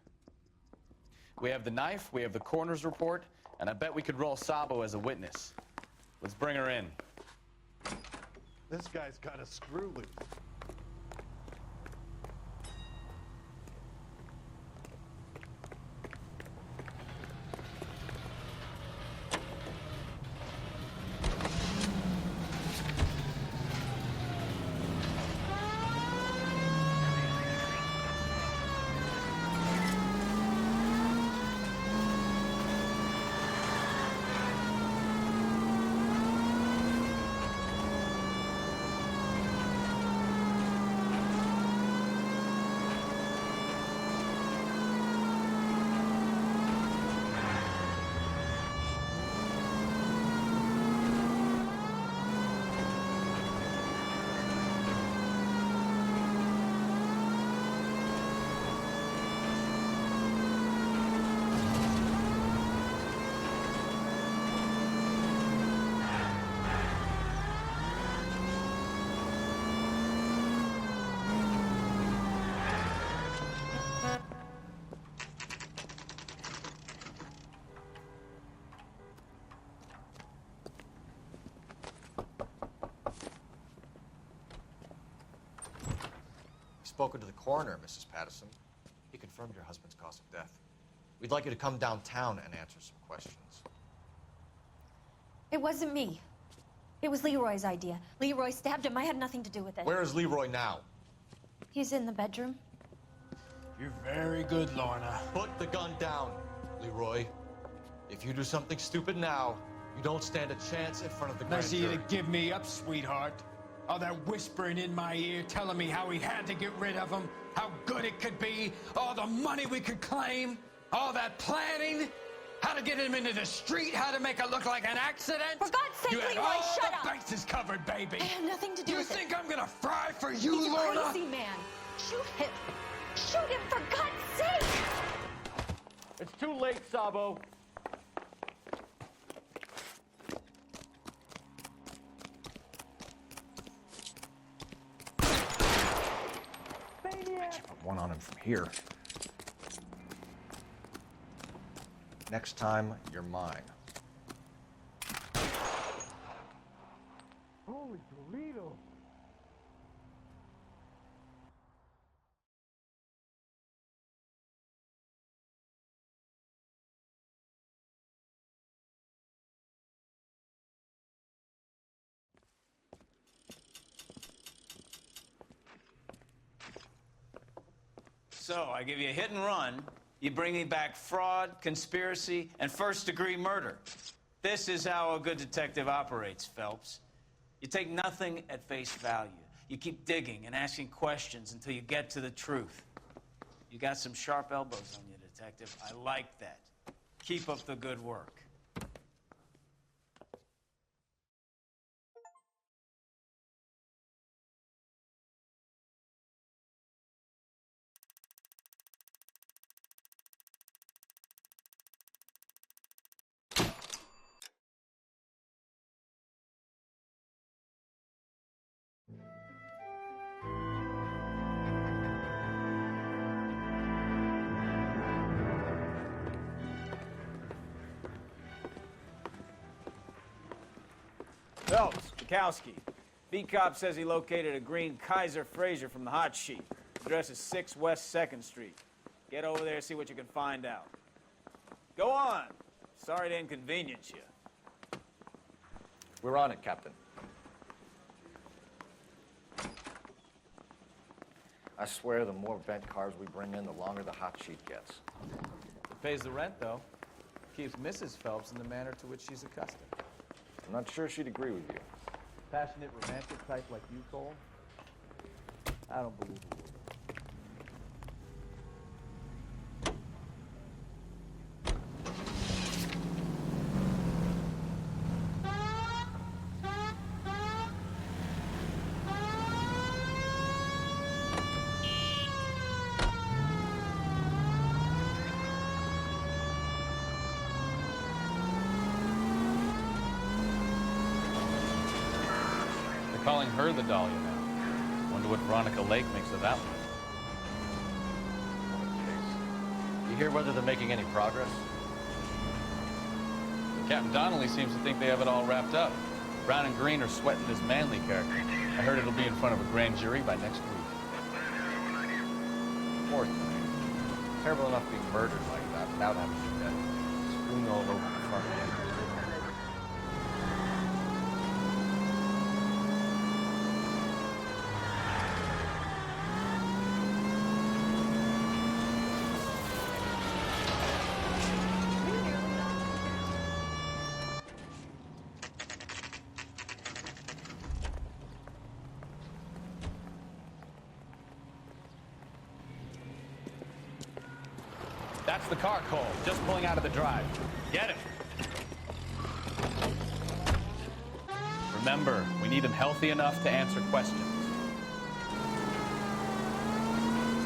We have the knife, we have the coroner's report, and I bet we could roll Sabo as a witness. Let's bring her in. This guy's got a screw loose. Spoken to the coroner, Mrs. Patterson. He confirmed your husband's cause of death. We'd like you to come downtown and answer some questions. It wasn't me. It was Leroy's idea. Leroy stabbed him. I had nothing to do with it. Where is Leroy now? He's in the bedroom. You're very good, Lorna. Put the gun down, Leroy. If you do something stupid now, you don't stand a chance in front of the grand Nice of you jury. to give me up, sweetheart. All that whispering in my ear, telling me how we had to get rid of him, how good it could be, all the money we could claim, all that planning, how to get him into the street, how to make it look like an accident. For God's sake, you had Leroy, all shut the up. bases covered, baby. I have nothing to do you with it. think I'm gonna fry for you, He's Lorna? a crazy man. Shoot him. Shoot him, for God's sake. It's too late, Sabo. Put one on him from here. Next time, you're mine. Holy Toledo. So, I give you a hit and run. You bring me back fraud, conspiracy, and first-degree murder. This is how a good detective operates, Phelps. You take nothing at face value. You keep digging and asking questions until you get to the truth. You got some sharp elbows on you, detective. I like that. Keep up the good work. Phelps, Bukowski. Beat cop says he located a green Kaiser Fraser from the hot sheet. Address is 6 West 2nd Street. Get over there, see what you can find out. Go on. Sorry to inconvenience you. We're on it, Captain. I swear the more bent cars we bring in, the longer the hot sheet gets. It pays the rent, though. Keeps Mrs. Phelps in the manner to which she's accustomed. I'm not sure she'd agree with you. Passionate, romantic type like you, Cole? I don't believe it. Calling her the Dahlia now. Wonder what Veronica Lake makes of that one. You hear whether they're making any progress? Captain Donnelly seems to think they have it all wrapped up. Brown and Green are sweating this Manley character. I heard it'll be in front of a grand jury by next week. Poor thing. Terrible enough being murdered like that without having to do that. Strewn all over the front of it. That's the car, Cole. Just pulling out of the drive. Get him. Remember, we need him healthy enough to answer questions.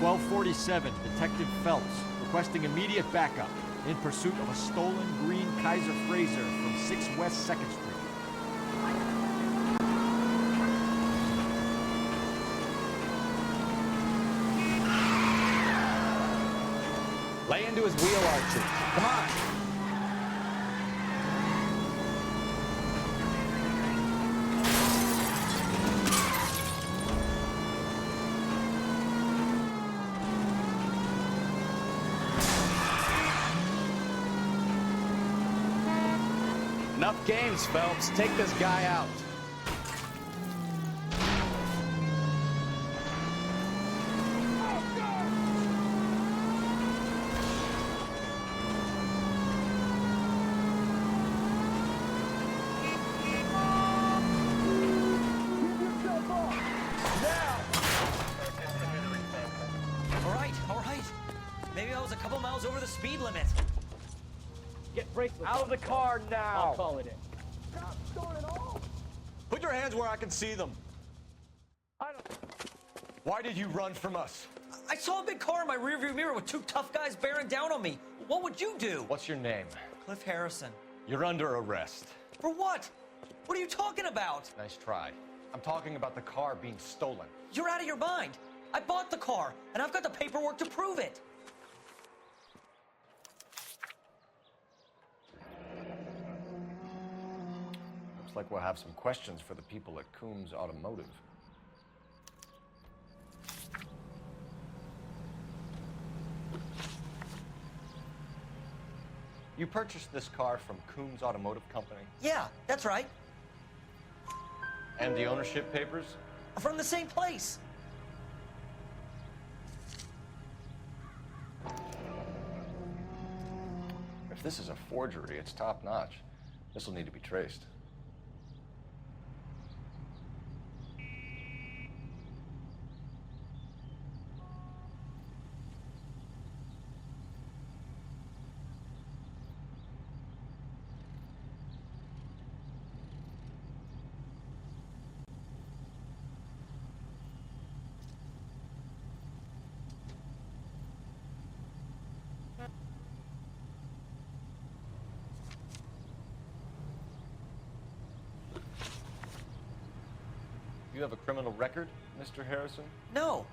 1247, Detective Phelps, requesting immediate backup in pursuit of a stolen green Kaiser Frazer from 6 West 2nd Street. Lay into his wheel arches. Come on. Enough games, Phelps. Take this guy out. Over the speed limit. Get bracelets. Out of the car now. I'll call it in. Not stolen at all. Put your hands where I can see them. Why did you run from us? I saw a big car in my rearview mirror with 2 tough guys bearing down on me. What would you do? What's your name? Cliff Harrison. You're under arrest. For what? What are you talking about? Nice try. I'm talking about the car being stolen. You're out of your mind. I bought the car, and I've got the paperwork to prove it. Looks like we'll have some questions for the people at Coombs Automotive. You purchased this car from Coombs Automotive Company? Yeah, that's right. And the ownership papers? From the same place. If this is a forgery, it's top-notch. This will need to be traced. You have a criminal record, Mr. Harrison? No,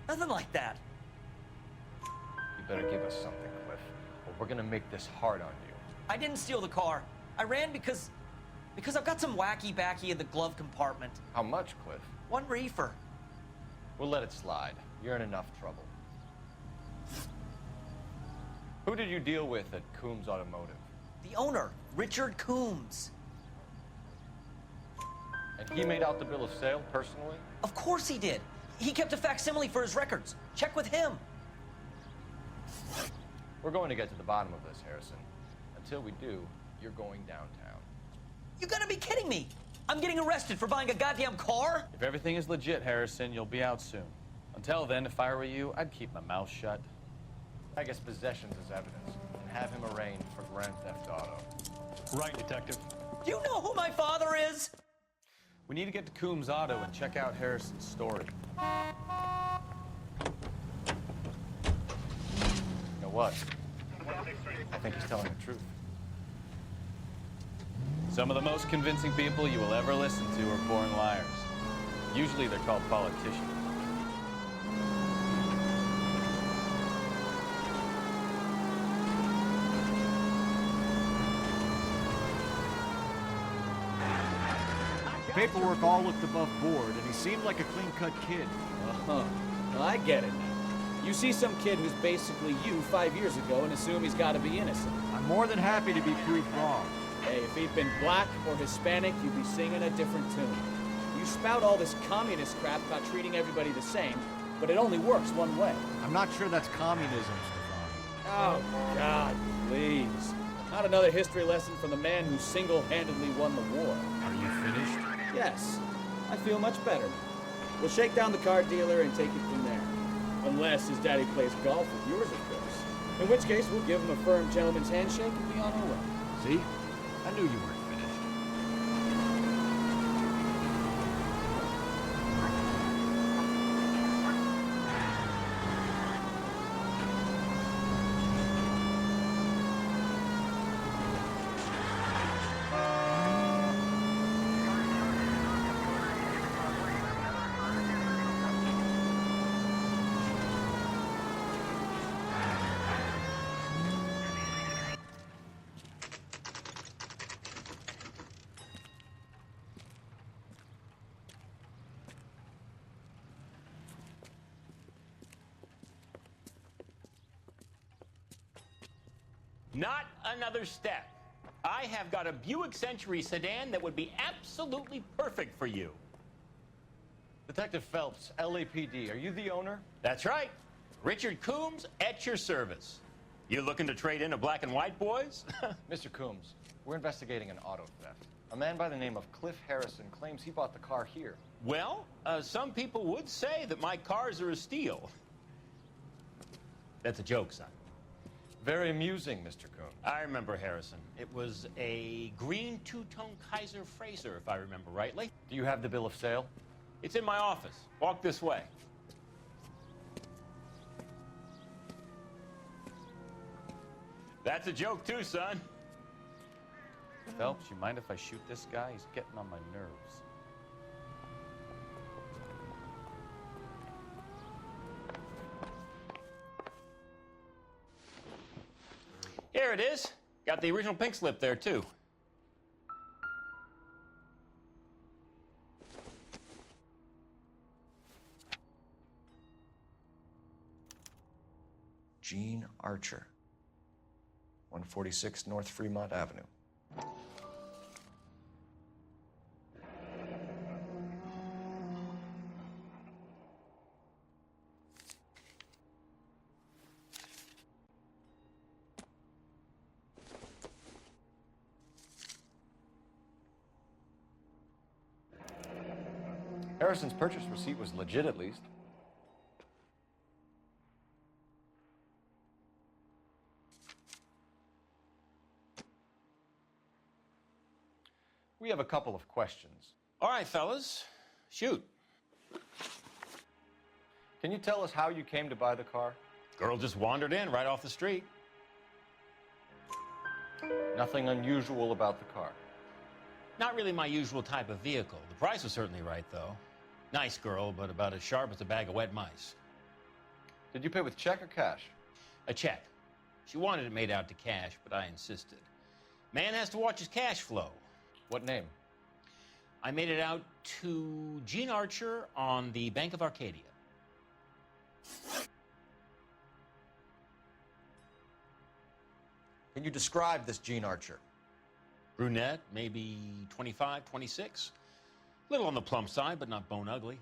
nothing like that. You better give us something, Cliff, or we're gonna make this hard on you. I didn't steal the car. I ran because I've got some wacky backy in the glove compartment. How much, Cliff? 1 reefer. We'll let it slide. You're in enough trouble. Who did you deal with at Coombs Automotive? The owner, Richard Coombs. And he made out the bill of sale personally? Of course he did. He kept a facsimile for his records. Check with him. We're going to get to the bottom of this, Harrison. Until we do, you're going downtown. You gotta be kidding me! I'm getting arrested for buying a goddamn car? If everything is legit, Harrison, you'll be out soon. Until then, if I were you, I'd keep my mouth shut. I guess possessions is evidence, and have him arraigned for grand theft auto. Right, Detective. Do you know who my father is? We need to get to Coombs Auto and check out Harrison's story. You know what? I think he's telling the truth. Some of the most convincing people you will ever listen to are born liars. Usually they're called politicians. Paperwork all looked above board, and he seemed like a clean-cut kid. Well, I get it now. You see some kid who's basically you 5 years ago and assume he's got to be innocent. I'm more than happy to be proved wrong. Hey, if he'd been black or Hispanic, you'd be singing a different tune. You spout all this communist crap about treating everybody the same, but it only works one way. I'm not sure that's communism, Stefan. Oh, God, please. Not another history lesson from the man who single-handedly won the war. Are you finished? Yes. I feel much better. We'll shake down the car dealer and take it from there. Unless his daddy plays golf with yours, of course. In which case, we'll give him a firm gentleman's handshake and be on our way. See? I knew you weren't finished. Not another step. I have got a Buick Century sedan that would be absolutely perfect for you. Detective Phelps, LAPD, are you the owner? That's right. Richard Coombs at your service. You looking to trade in a black and white, boys? Mr. Coombs, we're investigating an auto theft. A man by the name of Cliff Harrison claims he bought the car here. Well, some people would say that my cars are a steal. That's a joke, son. Very amusing, Mr. Coombs. I remember Harrison. It was a green two-tone Kaiser Frazer, if I remember rightly. Do you have the bill of sale? It's in my office. Walk this way. That's a joke too, son. Phelps, you mind if I shoot this guy? He's getting on my nerves. Here it is. Got the original pink slip there, too. Gene Archer, 146 North Fremont Avenue. Harrison's purchase receipt was legit, at least. We have a couple of questions. All right, fellas. Shoot. Can you tell us how you came to buy the car? Girl just wandered in right off the street. Nothing unusual about the car. Not really my usual type of vehicle. The price was certainly right, though. Nice girl, but about as sharp as a bag of wet mice. Did you pay with check or cash? A check. She wanted it made out to cash, but I insisted. Man has to watch his cash flow. What name? I made it out to Gene Archer on the Bank of Arcadia. Can you describe this Gene Archer? Brunette, maybe 25, 26. Little on the plump side, but not bone ugly.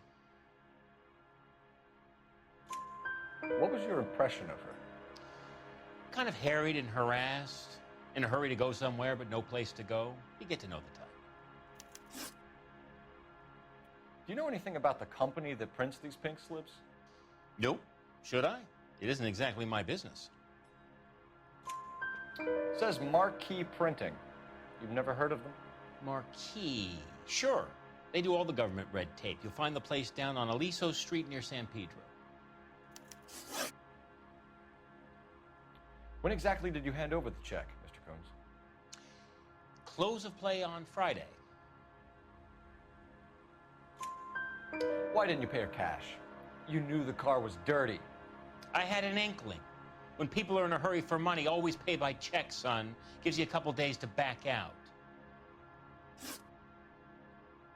What was your impression of her? Kind of harried and harassed. In a hurry to go somewhere, but no place to go. You get to know the type. Do you know anything about the company that prints these pink slips? Nope. Should I? It isn't exactly my business. It says Marquee Printing. You've never heard of them? Marquee. Sure. They do all the government red tape. You'll find the place down on Aliso Street near San Pedro. When exactly did you hand over the check, Mr. Combs? Close of play on Friday. Why didn't you pay her cash? You knew the car was dirty. I had an inkling. When people are in a hurry for money, always pay by check, son. Gives you a couple days to back out.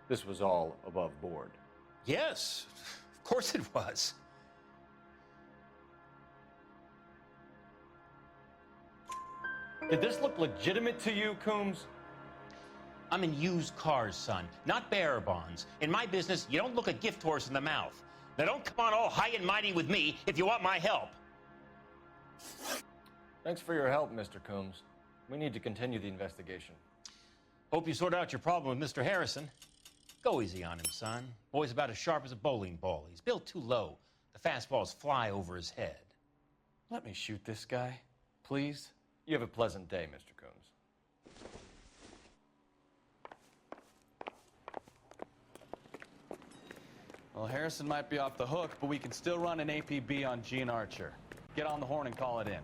This was all above board. Yes, of course it was. Did this look legitimate to you, Coombs? I'm in used cars, son, not bearer bonds. In my business, you don't look a gift horse in the mouth. Now don't come on all high and mighty with me if you want my help. Thanks for your help, Mr. Coombs. We need to continue the investigation. Hope you sort out your problem with Mr. Harrison. Go easy on him, son. Boy's about as sharp as a bowling ball. He's built too low. The fastballs fly over his head. Let me shoot this guy, please. You have a pleasant day, Mr. Coombs. Well, Harrison might be off the hook, but we can still run an APB on Gene Archer. Get on the horn and call it in.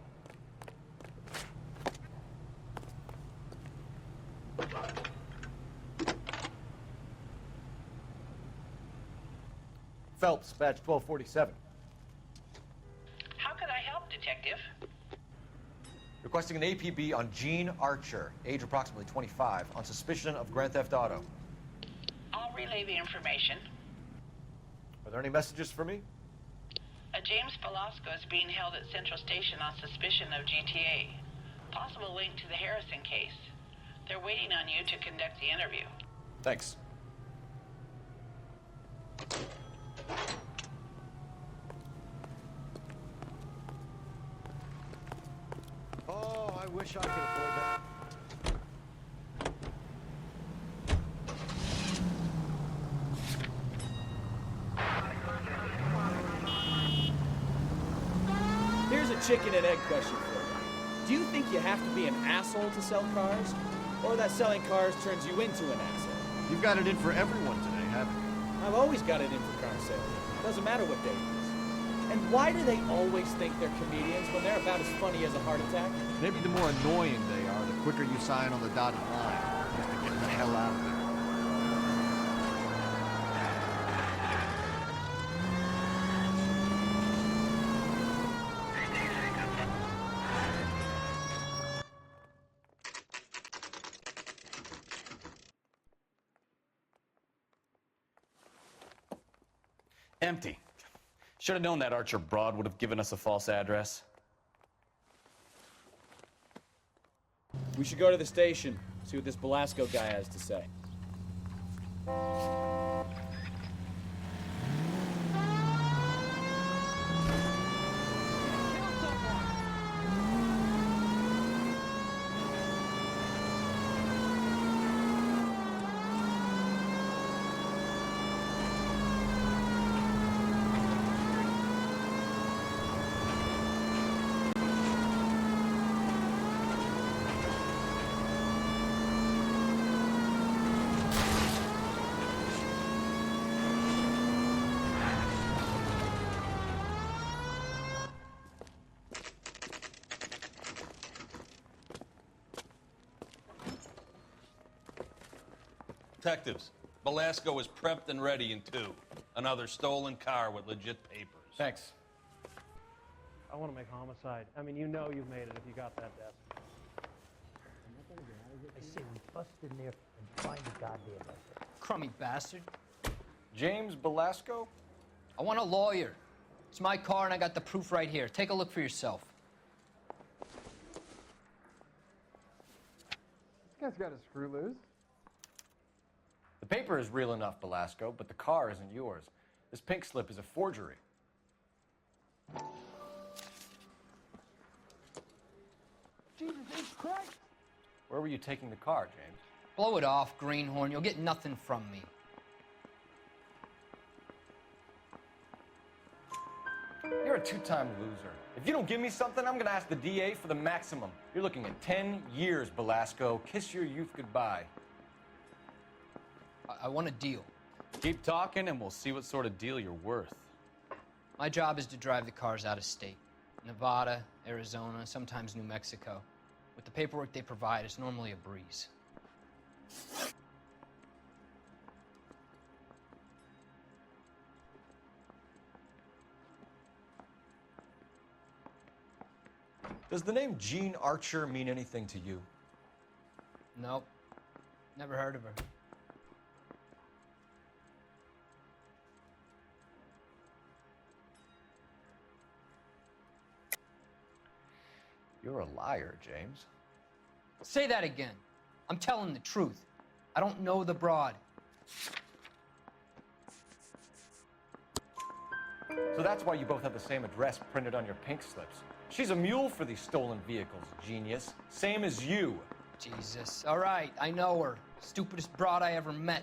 Phelps, badge 1247. How could I help, Detective? Requesting an APB on Gene Archer, age approximately 25, on suspicion of grand theft auto. I'll relay the information. Are there any messages for me? A James Velasco is being held at Central Station on suspicion of GTA. Possible link to the Harrison case. They're waiting on you to conduct the interview. Thanks. Oh, I wish I could afford that. Here's a chicken and egg question for you. Do you think you have to be an asshole to sell cars? Or that selling cars turns you into an asshole? You've got it in for everyone today, haven't you? I've always got it in for car sales. Doesn't matter what day it is. And why do they always think they're comedians when they're about as funny as a heart attack? Maybe the more annoying they are, the quicker you sign on the dotted line, just to get the hell out of there. Empty. Should have known that Archer broad would have given us a false address. We should go to the station, see what this Velasco guy has to say. Detectives, Velasco is prepped and ready in 2. Another stolen car with legit papers. Thanks. I want to make homicide. I mean, you know you've made it if you got that desk. I say we bust in there and find the goddamn record. Crummy bastard. James Velasco? I want a lawyer. It's my car and I got the proof right here. Take a look for yourself. This guy's got a screw loose. The paper is real enough, Velasco, but the car isn't yours. This pink slip is a forgery. Jesus H. Christ! Where were you taking the car, James? Blow it off, greenhorn. You'll get nothing from me. You're a two-time loser. If you don't give me something, I'm gonna ask the DA for the maximum. You're looking at 10 years, Belasco. Kiss your youth goodbye. I want a deal. Keep talking and we'll see what sort of deal you're worth. My job is to drive the cars out of state. Nevada, Arizona, sometimes New Mexico. With the paperwork they provide, it's normally a breeze. Does the name Jean Archer mean anything to you? Nope. Never heard of her. You're a liar, James. Say that again. I'm telling the truth. I don't know the broad. So that's why you both have the same address printed on your pink slips. She's a mule for these stolen vehicles, genius. Same as you. Jesus. All right, I know her. Stupidest broad I ever met.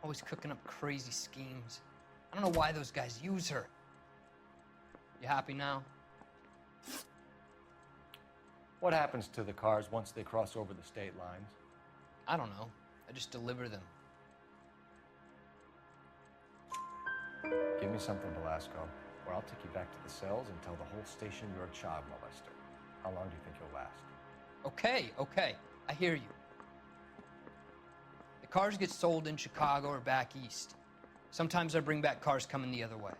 Always cooking up crazy schemes. I don't know why those guys use her. You happy now? What happens to the cars once they cross over the state lines? I don't know. I just deliver them. Give me something, Belasco, or I'll take you back to the cells and tell the whole station you're a child molester. How long do you think you'll last? Okay. I hear you. The cars get sold in Chicago or back east. Sometimes I bring back cars coming the other way.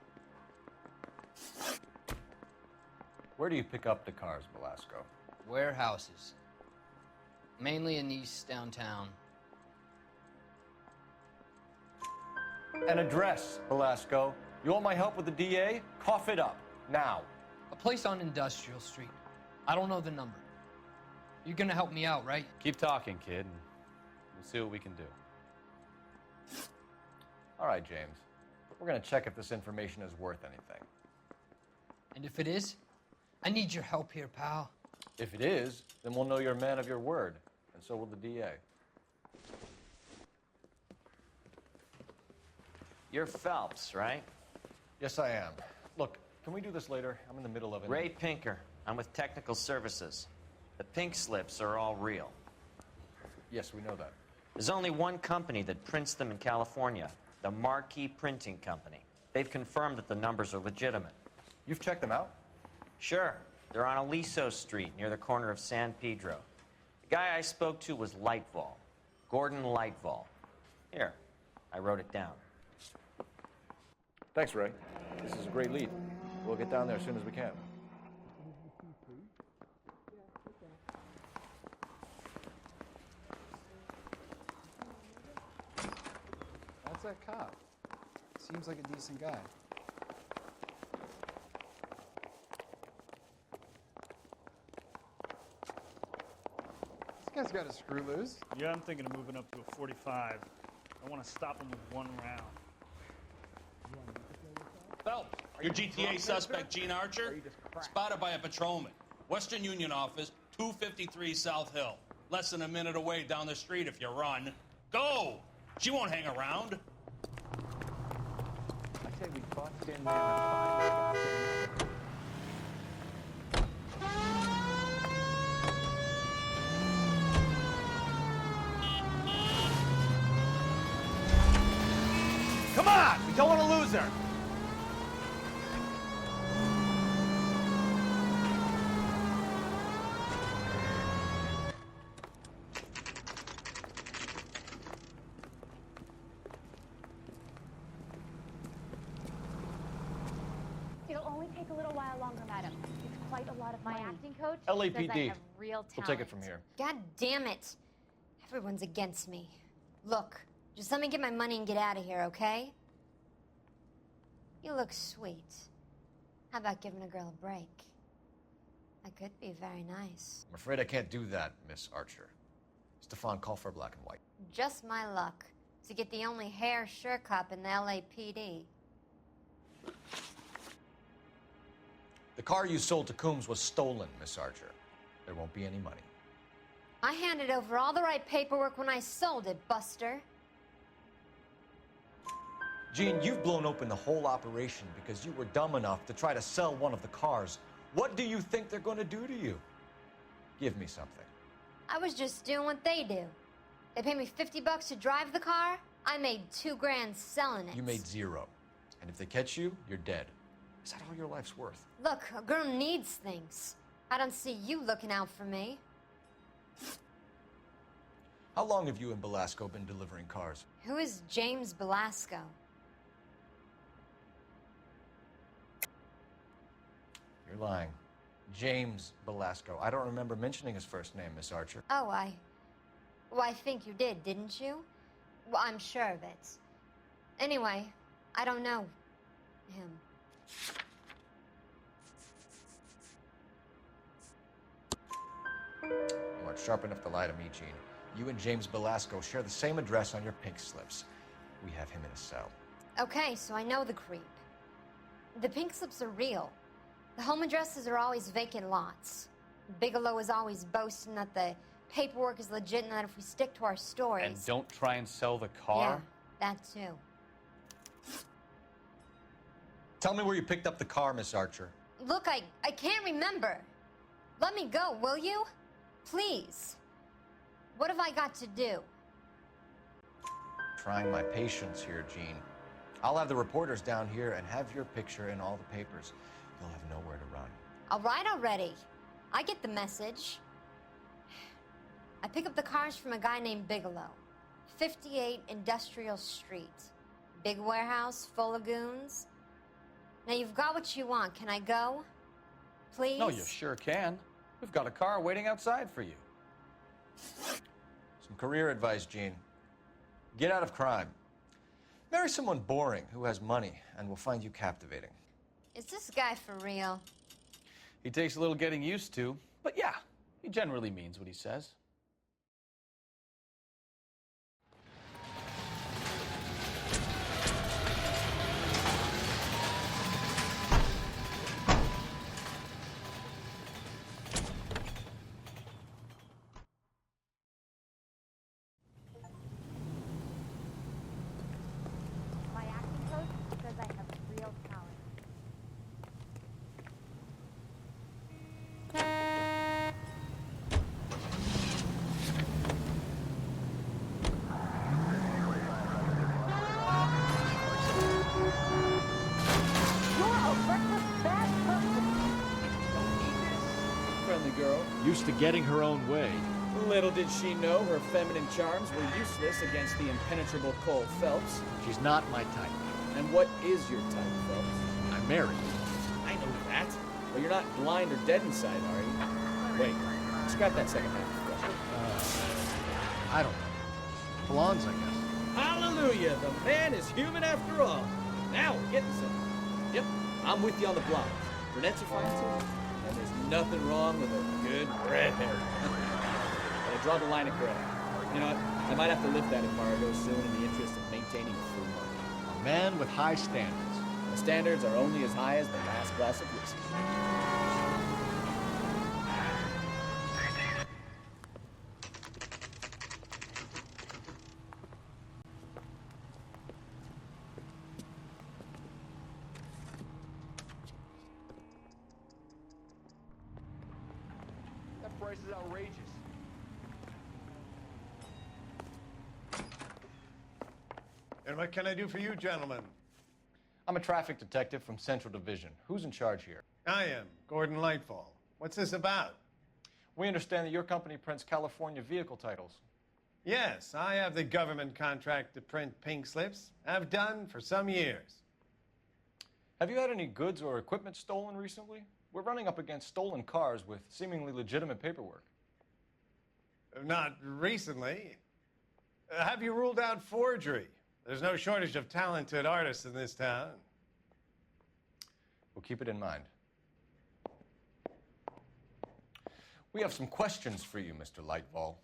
Where do you pick up the cars, Belasco? Warehouses. Mainly in East downtown. An address, Belasco. You want my help with the DA? Cough it up, now. A place on Industrial Street. I don't know the number. You're gonna help me out, right? Keep talking, kid, and we'll see what we can do. All right, James. We're gonna check if this information is worth anything. And if it is, I need your help here, pal. If it is, then we'll know you're a man of your word, and so will the DA. You're Phelps, right? Yes, I am. Look, can we do this later? I'm in the middle of it. Ray Pinker. I'm with Technical Services. The pink slips are all real. Yes, we know that. There's only one company that prints them in California, the Marquee Printing Company. They've confirmed that the numbers are legitimate. You've checked them out? Sure. They're on Aliso Street, near the corner of San Pedro. The guy I spoke to was Lightval. Gordon Lightval. Here, I wrote it down. Thanks, Ray. This is a great lead. We'll get down there as soon as we can. That's that cop. Seems like a decent guy. This guy's got a screw loose. Yeah, I'm thinking of moving up to a 45. I want to stop him with one round. Phelps, your GTA suspect, Gene Archer, spotted by a patrolman. Western Union office, 253 South Hill. Less than a minute away down the street if you run. Go! She won't hang around. I say we bust in there and find Come on! We don't want to lose her! It'll only take a little while longer, madam. It's quite a lot of money. My acting coach says I LAPD. have real talent. We'll take it from here. God damn it. Everyone's against me. Look, just let me get my money and get out of here, okay? You look sweet. How about giving a girl a break? I could be very nice. I'm afraid I can't do that, Miss Archer. Stefan, call for black and white. Just my luck to get the only hair sure cop in the LAPD. The car you sold to Coombs was stolen, Miss Archer. There won't be any money. I handed over all the right paperwork when I sold it, Buster. Gene, you've blown open the whole operation because you were dumb enough to try to sell one of the cars. What do you think they're going to do to you? Give me something. I was just doing what they do. They paid me $50 to drive the car. I made $2 grand selling it. You made 0. And if they catch you, you're dead. Is that all your life's worth? Look, a girl needs things. I don't see you looking out for me. How long have you and Belasco been delivering cars? Who is James Belasco? You're lying. James Belasco. I don't remember mentioning his first name, Miss Archer. Oh, well, I think you did, didn't you? Well, I'm sure of it. Anyway, I don't know him. You aren't sharp enough to lie to me, Gene. You and James Belasco share the same address on your pink slips. We have him in a cell. Okay, so I know the creep. The pink slips are real. The home addresses are always vacant lots. Bigelow is always boasting that the paperwork is legit and that if we stick to our stories... And don't try and sell the car? Yeah, that too. Tell me where you picked up the car, Miss Archer. Look, I can't remember. Let me go, will you? Please. What have I got to do? Trying my patience here, Gene. I'll have the reporters down here and have your picture in all the papers. You'll have nowhere to run. All right already. I get the message. I pick up the cars from a guy named Bigelow. 58 Industrial Street. Big warehouse, full of goons. Now you've got what you want. Can I go? Please? No, you sure can. We've got a car waiting outside for you. Some career advice, Gene. Get out of crime. Marry someone boring who has money and will find you captivating. Is this guy for real? He takes a little getting used to, but yeah, he generally means what he says. My acting coach says I have real talent. Friendly girl. Used to getting her own way. Little did she know her feminine charms were useless against the impenetrable Cole Phelps. She's not my type. And what is your type, Phelps? I'm married. I know that. But you're not blind or dead inside, are you? Wait, scrap that second half of the question. I don't know. Blondes, I guess. Hallelujah! The man is human after all. Now we're getting something. Yep, I'm with you on the blondes. Brunettes are fine too. And there's nothing wrong with a good red hair. But I draw the line at gray. You know what? I might have to lift that embargo soon in the interest of maintaining a free market. A man with high standards. The standards are only as high as the last glass of whiskey. That price is outrageous. And what can I do for you, gentlemen? I'm a traffic detective from Central Division. Who's in charge here? I am, Gordon Lightfall. What's this about? We understand that your company prints California vehicle titles. Yes, I have the government contract to print pink slips. I've done for some years. Have you had any goods or equipment stolen recently? We're running up against stolen cars with seemingly legitimate paperwork. Not recently. Have you ruled out forgery? There's no shortage of talented artists in this town. We'll keep it in mind. We have some questions for you, Mr. Lightfall.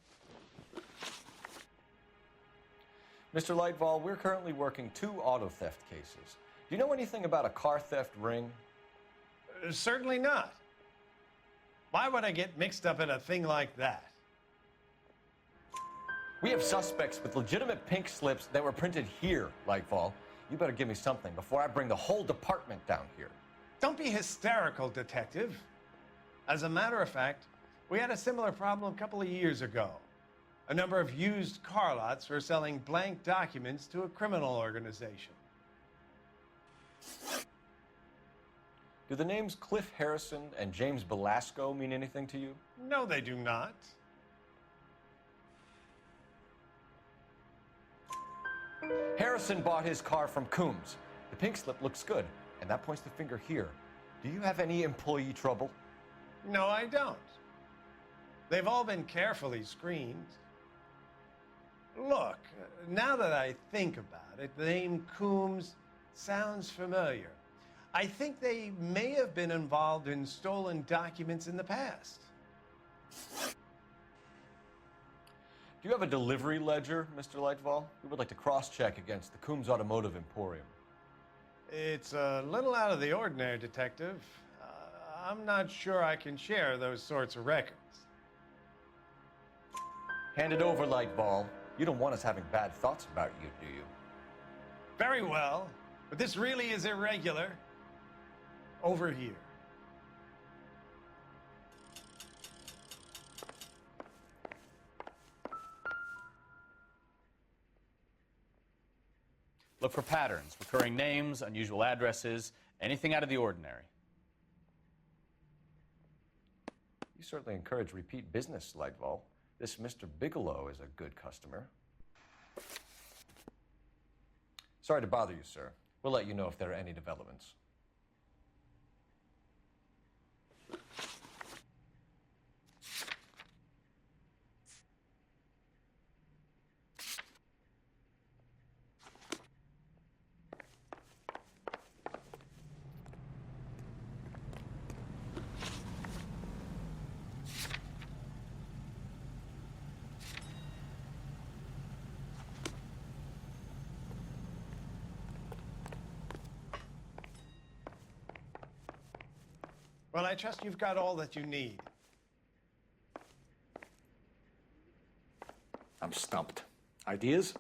Mr. Lightfall, we're currently working 2 auto theft cases. Do you know anything about a car theft ring? Certainly not. Why would I get mixed up in a thing like that? We have suspects with legitimate pink slips that were printed here, Lightfall. You better give me something before I bring the whole department down here. Don't be hysterical, Detective. As a matter of fact, we had a similar problem a couple of years ago. A number of used car lots were selling blank documents to a criminal organization. Do the names Cliff Harrison and James Belasco mean anything to you? No, they do not. Harrison bought his car from Coombs. The pink slip looks good, and that points the finger here. Do you have any employee trouble? No, I don't. They've all been carefully screened. Look, now that I think about it, the name Coombs sounds familiar. I think they may have been involved in stolen documents in the past. Do you have a delivery ledger, Mr. Lightfall? We would like to cross-check against the Coombs Automotive Emporium. It's a little out of the ordinary, Detective. I'm not sure I can share those sorts of records. Hand it over, Lightball. You don't want us having bad thoughts about you, do you? Very well, but this really is irregular. Over here. Look for patterns, recurring names, unusual addresses, anything out of the ordinary. You certainly encourage repeat business, Lightball. This Mr. Bigelow is a good customer. Sorry to bother you, sir. We'll let you know if there are any developments. Well, I trust you've got all that you need. I'm stumped. Ideas?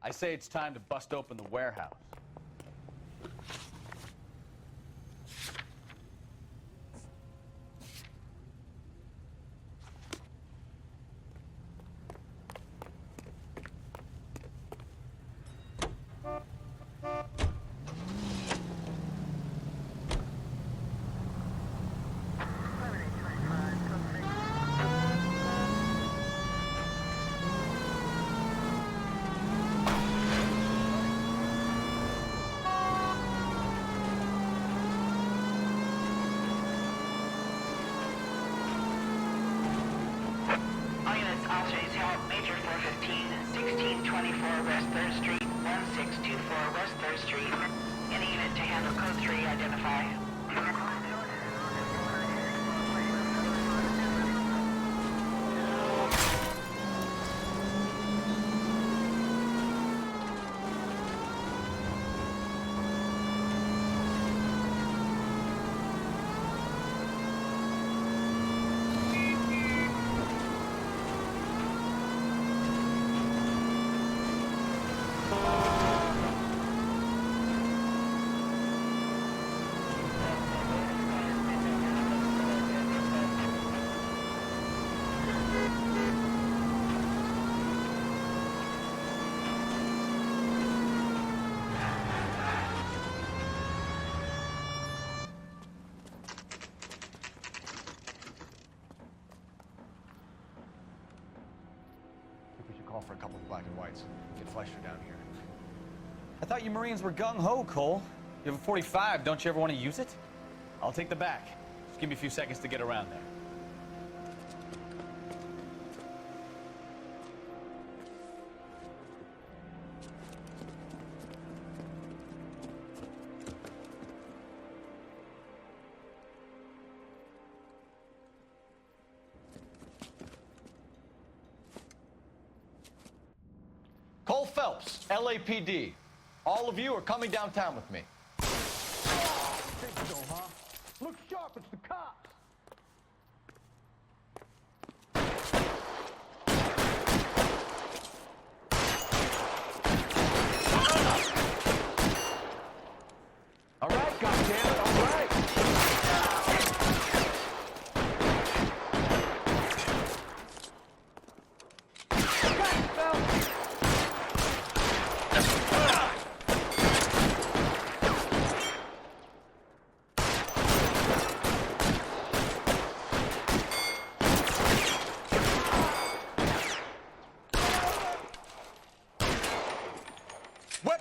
I say it's time to bust open the warehouse. For a couple of black and whites. Get Fleischer down here. I thought you Marines were gung-ho, Cole. You have a 45, don't you ever want to use it? I'll take the back. Just give me a few seconds to get around there. Cole Phelps, LAPD. All of you are coming downtown with me. Think so, huh? Look sharp, it's the cops.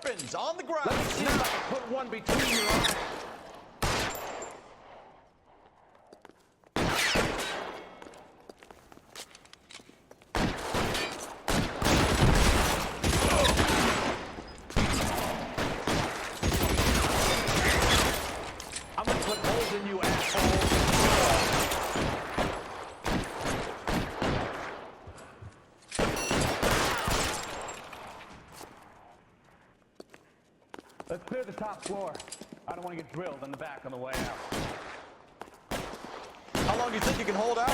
Weapons on the ground. Let me see if I can put one between your eyes. I'm gonna put holes in you, asshole. Let's clear the top floor. I don't want to get drilled in the back on the way out. How long do you think you can hold out?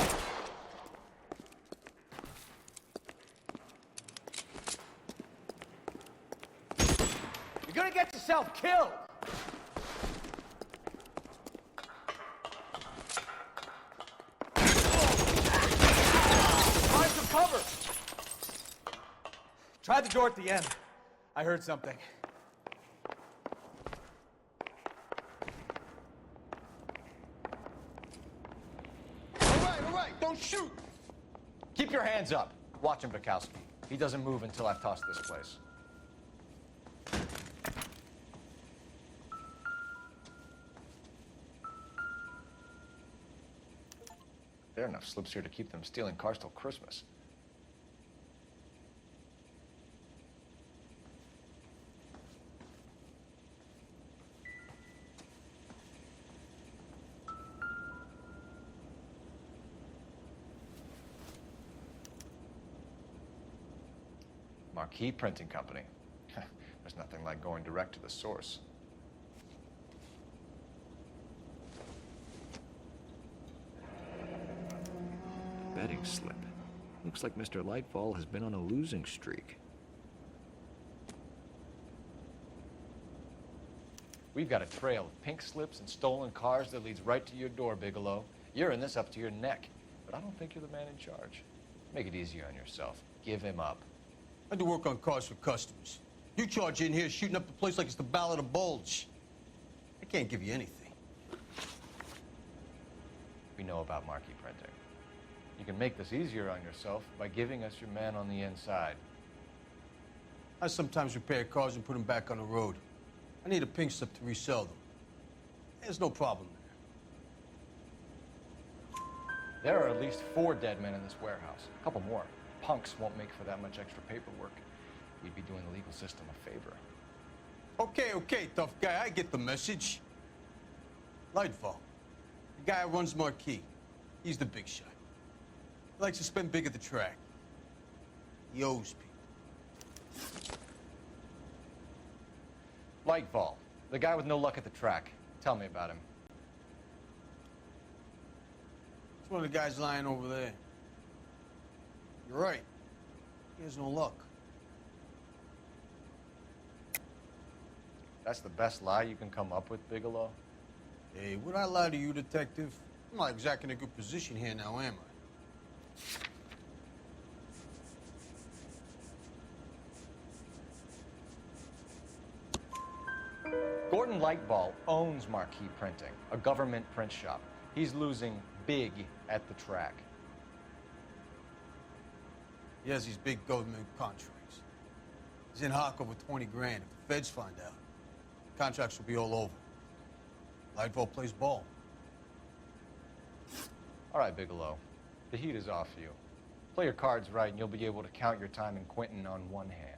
You're gonna get yourself killed! Find some cover! Try the door at the end. I heard something. All right, don't shoot! Keep your hands up. Watch him, Bukowski. He doesn't move until I've tossed this place. There are enough slips here to keep them stealing cars till Christmas. Marquee Printing Company. There's nothing like going direct to the source. Betting slip. Looks like Mr. Lightfall has been on a losing streak. We've got a trail of pink slips and stolen cars that leads right to your door, Bigelow. You're in this up to your neck, but I don't think you're the man in charge. Make it easier on yourself. Give him up. I do work on cars for customers. You charge in here shooting up the place like it's the Ballad of Bulge. I can't give you anything. We know about marquee printing. You can make this easier on yourself by giving us your man on the inside. I sometimes repair cars and put them back on the road. I need a pink slip to resell them. There's no problem there. There are at least 4 dead men in this warehouse. A couple more. Punks won't make for that much extra paperwork. We'd be doing the legal system a favor. Okay, tough guy. I get the message. Lightfall. The guy who runs Marquee. He's the big shot. He likes to spend big at the track. He owes people. Lightfall, the guy with no luck at the track. Tell me about him. It's one of the guys lying over there. You're right. He has no luck. That's the best lie you can come up with, Bigelow? Hey, would I lie to you, detective? I'm not exactly in a good position here now, am I? Gordon Lightball owns Marquee Printing, a government print shop. He's losing big at the track. He has these big government contracts. He's in hock over 20 grand. If the feds find out, contracts will be all over. Lightfall plays ball. All right, Bigelow. The heat is off you. Play your cards right, and you'll be able to count your time in Quentin on one hand.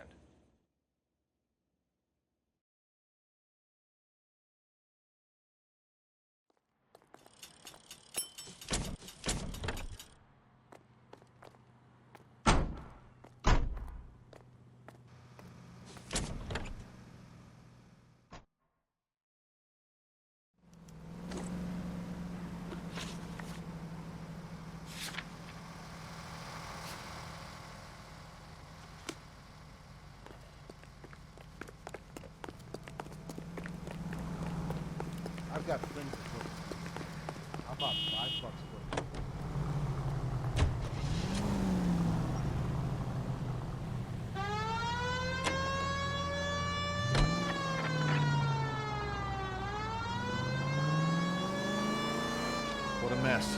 I've got things to put. How about $5 for it? What a mess.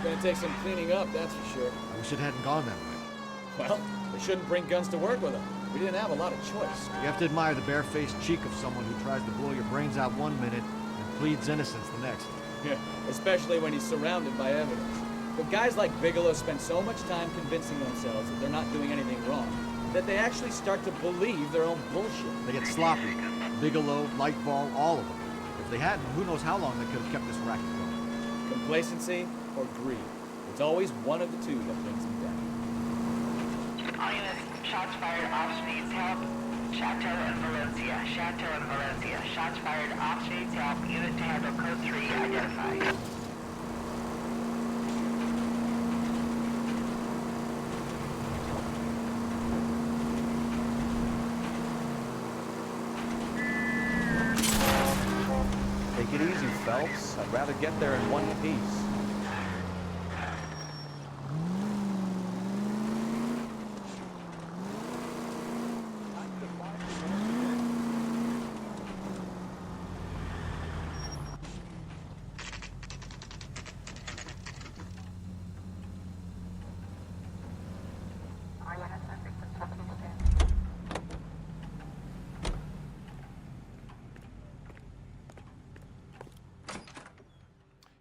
Gonna take some cleaning up, that's for sure. I wish it hadn't gone that way. Well, they shouldn't bring guns to work with them. We didn't have a lot of choice. You have to admire the barefaced cheek of someone who tries to blow your brains out one minute and pleads innocence the next. Yeah, especially when he's surrounded by evidence. But guys like Bigelow spend so much time convincing themselves that they're not doing anything wrong, that they actually start to believe their own bullshit. They get sloppy. Bigelow, Lightball, all of them. If they hadn't, who knows how long they could have kept this racket going. Complacency or greed. It's always one of the two that brings them down. All units, shots fired off streets, help. Chateau and Valencia. Chateau and Valencia. Shots fired off streets, help. Unit to handle code 3 identified. Take it easy, Phelps. I'd rather get there in one piece.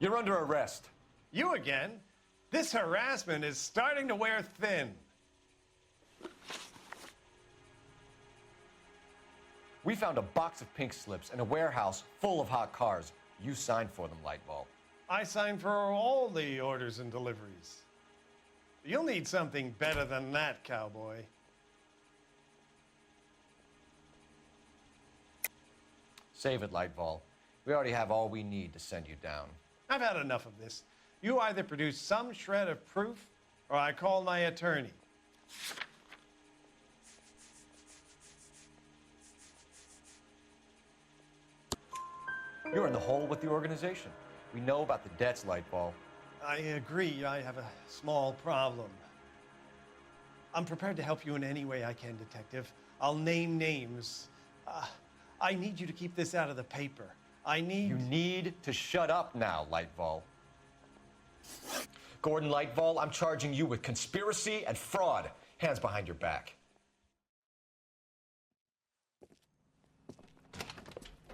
You're under arrest. You again? This harassment is starting to wear thin. We found a box of pink slips in a warehouse full of hot cars. You signed for them, Lightball. I signed for all the orders and deliveries. You'll need something better than that, cowboy. Save it, Lightball. We already have all we need to send you down. I've had enough of this. You either produce some shred of proof, or I call my attorney. You're in the hole with the organization. We know about the debts, Lightball. I agree. I have a small problem. I'm prepared to help you in any way I can, Detective. I'll name names. I need you to keep this out of the paper. You need to shut up now, Lightball. Gordon Lightball, I'm charging you with conspiracy and fraud. Hands behind your back.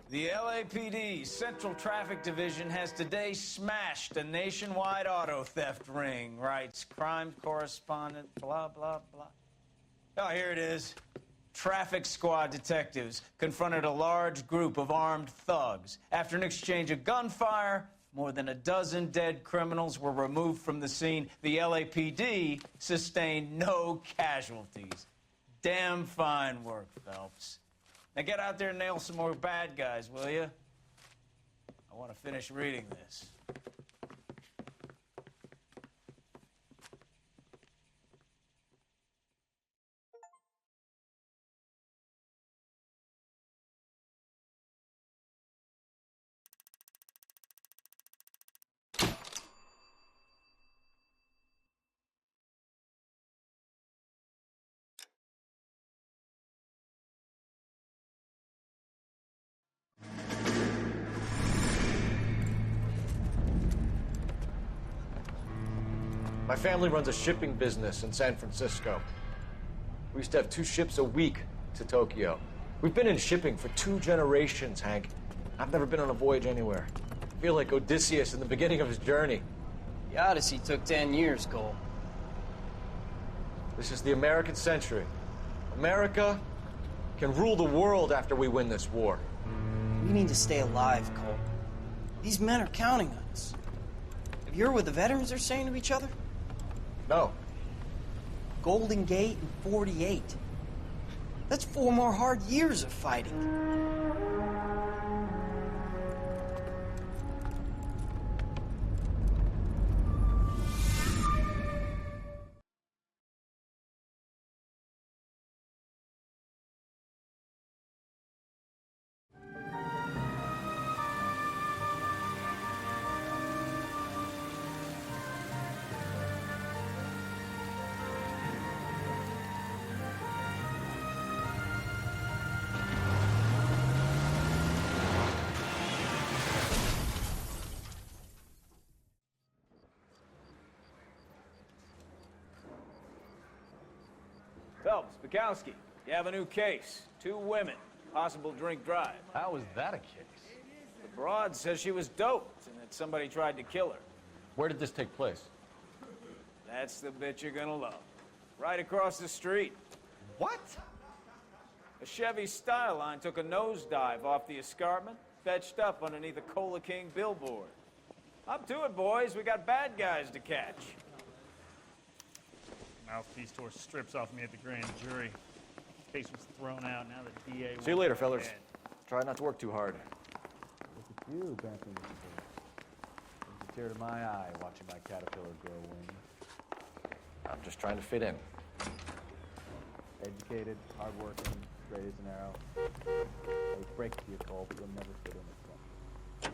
The LAPD Central Traffic Division has today smashed a nationwide auto theft ring, writes crime correspondent, blah, blah, blah. Oh, here it is. Traffic squad detectives confronted a large group of armed thugs. After an exchange of gunfire, more than a dozen dead criminals were removed from the scene. The LAPD sustained no casualties. Damn fine work, Phelps. Now get out there and nail some more bad guys, will you? I want to finish reading this. My family runs a shipping business in San Francisco. We used to have 2 ships a week to Tokyo. We've been in shipping for 2 generations, Hank. I've never been on a voyage anywhere. I feel like Odysseus in the beginning of his journey. The Odyssey took 10 years, Cole. This is the American century. America can rule the world after we win this war. We need to stay alive, Cole. These men are counting on us. Have you heard what the veterans are saying to each other? No. Golden Gate and 48. That's 4 more hard years of fighting. Phelps, Bukowski. You have a new case. 2 women. Possible drink drive. How was that a case? The broad says she was doped and that somebody tried to kill her. Where did this take place? That's the bit you're gonna love. Right across the street. What? A Chevy Styline took a nosedive off the escarpment, fetched up underneath a Cola King billboard. Up to it, boys. We got bad guys to catch. Mouthpiece tore strips off me at the grand jury. Case was thrown out. Now the DA. See you later, wants to go fellas. ahead. Try not to work too hard. Look at you, bouncing with the Brings a tear to my eye watching my caterpillar grow wings. I'm just trying to fit in. Educated, hardworking, straight as an arrow. I break it to you, Cole, but you'll never fit in with them.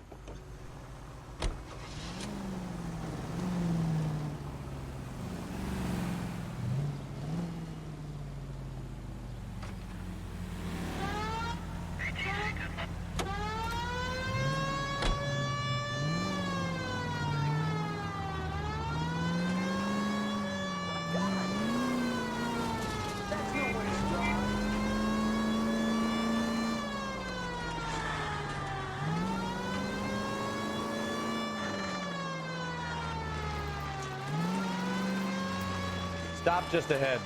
Stop just ahead.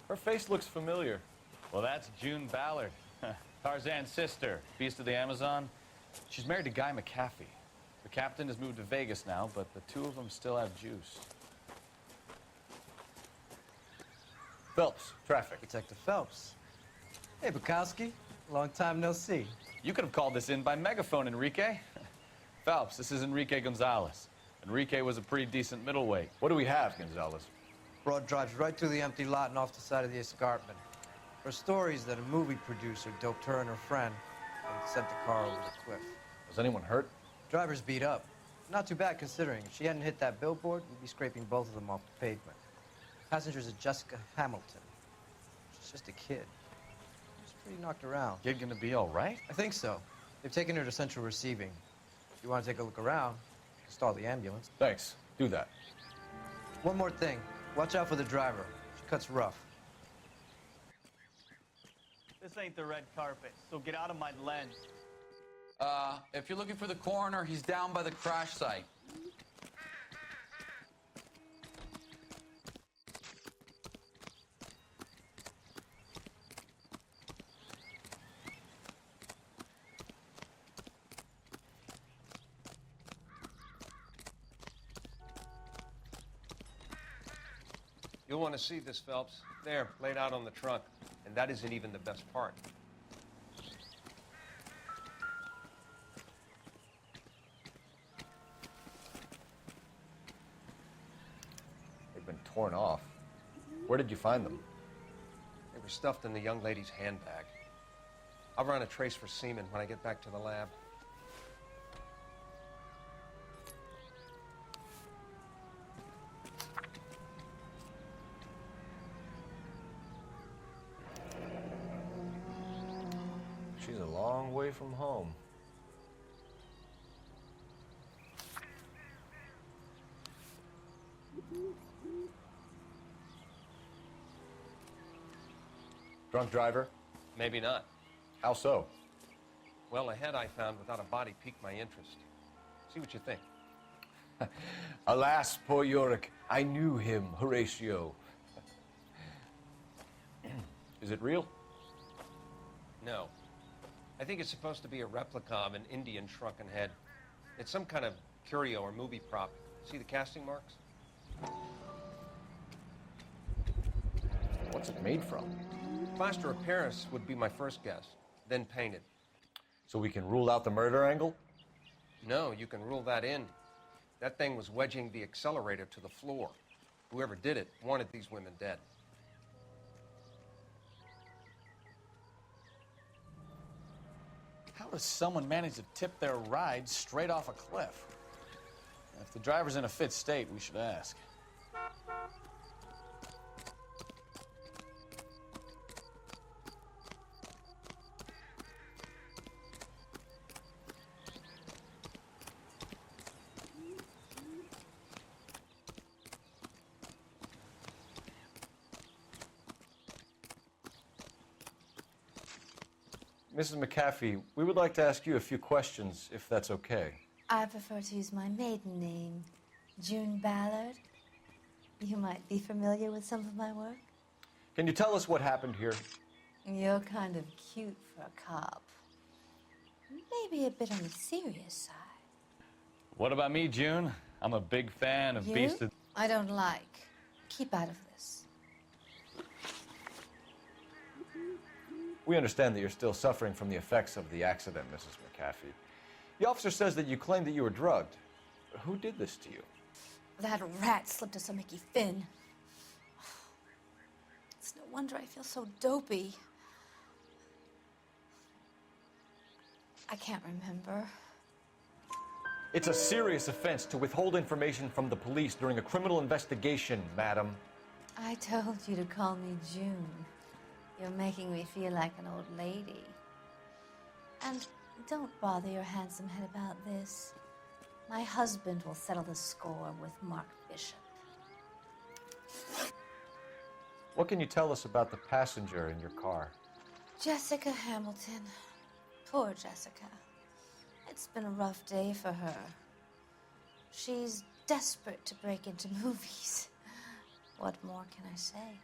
Her face looks familiar. Well, that's June Ballard, Tarzan's sister, beast of the Amazon. She's married to Guy McAfee. The captain has moved to Vegas now, but the 2 of them still have juice. Phelps, traffic. Detective Phelps. Hey, Bukowski. Long time no see. You could have called this in by megaphone, Enrique. Phelps, this is Enrique Gonzalez. Enrique was a pretty decent middleweight. What do we have, Gonzalez? Broad drives right through the empty lot and off the side of the escarpment. Her story is that a movie producer doped her and her friend and sent the car over the cliff. Was anyone hurt? Driver's beat up. Not too bad considering. If she hadn't hit that billboard, we'd be scraping both of them off the pavement. Passenger's a Jessica Hamilton. She's just a kid. She's pretty knocked around. Kid gonna be all right? I think so. They've taken her to central receiving. If you want to take a look around, stall the ambulance. Thanks. Do that. One more thing. Watch out for the driver. She cuts rough. This ain't the red carpet, so get out of my lens. If you're looking for the coroner, he's down by the crash site. You'll want to see this, Phelps. There, laid out on the trunk. And that isn't even the best part. They've been torn off. Where did you find them? They were stuffed in the young lady's handbag. I'll run a trace for semen when I get back to the lab. She's a long way from home. Drunk driver? Maybe not. How so? Well, a head I found without a body piqued my interest. See what you think. Alas, poor Yorick, I knew him, Horatio. Is it real? No. I think it's supposed to be a replica of an Indian shrunken head. It's some kind of curio or movie prop. See the casting marks? What's it made from? Plaster of Paris would be my first guess, then painted. So we can rule out the murder angle? No, you can rule that in. That thing was wedging the accelerator to the floor. Whoever did it wanted these women dead. How does someone manage to tip their ride straight off a cliff? If the driver's in a fit state, we should ask. Mrs. McAfee, we would like to ask you a few questions, if that's okay. I prefer to use my maiden name, June Ballard. You might be familiar with some of my work. Can you tell us what happened here? You're kind of cute for a cop. Maybe a bit on the serious side. What about me, June? I'm a big fan of You? Beast of... I don't like. Keep out of this. We understand that you're still suffering from the effects of the accident, Mrs. McAfee. The officer says that you claimed that you were drugged. Who did this to you? That rat slipped us a Mickey Finn. It's no wonder I feel so dopey. I can't remember. It's a serious offense to withhold information from the police during a criminal investigation, madam. I told you to call me June. You're making me feel like an old lady. And don't bother your handsome head about this. My husband will settle the score with Mark Bishop. What can you tell us about the passenger in your car? Jessica Hamilton. Poor Jessica. It's been a rough day for her. She's desperate to break into movies. What more can I say?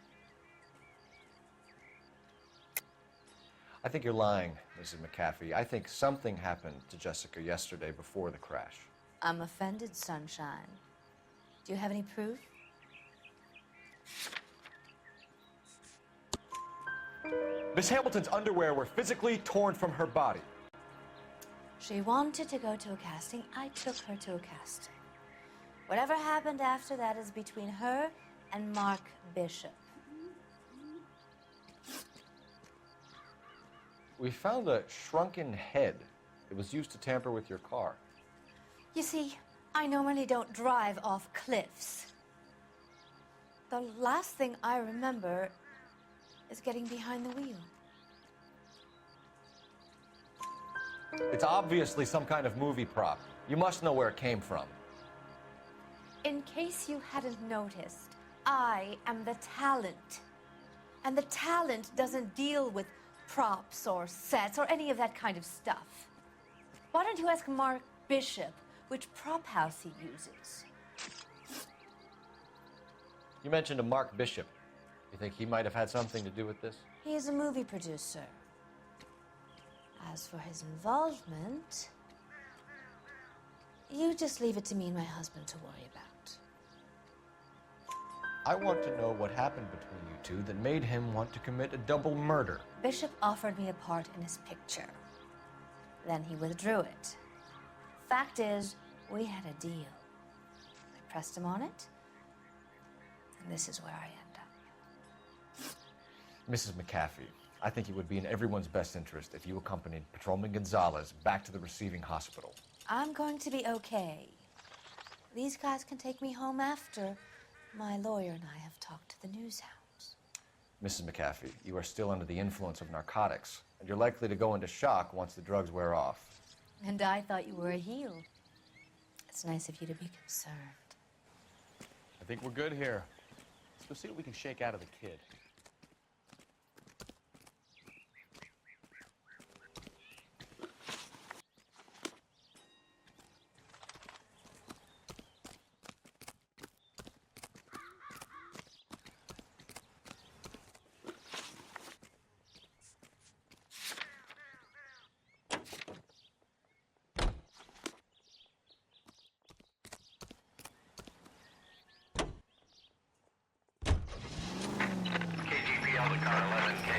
I think you're lying, Mrs. McAfee. I think something happened to Jessica yesterday before the crash. I'm offended, Sunshine. Do you have any proof? Miss Hamilton's underwear were physically torn from her body. She wanted to go to a casting. I took her to a casting. Whatever happened after that is between her and Mark Bishop. We found a shrunken head. It was used to tamper with your car. You see, I normally don't drive off cliffs. The last thing I remember is getting behind the wheel. It's obviously some kind of movie prop. You must know where it came from. In case you hadn't noticed, I am the talent. And the talent doesn't deal with props or sets or any of that kind of stuff. Why don't you ask Mark Bishop which prop house he uses? You mentioned a Mark Bishop. You think he might have had something to do with this? He is a movie producer. As for his involvement, you just leave it to me and my husband to worry about. I want to know what happened between you two that made him want to commit a double murder. Bishop offered me a part in his picture. Then he withdrew it. Fact is, we had a deal. I pressed him on it, and this is where I end up. Mrs. McAfee, I think it would be in everyone's best interest if you accompanied Patrolman Gonzalez back to the receiving hospital. I'm going to be okay. These guys can take me home after my lawyer and I have talked to the news hounds. Mrs. McAfee, you are still under the influence of narcotics, and you're likely to go into shock once the drugs wear off. And I thought you were a heel. It's nice of you to be concerned. I think we're good here. Let's go see what we can shake out of the kid. KGPL to car 11K.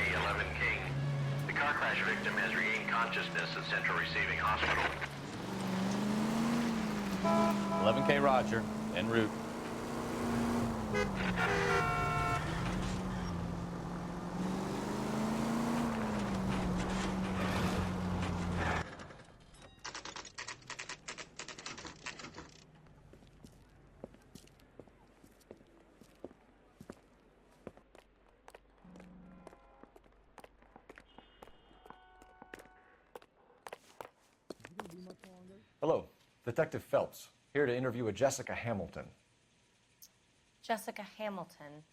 The car crash victim has regained consciousness at Central Receiving Hospital. 11K Roger, en route. Hello, Detective Phelps, here to interview a Jessica Hamilton. Jessica Hamilton.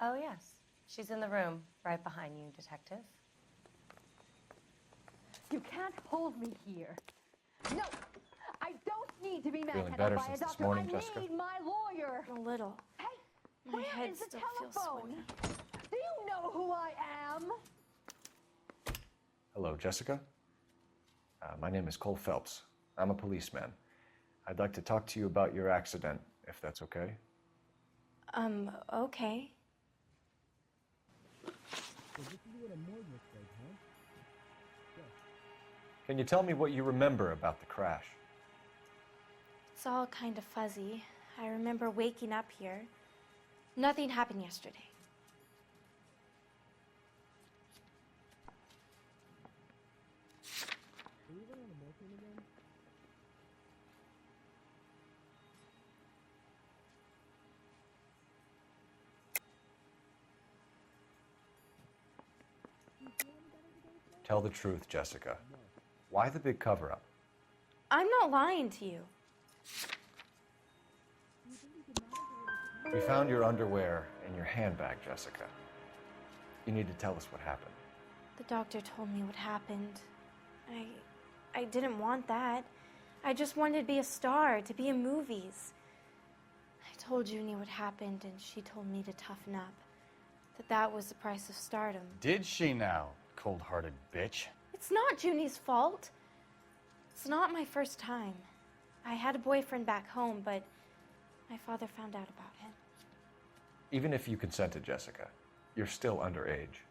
Oh, yes. She's in the room right behind you, Detective. You can't hold me here. No, I don't need to be Feeling manhandled better by a since this doctor. morning, I Jessica? need my lawyer. A little. Hey, My where head is the still feels telephone? swimmy. Do you know who I am? Hello, Jessica. My name is Cole Phelps. I'm a policeman. I'd like to talk to you about your accident, if that's okay. Okay. Can you tell me what you remember about the crash? It's all kind of fuzzy. I remember waking up here. Nothing happened yesterday. Tell the truth, Jessica. Why the big cover-up? I'm not lying to you. We found your underwear in your handbag, Jessica. You need to tell us what happened. The doctor told me what happened. I didn't want that. I just wanted to be a star, to be in movies. I told Junie what happened, and she told me to toughen up. That was the price of stardom. Did she now, cold-hearted bitch? It's not Junie's fault. It's not my first time. I had a boyfriend back home, but my father found out about him. Even if you consented, Jessica, you're still underage.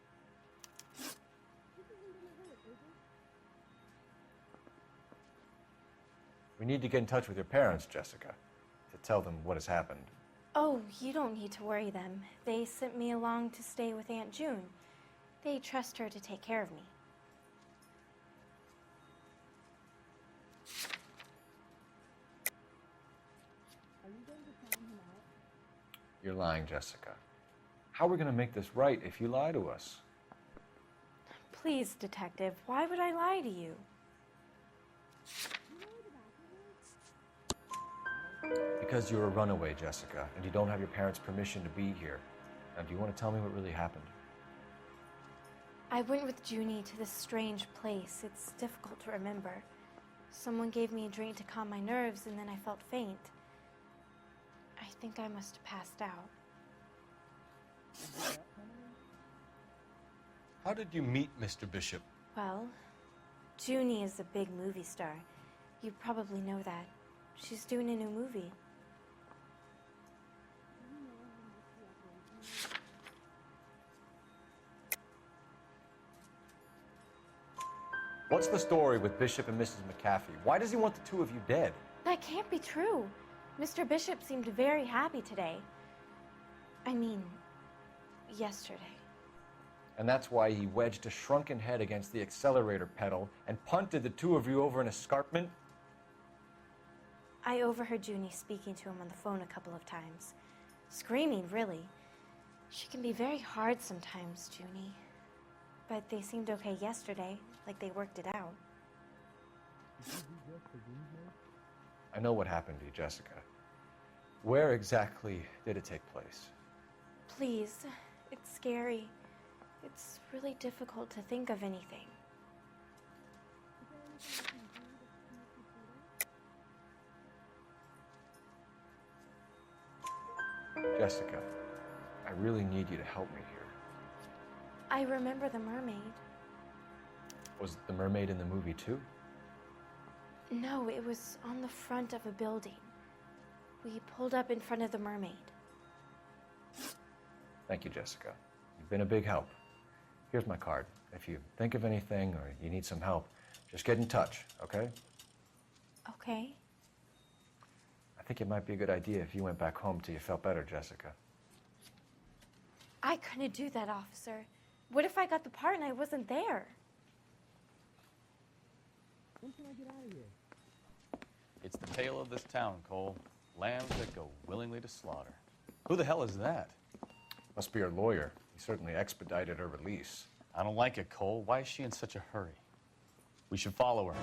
We need to get in touch with your parents, Jessica, to tell them what has happened. Oh, you don't need to worry them. They sent me along to stay with Aunt June. They trust her to take care of me. You're lying, Jessica. How are we going to make this right if you lie to us? Please, detective, why would I lie to you? Because you're a runaway, Jessica, and you don't have your parents' permission to be here. Now, do you want to tell me what really happened? I went with Junie to this strange place. It's difficult to remember. Someone gave me a drink to calm my nerves, and then I felt faint. I think I must have passed out. How did you meet Mr. Bishop? Well, Junie is a big movie star. You probably know that. She's doing a new movie. What's the story with Bishop and Mrs. McAfee? Why does he want the two of you dead? That can't be true. Mr. Bishop seemed very happy today. I mean, yesterday. And that's why he wedged a shrunken head against the accelerator pedal and punted the two of you over an escarpment? I overheard Junie speaking to him on the phone a couple of times. Screaming, really. She can be very hard sometimes, Junie. But they seemed okay yesterday, like they worked it out. I know what happened to you, Jessica. Where exactly did it take place? Please, it's scary. It's really difficult to think of anything. Jessica, I really need you to help me here. I remember the mermaid. Was the mermaid in the movie too? No, it was on the front of a building. We pulled up in front of the mermaid. Thank you, Jessica. You've been a big help. Here's my card. If you think of anything or you need some help, just get in touch, okay? Okay. I think it might be a good idea if you went back home till you felt better, Jessica. I couldn't do that, officer. What if I got the part and I wasn't there? When can I get out of here? It's the tale of this town, Cole. Lambs that go willingly to slaughter. Who the hell is that? Must be her lawyer. He certainly expedited her release. I don't like it, Cole. Why is she in such a hurry? We should follow her.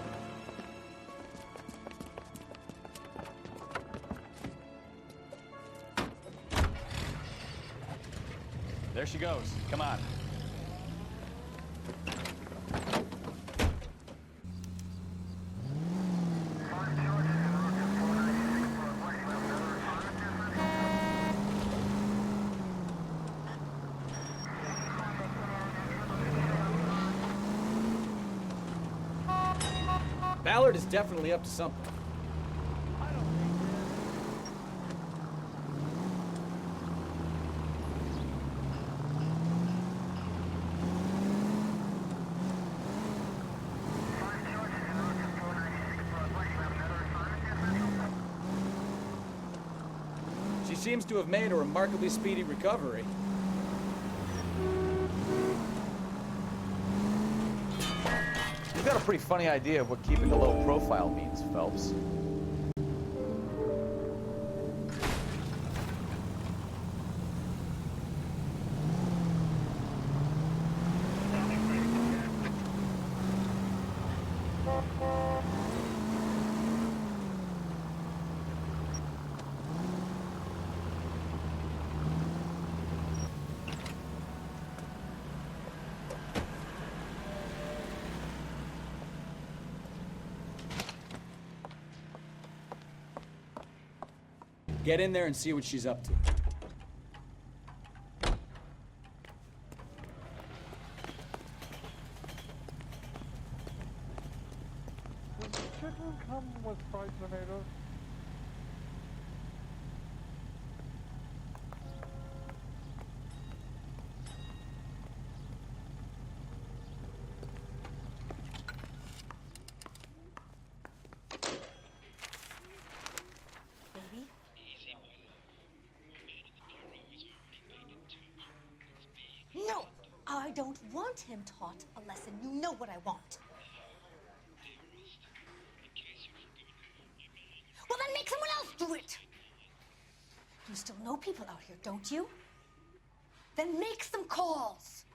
There she goes. Come on. Ballard is definitely up to something. She seems to have made a remarkably speedy recovery. You've got a pretty funny idea of what keeping a low profile means, Phelps. Get in there and see what she's up to. Does the chicken come with fried tomatoes? No, I don't want him taught a lesson. You know what I want. Well, then make someone else do it. You still know people out here, don't you? Then make some calls.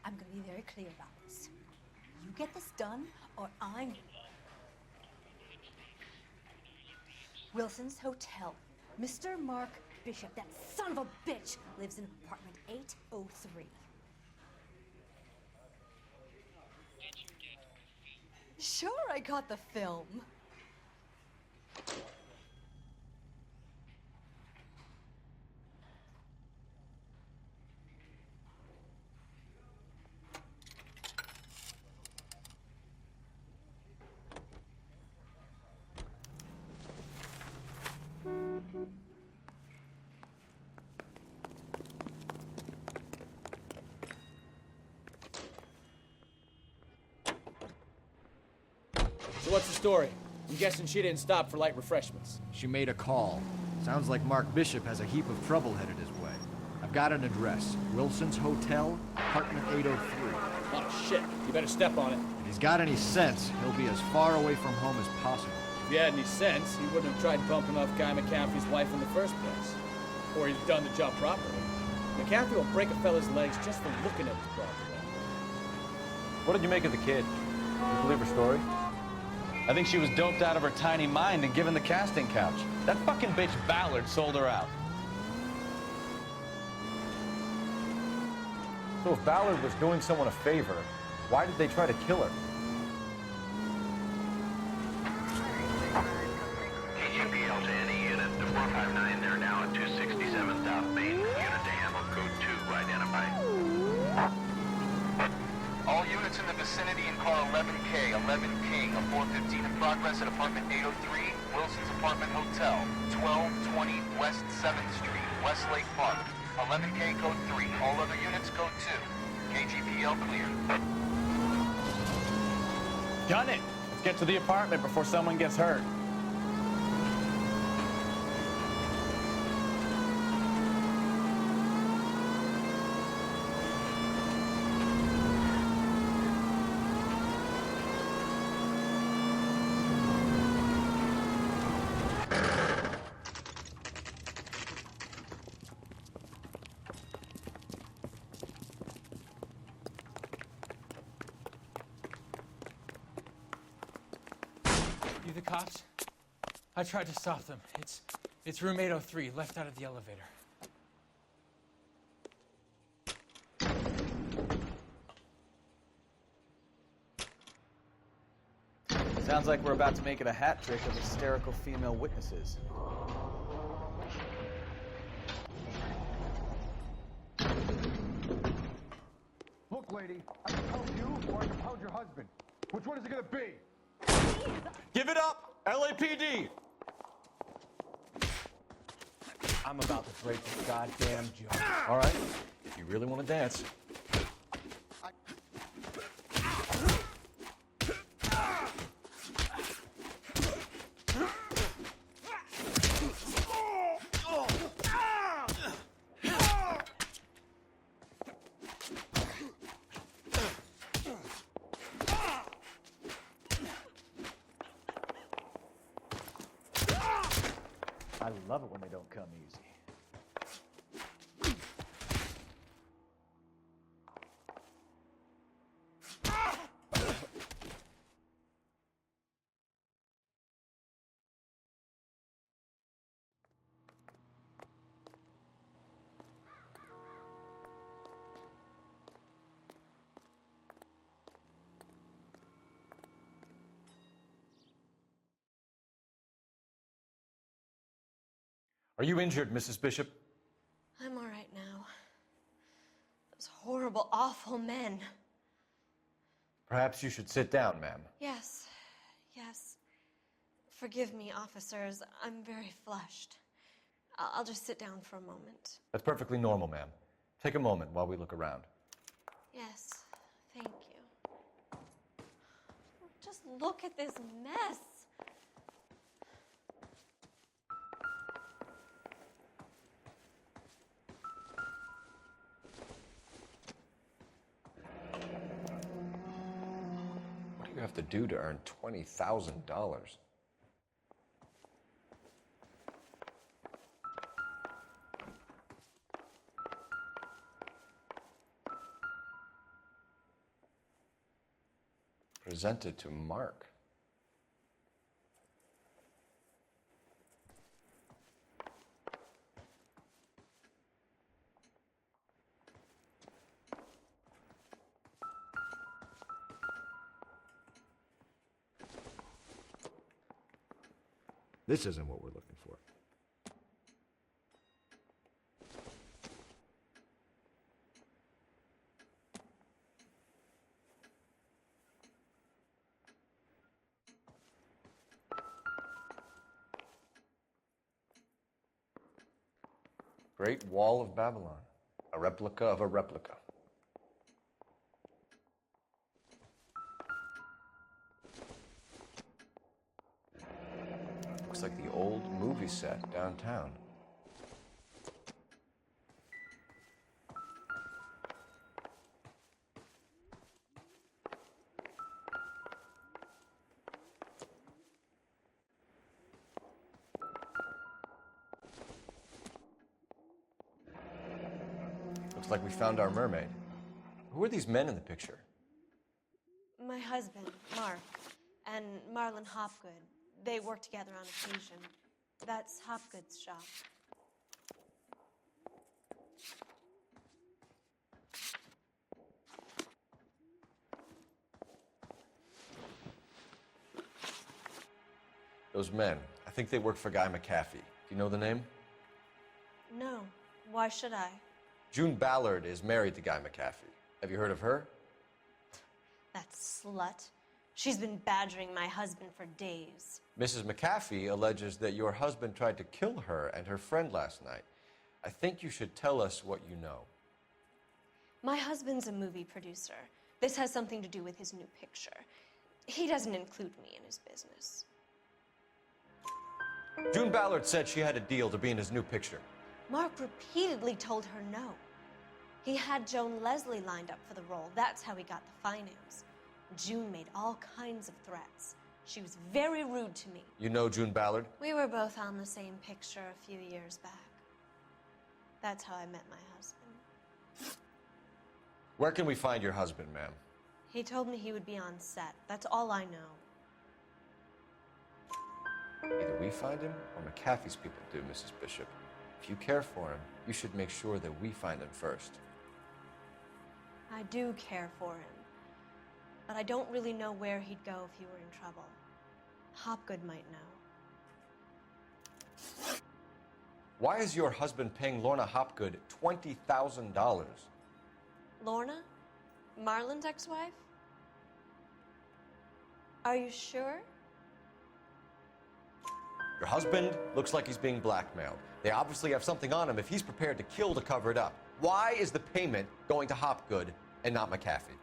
I'm going to be very clear about this. You get this done, or I'm... Wilson's Hotel. Mr. Mark Bishop, that son of a bitch, lives in apartment 803. Sure, I got the film. So what's the story? I'm guessing she didn't stop for light refreshments. She made a call. Sounds like Mark Bishop has a heap of trouble headed his way. I've got an address. Wilson's Hotel, apartment 803. Oh, shit. You better step on it. If he's got any sense, he'll be as far away from home as possible. If he had any sense, he wouldn't have tried bumping off Guy McCaffrey's wife in the first place. Or he'd done the job properly. McCaffrey will break a fella's legs just for looking at the property. What did you make of the kid? You believe her story? I think she was doped out of her tiny mind and given the casting couch. That fucking bitch Ballard sold her out. So if Ballard was doing someone a favor, why did they try to kill her? KGPL to any unit, the 459, they're now at 267 South Main. Unit to handle code 2 identified. All units in the vicinity in car 11K, 11 King, a 415 in progress at apartment 803, Wilson's Apartment Hotel, 1220 West 7th Street, Westlake Park. 11K code 3, all other units code 2. KGPL clear. Gun it! Let's get to the apartment before someone gets hurt. You the cops? I tried to stop them. It's room 803, left out of the elevator. Sounds like we're about to make it a hat trick of hysterical female witnesses. Look, lady. I can help you or I can pound your husband. Which one is it gonna be? Give it up, LAPD! I'm about to break this goddamn joke. All right, if you really want to dance. I love it when they don't come easy. Are you injured, Mrs. Bishop? I'm all right now. Those horrible, awful men. Perhaps you should sit down, ma'am. Yes, yes. Forgive me, officers. I'm very flushed. I'll just sit down for a moment. That's perfectly normal, ma'am. Take a moment while we look around. Yes, thank you. Just look at this mess. What do you have to do to earn $20,000? Presented to Mark. This isn't what we're looking for. Great Wall of Babylon. A replica of a replica. Looks like the old movie set downtown. Looks like we found our mermaid. Who are these men in the picture? My husband, Mark, and Marlon Hopgood. They work together on occasion. That's Hopgood's shop. Those men. I think they work for Guy McAfee. Do you know the name? No. Why should I? June Ballard is married to Guy McAfee. Have you heard of her? That slut. She's been badgering my husband for days. Mrs. McAfee alleges that your husband tried to kill her and her friend last night. I think you should tell us what you know. My husband's a movie producer. This has something to do with his new picture. He doesn't include me in his business. June Ballard said she had a deal to be in his new picture. Mark repeatedly told her no. He had Joan Leslie lined up for the role. That's how he got the finance. June made all kinds of threats. She was very rude to me. You know June Ballard? We were both on the same picture a few years back. That's how I met my husband. Where can we find your husband, ma'am? He told me he would be on set. That's all I know. Either we find him or McAfee's people do, Mrs. Bishop. If you care for him, you should make sure that we find him first. I do care for him. But I don't really know where he'd go if he were in trouble. Hopgood might know. Why is your husband paying Lorna Hopgood $20,000? Lorna? Marlon's ex-wife? Are you sure? Your husband looks like he's being blackmailed. They obviously have something on him if he's prepared to kill to cover it up. Why is the payment going to Hopgood and not McAfee?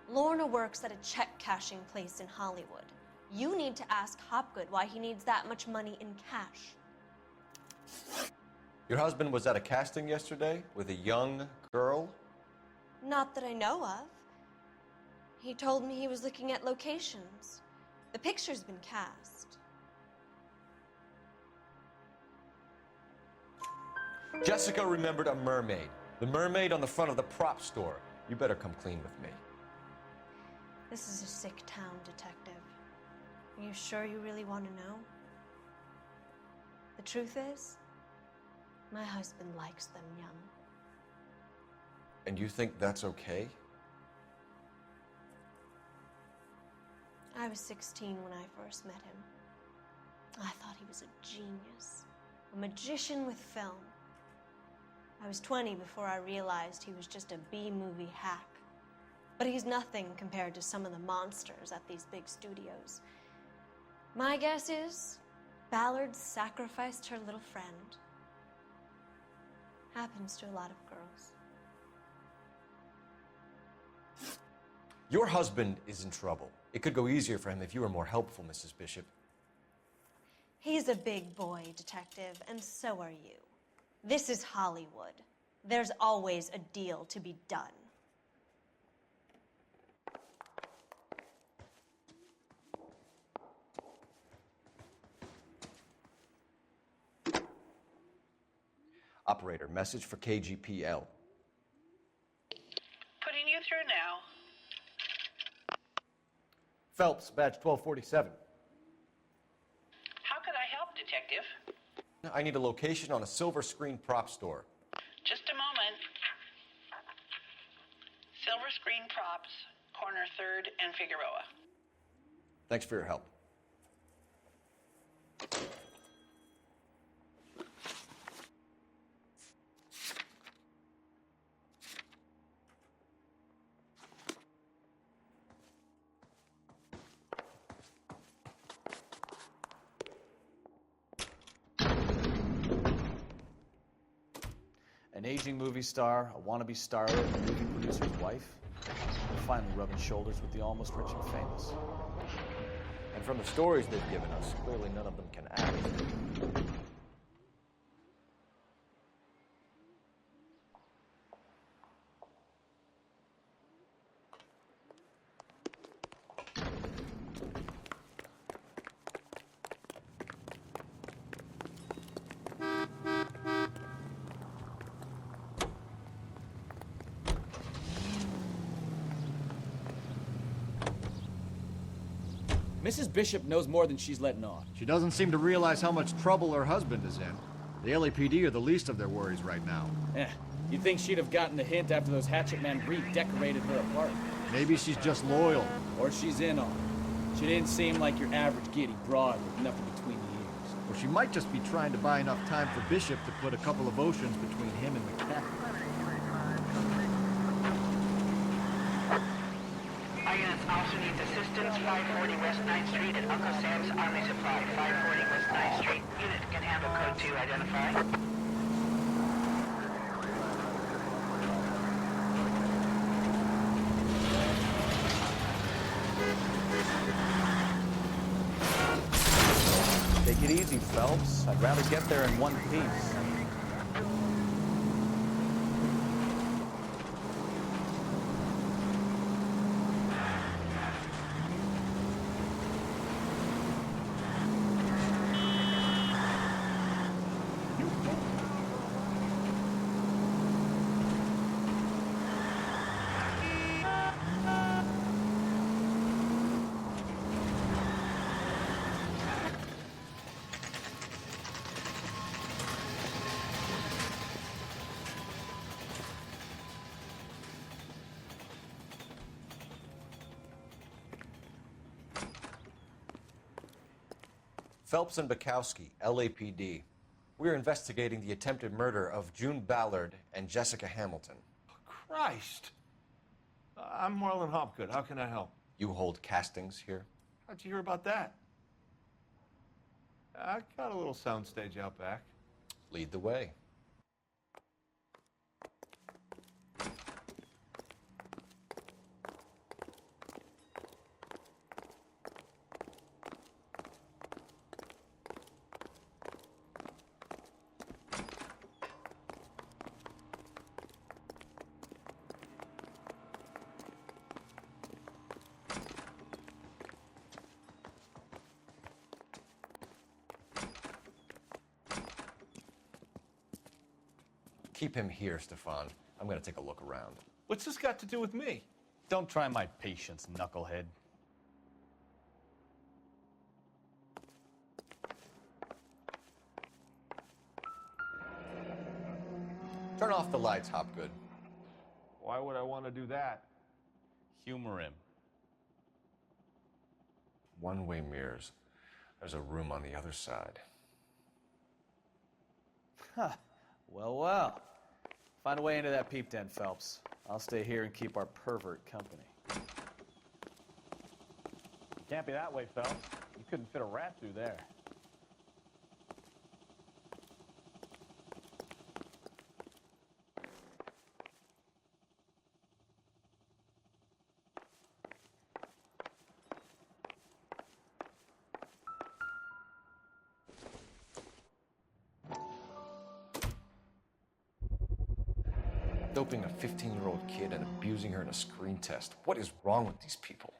Lorna works at a check-cashing place in Hollywood. You need to ask Hopgood why he needs that much money in cash. Your husband was at a casting yesterday with a young girl? Not that I know of. He told me he was looking at locations. The picture's been cast. Jessica remembered a mermaid. The mermaid on the front of the prop store. You better come clean with me. This is a sick town, Detective. Are you sure you really want to know? The truth is, my husband likes them young. And you think that's okay? I was 16 when I first met him. I thought he was a genius, a magician with film. I was 20 before I realized he was just a B-movie hack. But he's nothing compared to some of the monsters at these big studios. My guess is Ballard sacrificed her little friend. Happens to a lot of girls. Your husband is in trouble. It could go easier for him if you were more helpful, Mrs. Bishop. He's a big boy, Detective, and so are you. This is Hollywood. There's always a deal to be done. Operator, message for KGPL. Putting you through now. Phelps, badge 1247. How could I help, Detective? I need a location on a silver screen prop store. Just a moment. Silver Screen Props, corner 3rd and Figueroa. Thanks for your help. An aging movie star, a wannabe starlet, a movie producer's wife. They're finally rubbing shoulders with the almost rich and famous. And from the stories they've given us, clearly none of them can act. Mrs. Bishop knows more than she's letting on. She doesn't seem to realize how much trouble her husband is in. The LAPD are the least of their worries right now. You'd think she'd have gotten the hint after those hatchet men redecorated her apartment. Maybe she's just loyal. Or she's in on it. She didn't seem like your average giddy broad with nothing between the ears. Or she might just be trying to buy enough time for Bishop to put a couple of oceans between him and McAfee. Our units also needs assistance. 540 West 9th Street at Uncle Sam's Army Supply. 540 West 9th Street. Unit can handle code 2. Identify. Take it easy, Phelps. I'd rather get there in one piece. Phelps and Bukowski, LAPD. We're investigating the attempted murder of June Ballard and Jessica Hamilton. Christ. I'm Marlon Hopgood. How can I help? You hold castings here? How'd you hear about that? I got a little soundstage out back. Lead the way. Keep him here, Stefan. I'm gonna take a look around. What's this got to do with me? Don't try my patience, knucklehead. Turn off the lights, Hopgood. Why would I want to do that? Humor him. One-way mirrors. There's a room on the other side. Huh. Well, well. Find a way into that peep den, Phelps. I'll stay here and keep our pervert company. Can't be that way, Phelps. You couldn't fit a rat through there. Doping a 15-year-old kid and abusing her in a screen test. What is wrong with these people?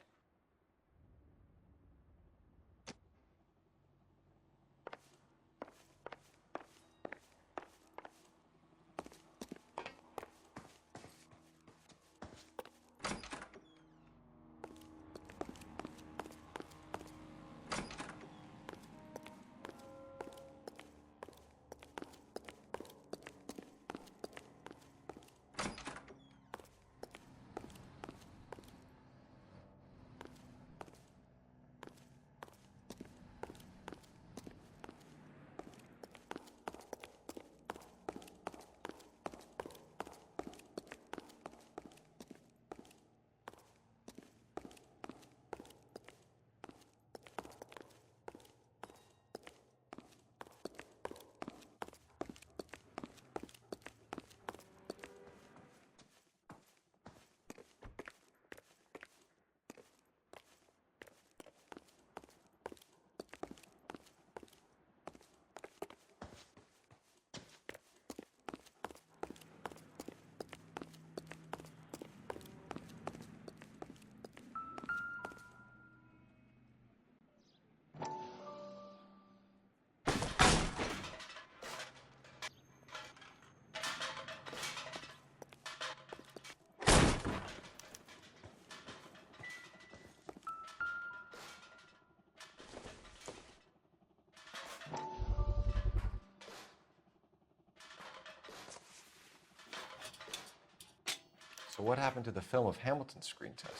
So what happened to the film of Hamilton's screen test?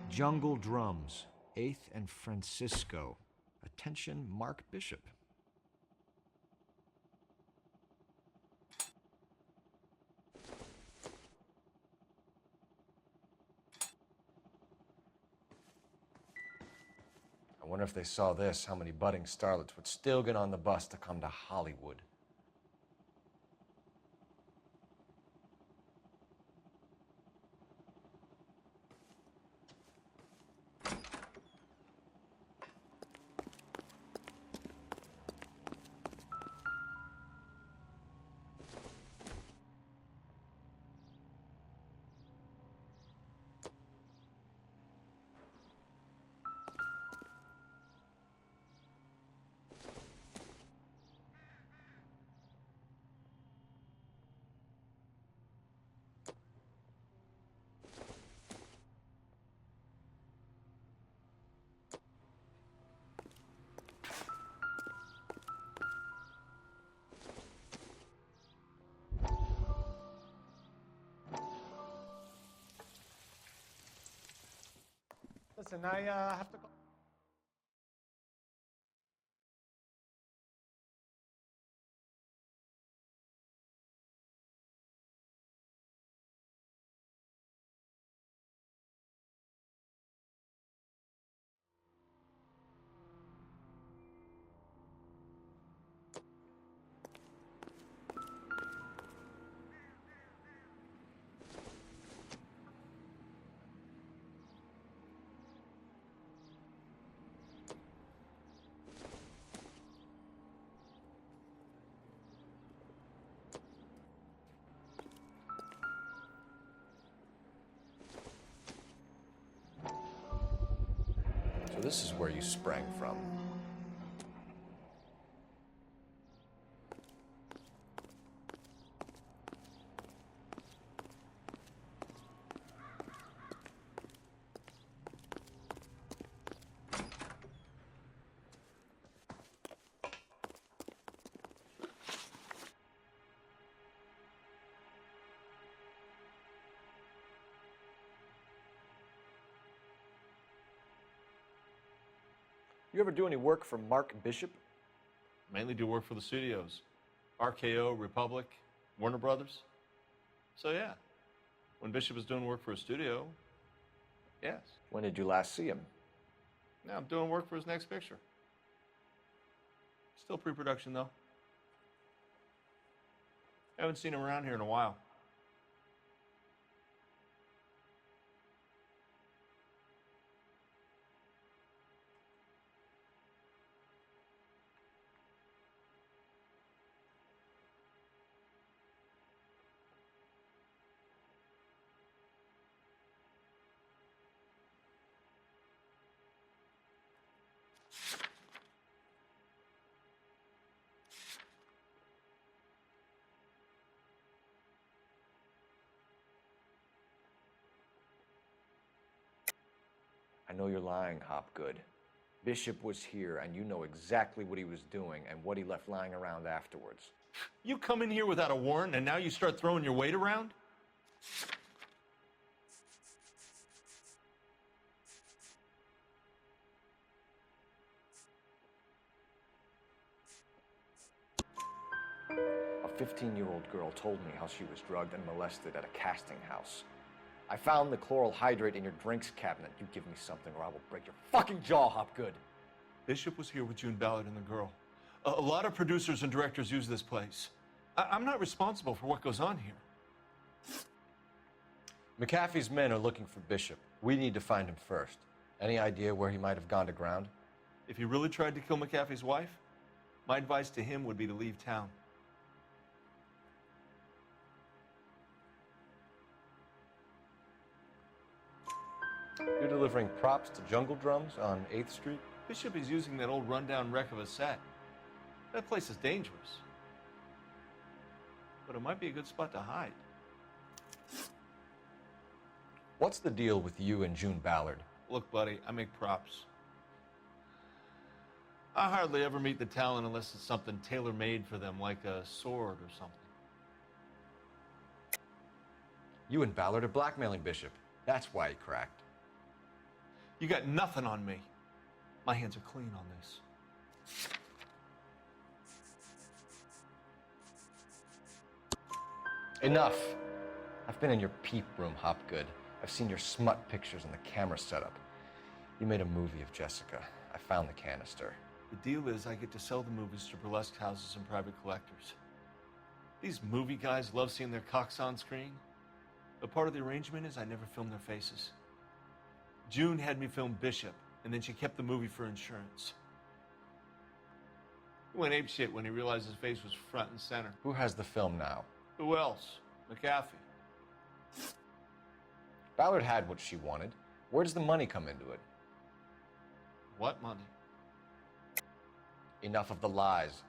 Jungle Drums, 8th and Francisco. Attention, Mark Bishop. I wonder if they saw this, how many budding starlets would still get on the bus to come to Hollywood. Listen, I have to. So this is where you sprang from. You ever do any work for Mark Bishop? Mainly do work for the studios. RKO, Republic, Warner Brothers. So yeah, when Bishop is doing work for a studio, yes. When did you last see him? Now I'm doing work for his next picture. Still pre-production though. Haven't seen him around here in a while. I know you're lying, Hopgood. Bishop was here, and you know exactly what he was doing and what he left lying around afterwards. You come in here without a warrant, and now you start throwing your weight around? A 15-year-old girl told me how she was drugged and molested at a casting house. I found the chloral hydrate in your drinks cabinet. You give me something or I will break your fucking jaw, Hopgood. Bishop was here with June Ballard and the girl. A lot of producers and directors use this place. I'm not responsible for what goes on here. McAfee's men are looking for Bishop. We need to find him first. Any idea where he might have gone to ground? If he really tried to kill McAfee's wife, my advice to him would be to leave town. You're delivering props to Jungle Drums on 8th Street? Bishop is using that old rundown wreck of a set. That place is dangerous. But it might be a good spot to hide. What's the deal with you and June Ballard? Look, buddy, I make props. I hardly ever meet the talent unless it's something tailor-made for them, like a sword or something. You and Ballard are blackmailing Bishop. That's why he cracked. You got nothing on me. My hands are clean on this. Enough. I've been in your peep room, Hopgood. I've seen your smut pictures and the camera setup. You made a movie of Jessica. I found the canister. The deal is I get to sell the movies to burlesque houses and private collectors. These movie guys love seeing their cocks on screen. But part of the arrangement is I never film their faces. June had me film Bishop, and then she kept the movie for insurance. He went apeshit when he realized his face was front and center. Who has the film now? Who else? McAfee. Ballard had what she wanted. Where does the money come into it? What money? Enough of the lies.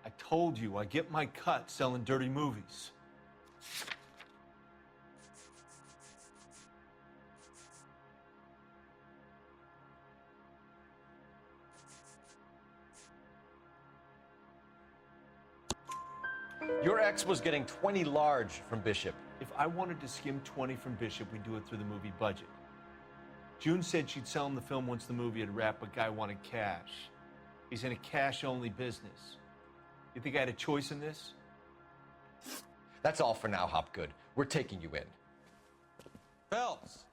I told you I get my cut selling dirty movies. Your ex was getting 20 large from Bishop. If I wanted to skim 20 from Bishop, we'd do it through the movie budget. June said she'd sell him the film once the movie had wrapped, but Guy wanted cash. He's in a cash-only business. You think I had a choice in this? That's all for now, Hopgood. We're taking you in. Phelps!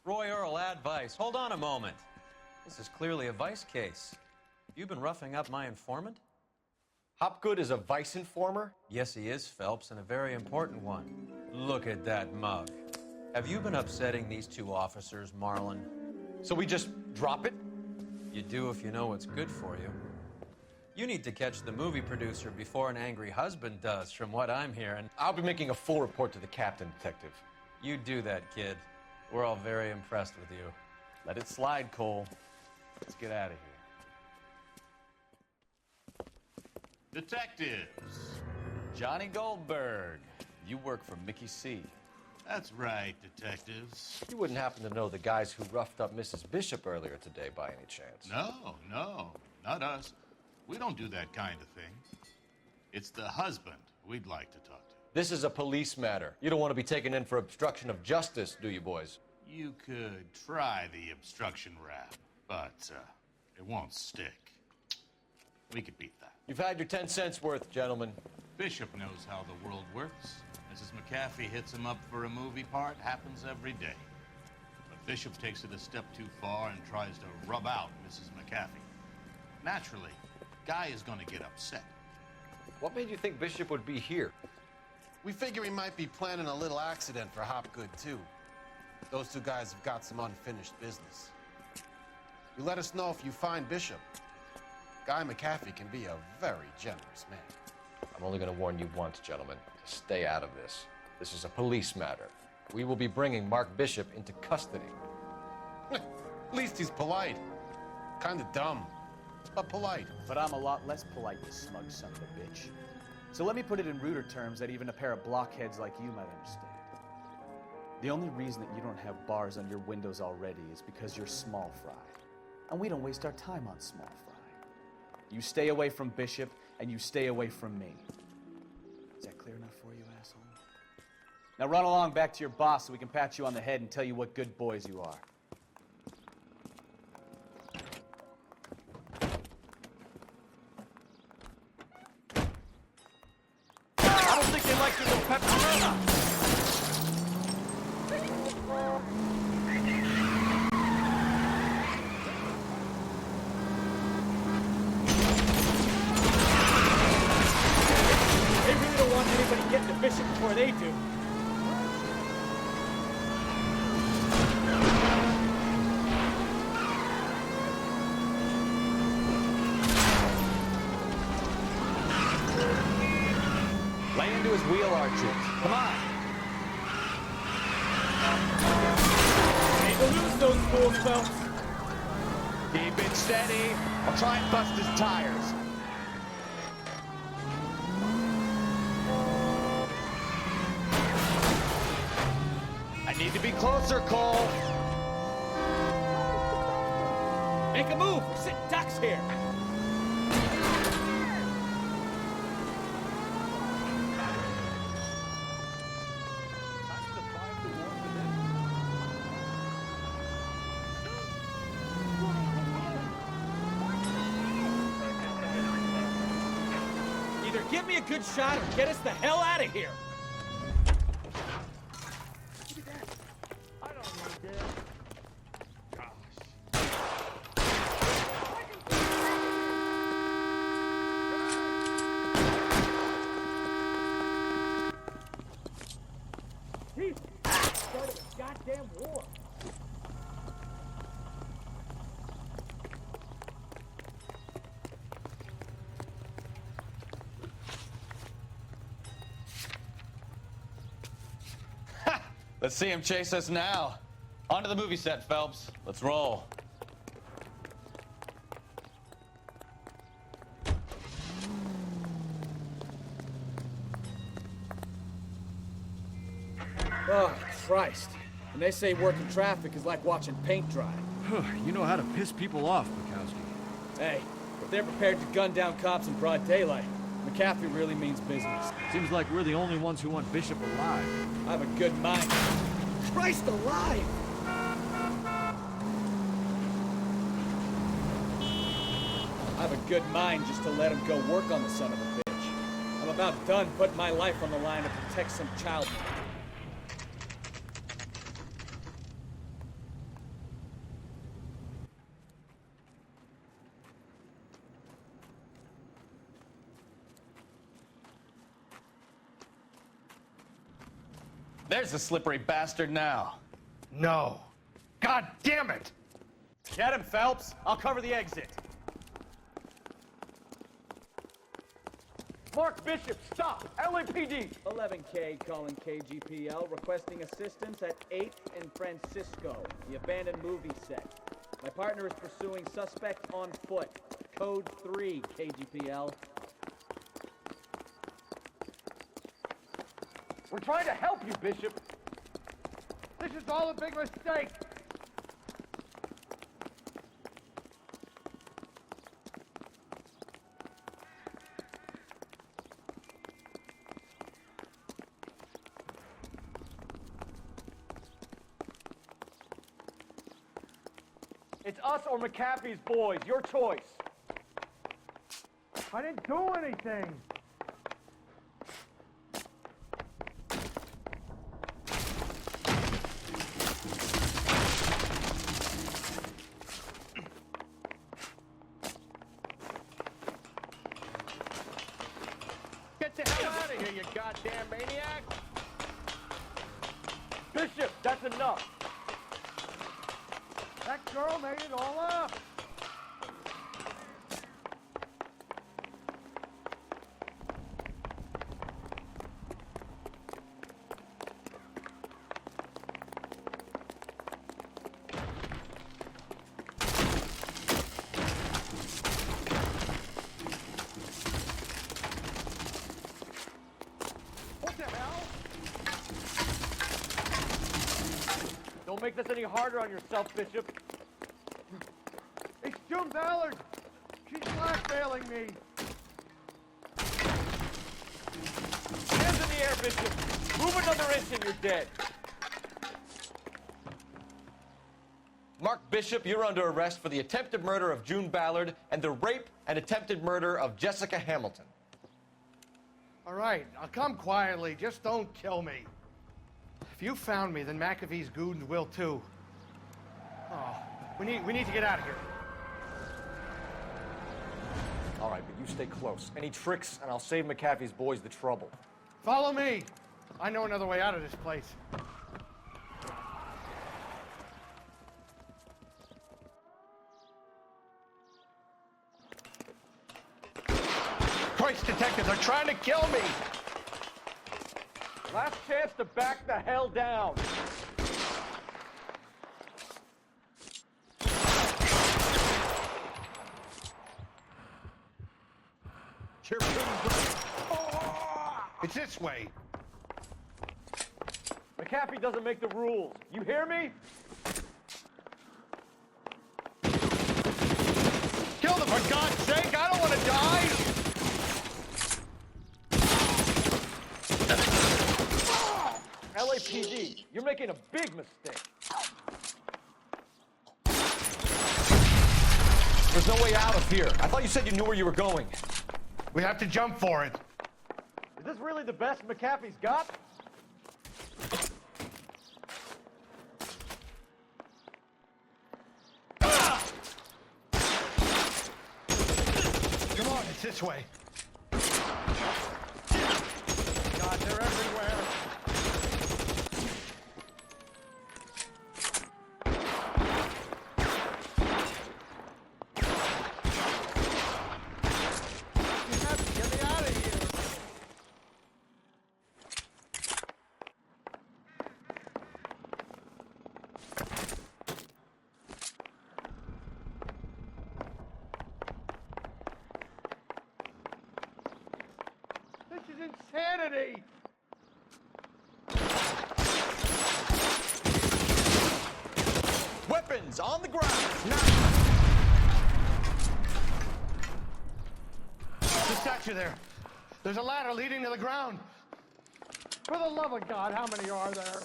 Roy Earl, advice. Hold on a moment. This is clearly a vice case. You've been roughing up my informant? Hopgood is a vice informer? Yes, he is, Phelps, and a very important one. Look at that mug. Have you been upsetting these two officers, Marlin? So we just drop it? You do if you know what's good for you. You need to catch the movie producer before an angry husband does, from what I'm hearing. I'll be making a full report to the captain, Detective. You do that, kid. We're all very impressed with you. Let it slide, Cole. Let's get out of here. Detectives. Johnny Goldberg. You work for Mickey C. That's right, detectives. You wouldn't happen to know the guys who roughed up Mrs. Bishop earlier today by any chance? No, not us. We don't do that kind of thing. It's the husband we'd like to talk to. This is a police matter. You don't want to be taken in for obstruction of justice, do you, boys? You could try the obstruction rap, but it won't stick. We could beat that. You've had your 10 cents worth, gentlemen. Bishop knows how the world works. Mrs. McAfee hits him up for a movie part. Happens every day. But Bishop takes it a step too far and tries to rub out Mrs. McAfee. Naturally, Guy is going to get upset. What made you think Bishop would be here? We figure he might be planning a little accident for Hopgood, too. Those two guys have got some unfinished business. You let us know if you find Bishop. Guy McAfee can be a very generous man. I'm only going to warn you once, gentlemen. To stay out of this. This is a police matter. We will be bringing Mark Bishop into custody. At least he's polite. Kind of dumb, but polite. But I'm a lot less polite, you smug son of a bitch. So let me put it in ruder terms that even a pair of blockheads like you might understand. The only reason that you don't have bars on your windows already is because you're small fry. And we don't waste our time on small fry. You stay away from Bishop, and you stay away from me. Is that clear enough for you, asshole? Now run along back to your boss so we can pat you on the head and tell you what good boys you are. I don't think they like your little pepperoni. Get the Bishop before they do. Lay into his wheel arches. Come on. Hate to lose those fools, Phelps. Keep it steady. I'll try and bust his tires. Need to be closer, Cole. Make a move. We're sitting ducks here. Either give me a good shot or get us the hell out of here. Goddamn war. Let's see him chase us now. Onto the movie set, Phelps. Let's roll. Oh, Christ. And they say working traffic is like watching paint dry. You know how to piss people off, Bukowski. Hey, if they're prepared to gun down cops in broad daylight, McAfee really means business. Seems like we're the only ones who want Bishop alive. I have a good mind. Christ alive! have a good mind just to let him go work on the son of a bitch. I'm about done putting my life on the line to protect some child. There's the slippery bastard now. No. God damn it! Get him, Phelps. I'll cover the exit. Mark Bishop, stop! LAPD! 11K calling KGPL, requesting assistance at 8th and Francisco, the abandoned movie set. My partner is pursuing suspect on foot. Code 3, KGPL. We're trying to help you, Bishop. This is all a big mistake. It's us or McAfee's boys. Your choice. I didn't do anything. Get the hell out of here, you goddamn maniac! Bishop, that's enough. That girl made it all up. What the hell? Don't make this any harder on yourself, Bishop. It's June Ballard. She's blackmailing me. Hands in the air, Bishop. Move another inch and you're dead. Mark Bishop, you're under arrest for the attempted murder of June Ballard and the rape and attempted murder of Jessica Hamilton. All right, I'll come quietly. Just don't kill me. If you found me, then McAfee's goons will too. Oh, we need to get out of here. All right, but you stay close. Any tricks, and I'll save McAfee's boys the trouble. Follow me. I know another way out of this place. Christ, detectives are trying to kill me! Last chance to back the hell down. It's this way. McAfee doesn't make the rules. You hear me? Kill them, for God's sake! I don't want to die! LAPD, you're making a big mistake. There's no way out of here. I thought you said you knew where you were going. We have to jump for it. Is this really the best McAfee's got? Come on, it's this way. God, they're everywhere. Insanity! Weapons on the ground! The statue there. There's a ladder leading to the ground. For the love of God, how many are there?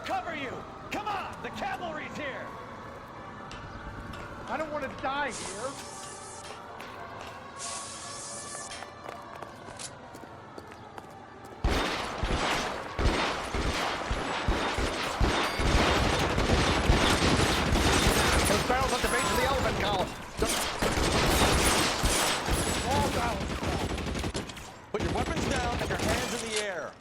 cover you! Come on! The cavalry's here! I don't want to die here. Those barrels at the base of the elephant column. All down. Put your weapons down and your hands in the air.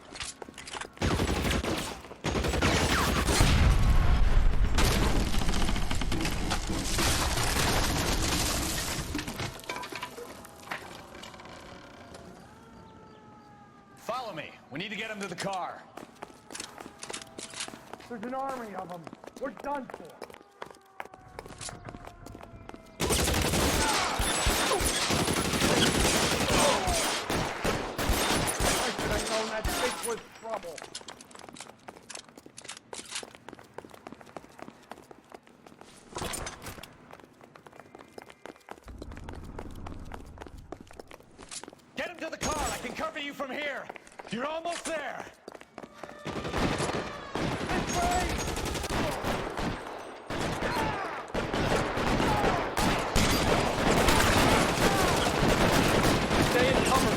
Follow me. We need to get him to the car. There's an army of them. We're done for. I should have known that bitch was trouble. Get him to the car. I can cover you from here. You're almost there. Stay in cover.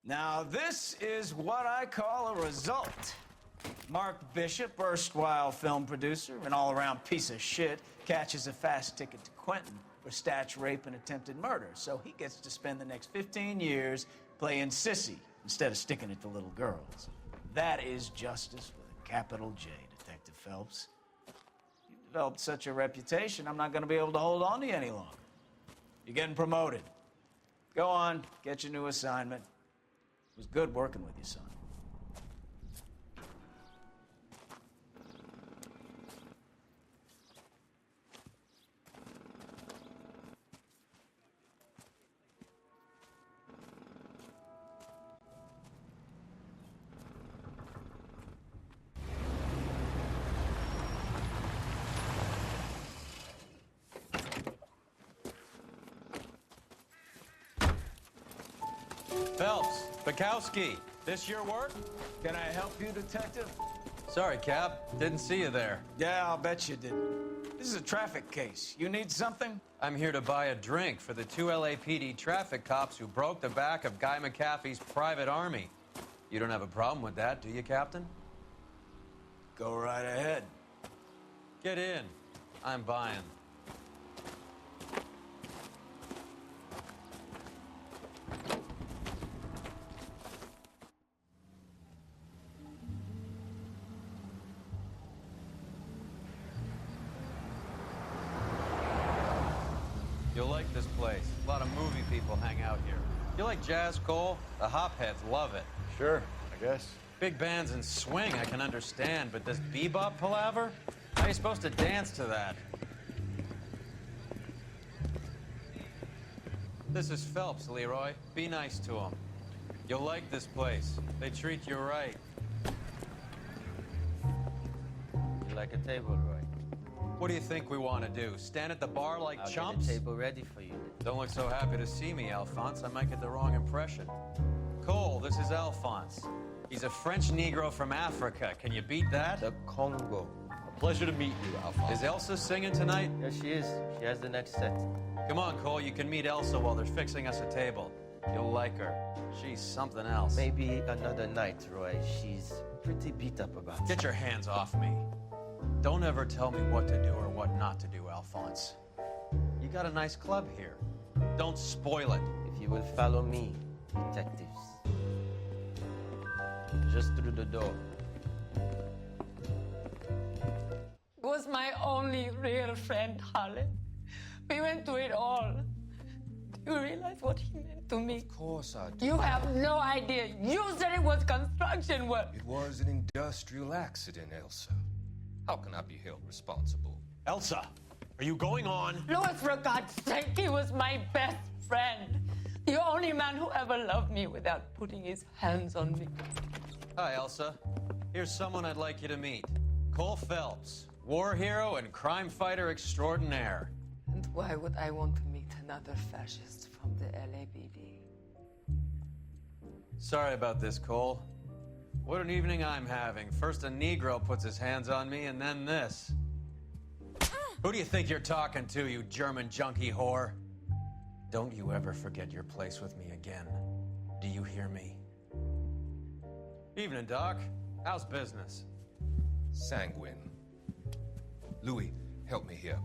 Now, this is what I call a result. Mark Bishop, erstwhile film producer and all-around piece of shit, catches a fast ticket to Quentin for statch rape and attempted murder, so he gets to spend the next 15 years playing sissy instead of sticking it to little girls. That is justice with a capital J, Detective Phelps. You've developed such a reputation, I'm not going to be able to hold on to you any longer. You're getting promoted. Go on, get your new assignment. It was good working with you, son. Phelps, Bukowski, this your work? Can I help you, Detective? Sorry, Cap. Didn't see you there. Yeah, I'll bet you didn't. This is a traffic case. You need something? I'm here to buy a drink for the 2 LAPD traffic cops who broke the back of Guy McAfee's private army. You don't have a problem with that, do you, Captain? Go right ahead. Get in. I'm buying. You'll like this place. A lot of movie people hang out here. You like jazz, Cole? The hopheads love it. Sure, I guess. Big bands and swing I can understand, but this bebop palaver? How are you supposed to dance to that? This is Phelps, Leroy. Be nice to him. You'll like this place. They treat you right. You like a table, Roy? What do you think we want to do? Stand at the bar like I'll chumps? get a table ready for you. Don't look so happy to see me, Alphonse. I might get the wrong impression. Cole, this is Alphonse. He's a French Negro from Africa. Can you beat that? The Congo. A pleasure to meet you, Alphonse. Is Elsa singing tonight? Yes, she is. She has the next set. Come on, Cole. You can meet Elsa while they're fixing us a table. You'll like her. She's something else. Maybe another night, Roy. She's pretty beat up about it. Get your hands off me. Don't ever tell me what to do or what not to do, Alphonse. You got a nice club here. Don't spoil it. If you will follow me, detectives. Just through the door. Was my only real friend, Harlan. We went through it all. Do you realize what he meant to me? Of course I do. You have no idea. You said it was construction work. It was an industrial accident, Elsa. How can I be held responsible? Elsa, are you going on? Louis, for God's sake, he was my best friend. The only man who ever loved me without putting his hands on me. Hi, Elsa. Here's someone I'd like you to meet. Cole Phelps, war hero and crime fighter extraordinaire. And why would I want to meet another fascist from the LAPD? Sorry about this, Cole. What an evening I'm having. First a Negro puts his hands on me, and then this. Who do you think you're talking to, you German junkie whore? Don't you ever forget your place with me again. Do you hear me? Evening, Doc. How's business? Sanguine. Louis, help me here.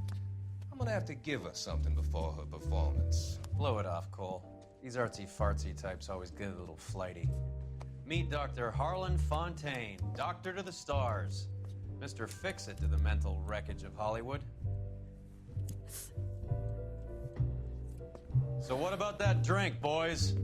I'm gonna have to give her something before her performance. Blow it off, Cole. These artsy-fartsy types always get a little flighty. Meet Dr. Harlan Fontaine, doctor to the stars. Mr. Fix-It to the mental wreckage of Hollywood. So what about that drink, boys?